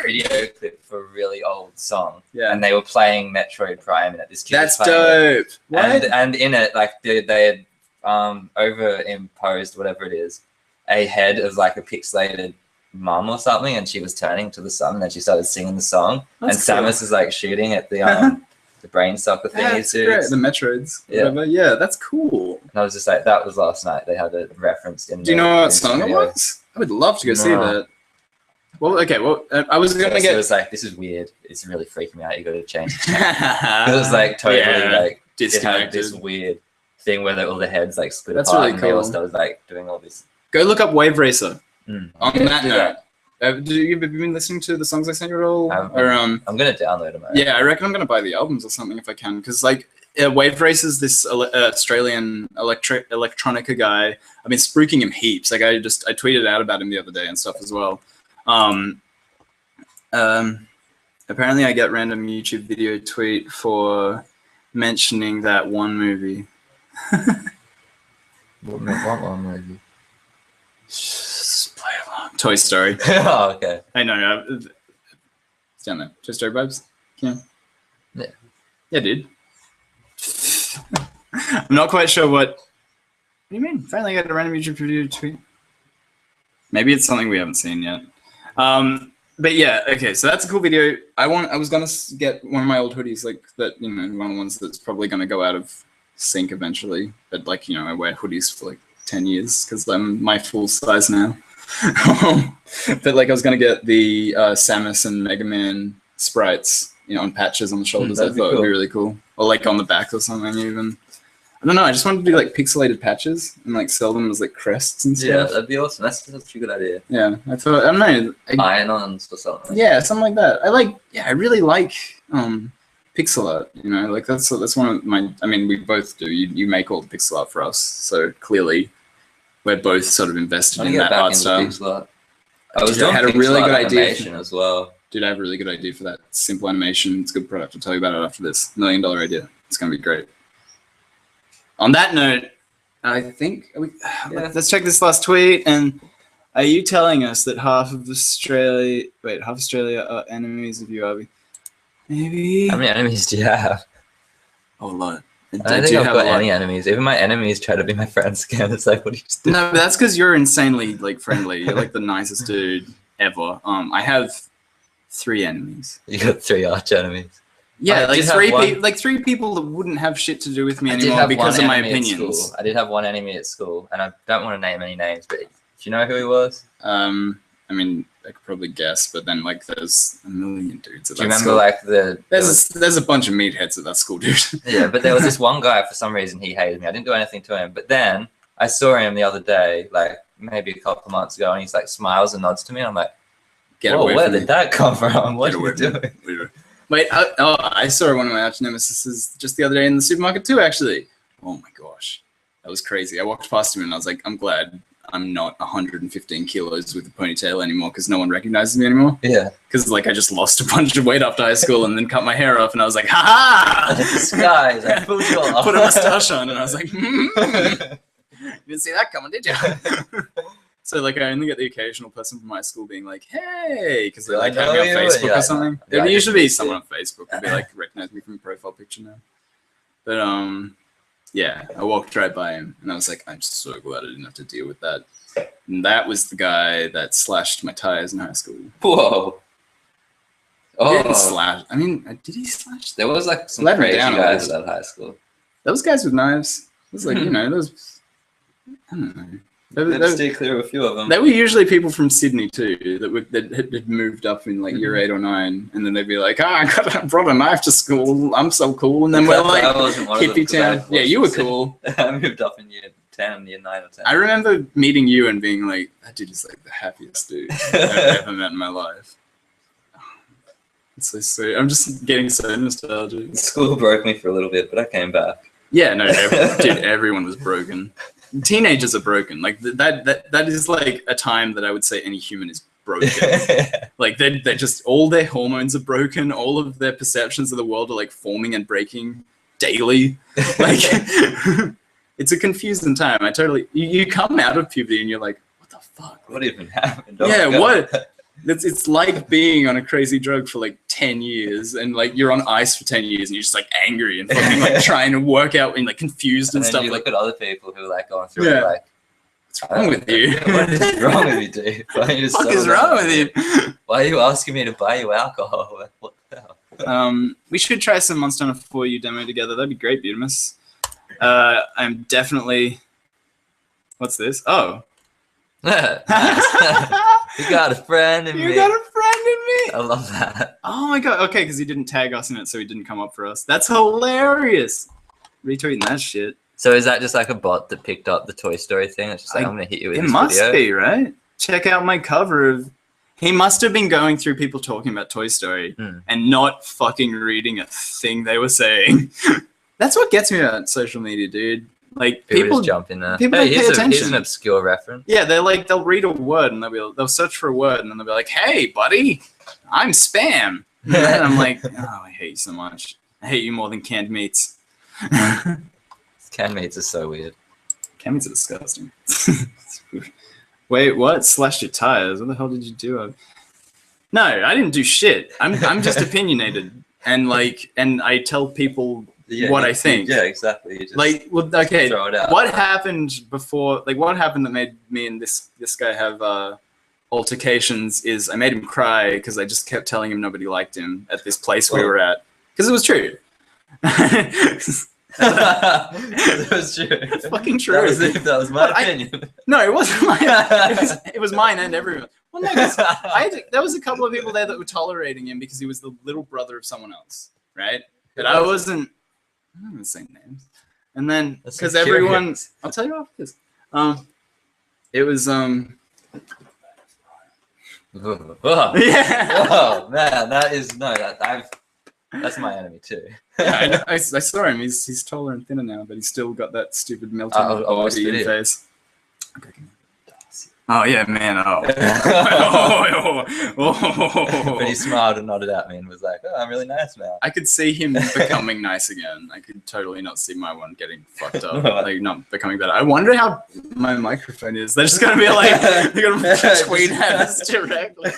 video clip for a really old song, and they were playing Metroid Prime in it. This kid That's dope. And in it, like they had overimposed whatever it is, a head of like a pixelated mum or something, and she was turning to the sun, and then she started singing the song. That's and cool. Samus is like shooting at the the brain soccer thing. That's great. The Metroids. Yeah, that's cool. And I was just like, that was last night. They had it referenced in. Do you know what song it was? I would love to go see that. Well, okay. Well, I was gonna get. It was like, this is weird. It's really freaking me out. You got to change it. It was like totally like disconnected. It had this weird thing where all the heads like split apart. That's really cool. And they all started like doing all this. Go look up Wave Racer. On that note, Have you been listening to the songs I sent you at all? I'm gonna download them. Yeah, I reckon I'm gonna buy the albums or something if I can, because like Wave Race is this Australian electronica guy. I've been spruiking him heaps. Like I tweeted out about him the other day and stuff as well. Apparently I get random YouTube video tweet for mentioning that one movie. What one movie? Just play along. Toy Story. Oh, okay. I know. It's down there. Toy Story vibes. Yeah. Yeah, dude. I'm not quite sure what. What do you mean? Finally, I got a random YouTube video tweet. Maybe it's something we haven't seen yet. But yeah, okay. So that's a cool video. I was gonna get one of my old hoodies, like that. You know, one of the ones that's probably gonna go out of sync eventually. But like, you know, I wear hoodies for like 10 years because I'm my full size now. But like, I was gonna get the Samus and Mega Man sprites, you know, on patches on the shoulders. I thought it'd be really cool, or like on the back or something even. I don't know. I just wanted to do like pixelated patches and like sell them as like crests and stuff. Yeah, that'd be awesome. That's a good idea. Yeah, I thought, I don't know. Iron-ons or something. Yeah, something like that. I really like pixel art. You know, like that's one of my. I mean, we both do. You make all the pixel art for us, so clearly we're both sort of invested in that art style. I had a really good idea as well. Dude, I have a really good idea for that simple animation. It's a good product. I'll tell you about it after this. $1 million idea. It's gonna be great. On that note, I think let's check this last tweet. And are you telling us that half Australia are enemies of you, Abby? Maybe. How many enemies do you have? Oh, a lot. I don't think I've got any enemies. Even my enemies try to be my friends again. It's like, what do you just do? No, but that's because you're insanely like friendly. You're like the nicest dude ever. I have 3 enemies. You got 3 arch enemies. Yeah, like 3 people that wouldn't have shit to do with me anymore because of my opinions. I did have one enemy at school, and I don't want to name any names, but do you know who he was? I mean, I could probably guess, but then like there's a million dudes at that school. Do you remember like there's a bunch of meatheads at that school, dude. Yeah, but there was this one guy, for some reason he hated me. I didn't do anything to him, but then I saw him the other day, like maybe a couple of months ago, and he's like smiles and nods to me, and I'm like, where did that come from? What are you doing? Wait, I saw one of my arch nemesis just the other day in the supermarket too, actually. Oh my gosh. That was crazy. I walked past him and I was like, I'm glad I'm not 115 kilos with a ponytail anymore because no one recognizes me anymore. Yeah. Because like I just lost a bunch of weight after high school and then cut my hair off and I was like, ha ha! Disguise. I put a mustache on and I was like, You didn't see that coming, did you? So like I only get the occasional person from my school being like, "Hey," because they like have me on Facebook or something. It would usually be someone on Facebook would be like, recognize me from a profile picture now. But yeah, I walked right by him and I was like, I'm so glad I didn't have to deal with that. And that was the guy that slashed my tires in high school. Whoa. He didn't slash. I mean, did he slash? There was like some crazy guys at that high school. Those guys with knives. It was like, you know, those. I don't know. Stay clear of a few of them. They were usually people from Sydney too that had moved up in like year 8 or 9, and then they'd be like, I brought a knife to school. I'm so cool. And then we're like hippie town. Yeah, you were cool. I moved up in year 9 or 10. I remember meeting you and being like, that dude is like the happiest dude I've ever met in my life. It's so sweet. I'm just getting so nostalgic. School broke me for a little bit, but I came back. Yeah, no, dude, everyone was broken. Teenagers are broken. Like that is like a time that I would say any human is broken. Like they're just, all their hormones are broken. All of their perceptions of the world are like forming and breaking daily. Like it's a confusing time. You come out of puberty and you're like, what the fuck? What even happened? What? It's like being on a crazy drug for like 10 years and like you're on ice for 10 years and you're just like angry and fucking like trying to work out and like confused and stuff. You like, look at other people who are like going through it like, what's wrong with you? What is wrong with you, dude? What the fuck is wrong with you? Why are you asking me to buy you alcohol? What the hell? We should try some Monster Hunter 4U demo together. That'd be great, Butimus. I'm definitely... What's this? Oh. You got a friend in me. You got a friend in me. I love that. Oh my god. Okay, because he didn't tag us in it, so he didn't come up for us. That's hilarious. Retweeting that shit. So is that just like a bot that picked up the Toy Story thing? It's just like, I'm going to hit you with this video? It must be, right? Check out my cover of He must have been going through people talking about Toy Story and not fucking reading a thing they were saying. That's what gets me about social media, dude. Like people just jump in there. People don't pay attention. Here's an obscure reference. Yeah, they'll read a word and they'll search for a word and then they'll be like, "Hey, buddy, I'm Spam." And I'm like, "Oh, I hate you so much. I hate you more than canned meats." Canned meats are so weird. Canned meats are disgusting. Wait, what? Slashed your tires? What the hell did you do? No, I didn't do shit. I'm just opinionated and I tell people what I think. Yeah, exactly. You just okay. throw it out. What happened before? Like, what happened that made me and this guy have altercations? Is I made him cry because I just kept telling him nobody liked him at this place we were at because it was true. It was true. It's fucking true. That was my opinion. No, it wasn't mine. It was mine and everyone. Well, no, there was a couple of people there that were tolerating him because he was the little brother of someone else, right? But I wasn't. I'm not gonna say names. And then because everyone, I'll tell you after this. It was yeah. Oh man, that's my enemy too. Yeah, I saw him. He's taller and thinner now, but he's still got that stupid melting body in face. Okay. Oh yeah, man. But he smiled and nodded at me and was like, "Oh, I'm really nice now." I could see him becoming nice again. I could totally not see my one getting fucked up, like not becoming better. I wonder how my microphone is. They're just gonna be like, they're gonna tweet at us directly.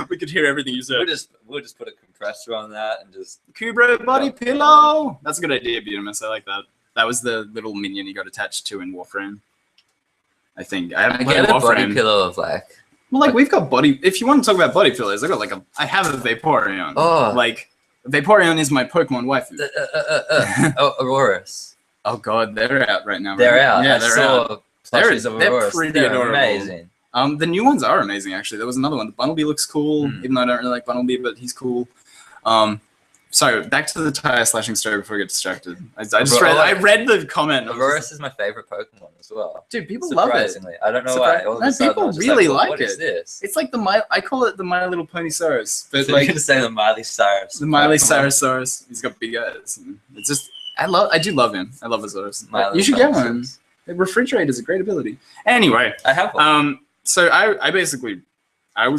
We could hear everything you said. We'll just put a compressor on that and just Kubro body pillow. That's a good idea, BMS. I like that. That was the little minion he got attached to in Warframe. I think I get a body pillow of like. Well, like we've got body. If you want to talk about body pillows, I have a Vaporeon. Oh, like Vaporeon is my Pokemon waifu. Auroras. Oh god, they're out right now. They're right? out. Yeah, they're out. They're pretty adorable. Amazing. The new ones are amazing. Actually, there was another one. The Bunnelby looks cool, even though I don't really like Bunnelby, but he's cool. Sorry, back to the tire slashing story before I get distracted. I read the comment. Auroras is my favorite Pokemon as well. Dude, people love it. I don't know why. No, people really like what it. Is this? It's like I call it the My Little Pony Cyrus. But so like, you can say the Miley Cyrus. The Miley Cyrus. He's got big eyes. It's just, I do love him. I love his Cyrus. You should get one. The refrigerator is a great ability. Anyway. I have one. So I was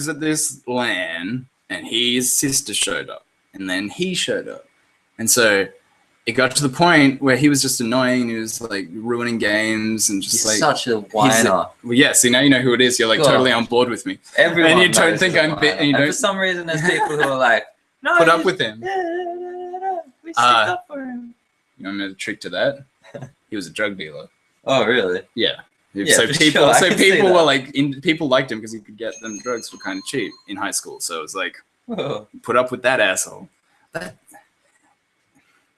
at this LAN and his sister showed up. And then he showed up. And so it got to the point where he was just annoying. He was like ruining games and just he's such a whiner. Well, yeah, see, now you know who it is. You're like totally on board with me. Everyone and you don't think I'm and for some reason there's people who are like, no, put up with him. We stick up for him. You know the trick to that? He was a drug dealer. Oh, really? Yeah. Yeah, so people sure, were like, people liked him because he could get them drugs for kind of cheap in high school. So it was like, put up with that asshole.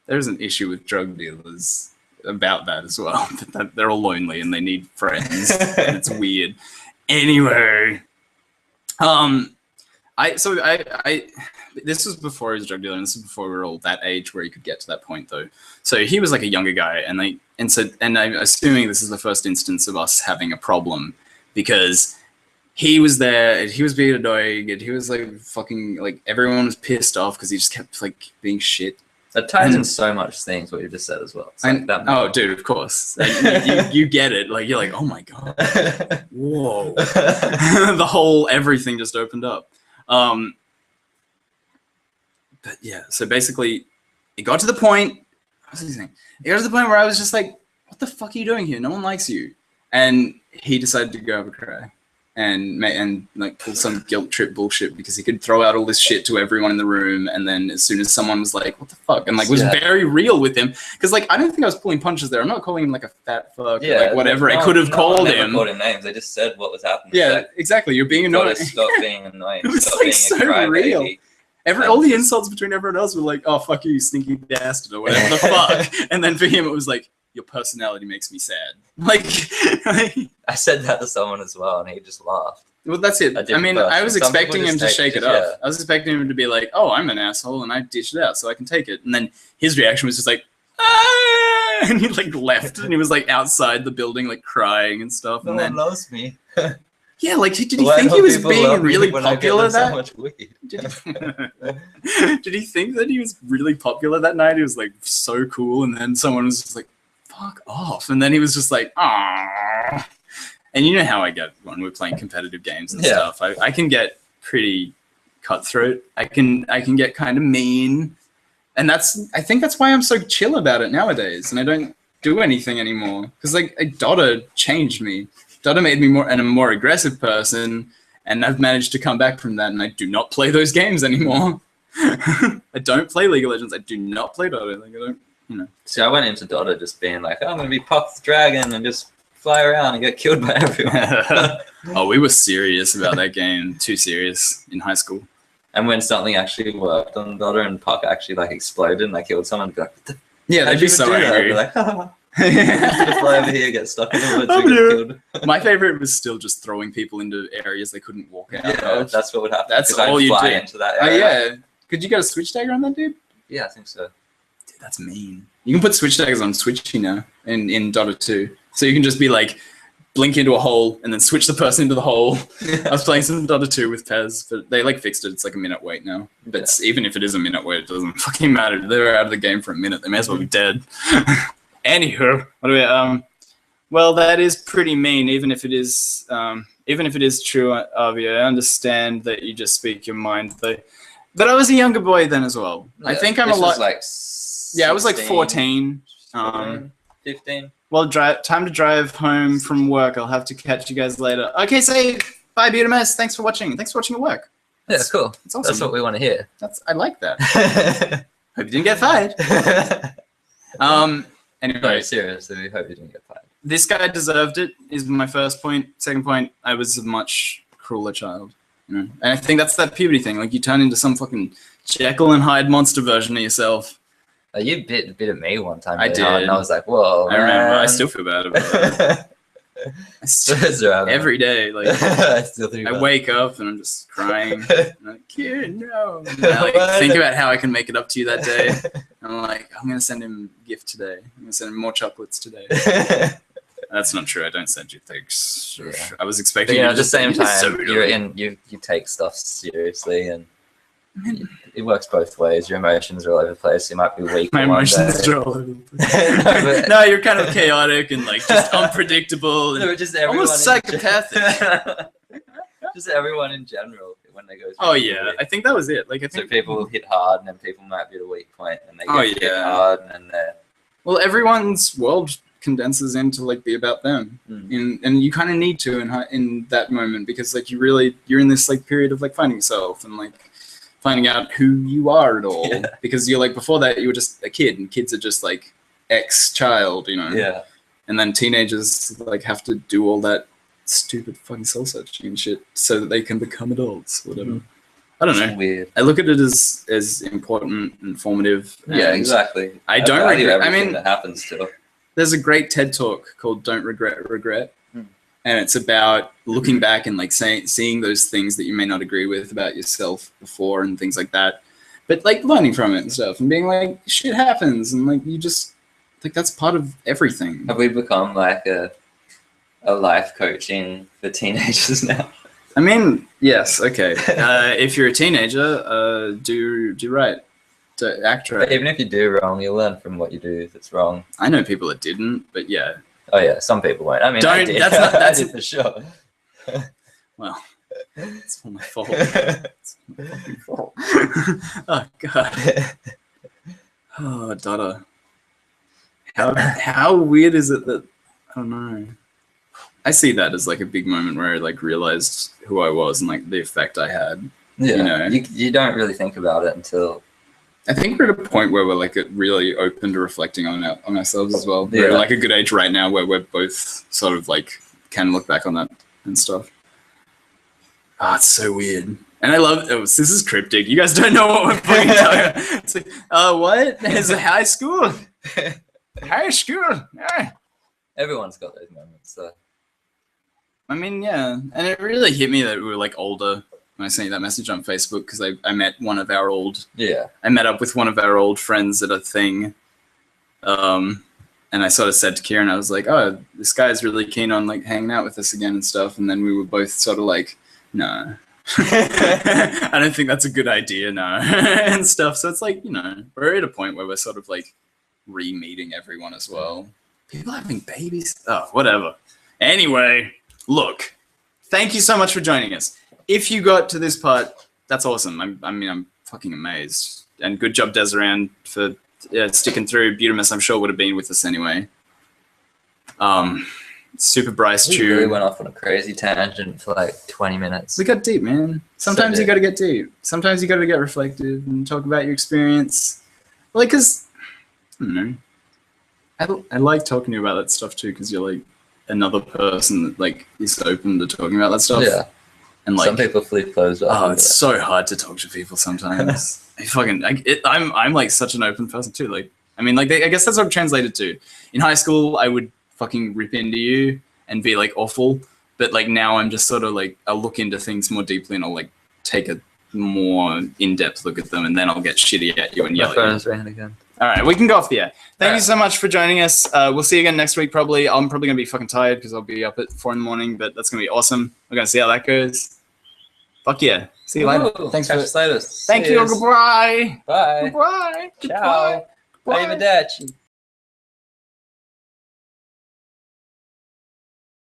There's an issue with drug dealers about that as well. That they're all lonely and they need friends. And it's weird. Anyway, this was before he was a drug dealer, and this is before we were all that age where he could get to that point, though. So he was like a younger guy, and I'm assuming this is the first instance of us having a problem because he was there, and he was being annoying, and he was like fucking like everyone was pissed off because he just kept like being shit. That ties in so much things what you just said as well. Oh, dude, of course. you get it. Like you're like, oh my god, whoa, the whole everything just opened up. But yeah, so basically, it got to the point. What was he saying? It got to the point where I was just like, what the fuck are you doing here? No one likes you. And he decided to go have a cry and like pull some guilt trip bullshit because he could throw out all this shit to everyone in the room, and then as soon as someone was like, what the fuck, and like was very real with him, because like I don't think I was pulling punches there. I'm not calling him like a fat fuck or like whatever. I could have called him. Called him names. I just said what was happening. Yeah, like, exactly. You're being annoying. Stop being annoying. It was stop like being so a cry real. baby. All the insults between everyone else were like, oh fuck you stinky bastard or whatever the fuck, and then for him it was like, your personality makes me sad. Like I said that to someone as well, and he just laughed. Well, that's it. I mean, I was expecting him to shake it off. Yeah. I was expecting him to be like, oh, I'm an asshole, and I ditched it out so I can take it. And then his reaction was just like, ah! And he like left, and he was like outside the building, like crying and stuff. No and one loves me. Yeah, like did he think he was being really popular so much weed? Did he think that he was really popular that night? He was like so cool, and then someone was just like, "Fuck off," and then he was just like, "Ah." And you know how I get when we're playing competitive games and stuff. I can get pretty cutthroat. I can get kind of mean, and I think that's why I'm so chill about it nowadays, and I don't do anything anymore because like Dota changed me. Dota made me a more aggressive person, and I've managed to come back from that, and I do not play those games anymore. I don't play League of Legends. I do not play Dota. Like, I don't, you know. See, I went into Dota just being like, oh, I'm going to be Puck the Dragon and just fly around and get killed by everyone. Oh, we were serious about that game. Too serious in high school. And when something actually worked on Dota and Puck actually like exploded and I killed someone, I'd be like, yeah, they'd be so angry. I'd be like, haha. Just fly over here, get stuck in the woods and get killed. My favorite was still just throwing people into areas they couldn't walk out of. That's what would happen. That's all you do. Into that area. Oh yeah. Could you get a switch dagger on that dude? Yeah, I think so. Dude, that's mean. You can put switch daggers on Switchy now in Dota 2. So you can just be like, blink into a hole and then switch the person into the hole. I was playing some Dota 2 with Pez, but they like fixed it. It's like a minute wait now. But even if it is a minute wait, it doesn't fucking matter. They're out of the game for a minute. They may as well be dead. Anywho, what do we? Well, that is pretty mean. Even if it is true, Avi, I understand that you just speak your mind, though. But I was a younger boy then as well. Yeah, I think I'm a lot. Like 16, I was like 14. 15. Well, time to drive home from work. I'll have to catch you guys later. Okay, say bye, BMS. Thanks for watching. Thanks for watching at work. Yeah, cool. That's awesome. That's what we want to hear. I like that. Hope you didn't get fired. Anyway, no, seriously, we hope you didn't get fired. This guy deserved it. Is my first point. Second point, I was a much crueler child. You know, and I think that's that puberty thing. Like you turn into some fucking Jekyll and Hyde monster version of yourself. You bit at me one time. I did. And I was like, whoa, I remember. I still feel bad about it. Every day, like I wake up and I'm just crying. I'm like, kid, no. And I like, think about how I can make it up to you that day. And I'm like, I'm gonna send him a gift today. I'm gonna send him more chocolates today. That's not true. I don't send you things. Yeah. I was expecting. But, you know, at the same time, you take stuff seriously, and it works both ways. Your emotions are all over the place. You might be weak. My emotions are all over the place. No, you're kind of chaotic and like just unpredictable and just almost psychopathic. Just everyone in general when they go. Oh yeah, I think that was it. Like I think so people will hit hard, and then people might be at a weak point, and they get hit hard, and then they're. Well, everyone's world condenses into like be about them, and you kind of need to in that moment because like you're in this like period of like finding yourself and like finding out who you are at all because you're like before that you were just a kid and kids are just like ex-child, you know. Yeah. And then teenagers like have to do all that stupid fucking soul searching and shit so that they can become adults, whatever. I don't know. Weird. I look at it as important and formative. Yeah, exactly. I don't regret. I mean, that happens to. There's a great TED talk called "Don't Regret," and it's about looking back and like seeing those things that you may not agree with about yourself before and things like that, but like learning from it and stuff and being like, shit happens and like you just like that's part of everything. Have we become like a life coaching for teenagers now? I mean, yes. Okay. If you're a teenager, do right. To act right. But even if you do wrong, you'll learn from what you do that's wrong. I know people that didn't, but yeah. Oh yeah, some people won't. I mean, I did. That's it for sure. Well, it's all my fault. It's my fucking fault. Oh god. Oh, Dada. How weird is it that I don't know. I see that as like a big moment where I like realized who I was and like the effect I had. Yeah. You know, you don't really think about it until. I think we're at a point where we're like really open to reflecting on ourselves as well. Yeah. We're like a good age right now where we're both sort of like can look back on that and stuff. Ah, it's so weird. And I love this is cryptic. You guys don't know what we're fucking talking about. It's like, what? Is it high school? High school? Yeah. Everyone's got those moments, so. I mean, yeah. And it really hit me that we were like older. When I sent you that message on Facebook, because I met one of our old... Yeah. I met up with one of our old friends at a thing. And I sort of said to Kieran, I was like, oh, this guy's really keen on like hanging out with us again and stuff. And then we were both sort of like, no, I don't think that's a good idea, no, and stuff. So it's like, you know, we're at a point where we're sort of like re-meeting everyone as well. People having babies? Oh, whatever. Anyway, look, thank you so much for joining us. If you got to this part, that's awesome. I'm fucking amazed. And good job, Desiree, for sticking through. Butamus, I'm sure, would have been with us anyway. Super Bryce We Tube. really went off on a crazy tangent for like 20 minutes. We got deep, man. Sometimes you got to get deep. Sometimes you got to get reflective and talk about your experience. Like, cause I don't know. I like talking to you about that stuff too, because you're like another person that like is open to talking about that stuff. Yeah. And like some people flip closed off. oh, it's so hard to talk to people sometimes. I'm like such an open person too. Like, I mean, like I guess that's what it translated to. In high school, I would fucking rip into you and be like awful, but like now I'm just sort of like I'll look into things more deeply and I'll like take a more in-depth look at them, and then I'll get shitty at you and yell My at you. phone's ringing again. All right, we can go off the air. Thank you so much for joining us. We'll see you again next week probably. I'm probably gonna be fucking tired because I'll be up at 4 a.m, but that's gonna be awesome. We're gonna see how that goes. Fuck yeah. See you later. Ooh, Thanks catch for us later. Thank you. Cheers. Goodbye. Bye. Goodbye. Ciao. Goodbye. Arrivederci.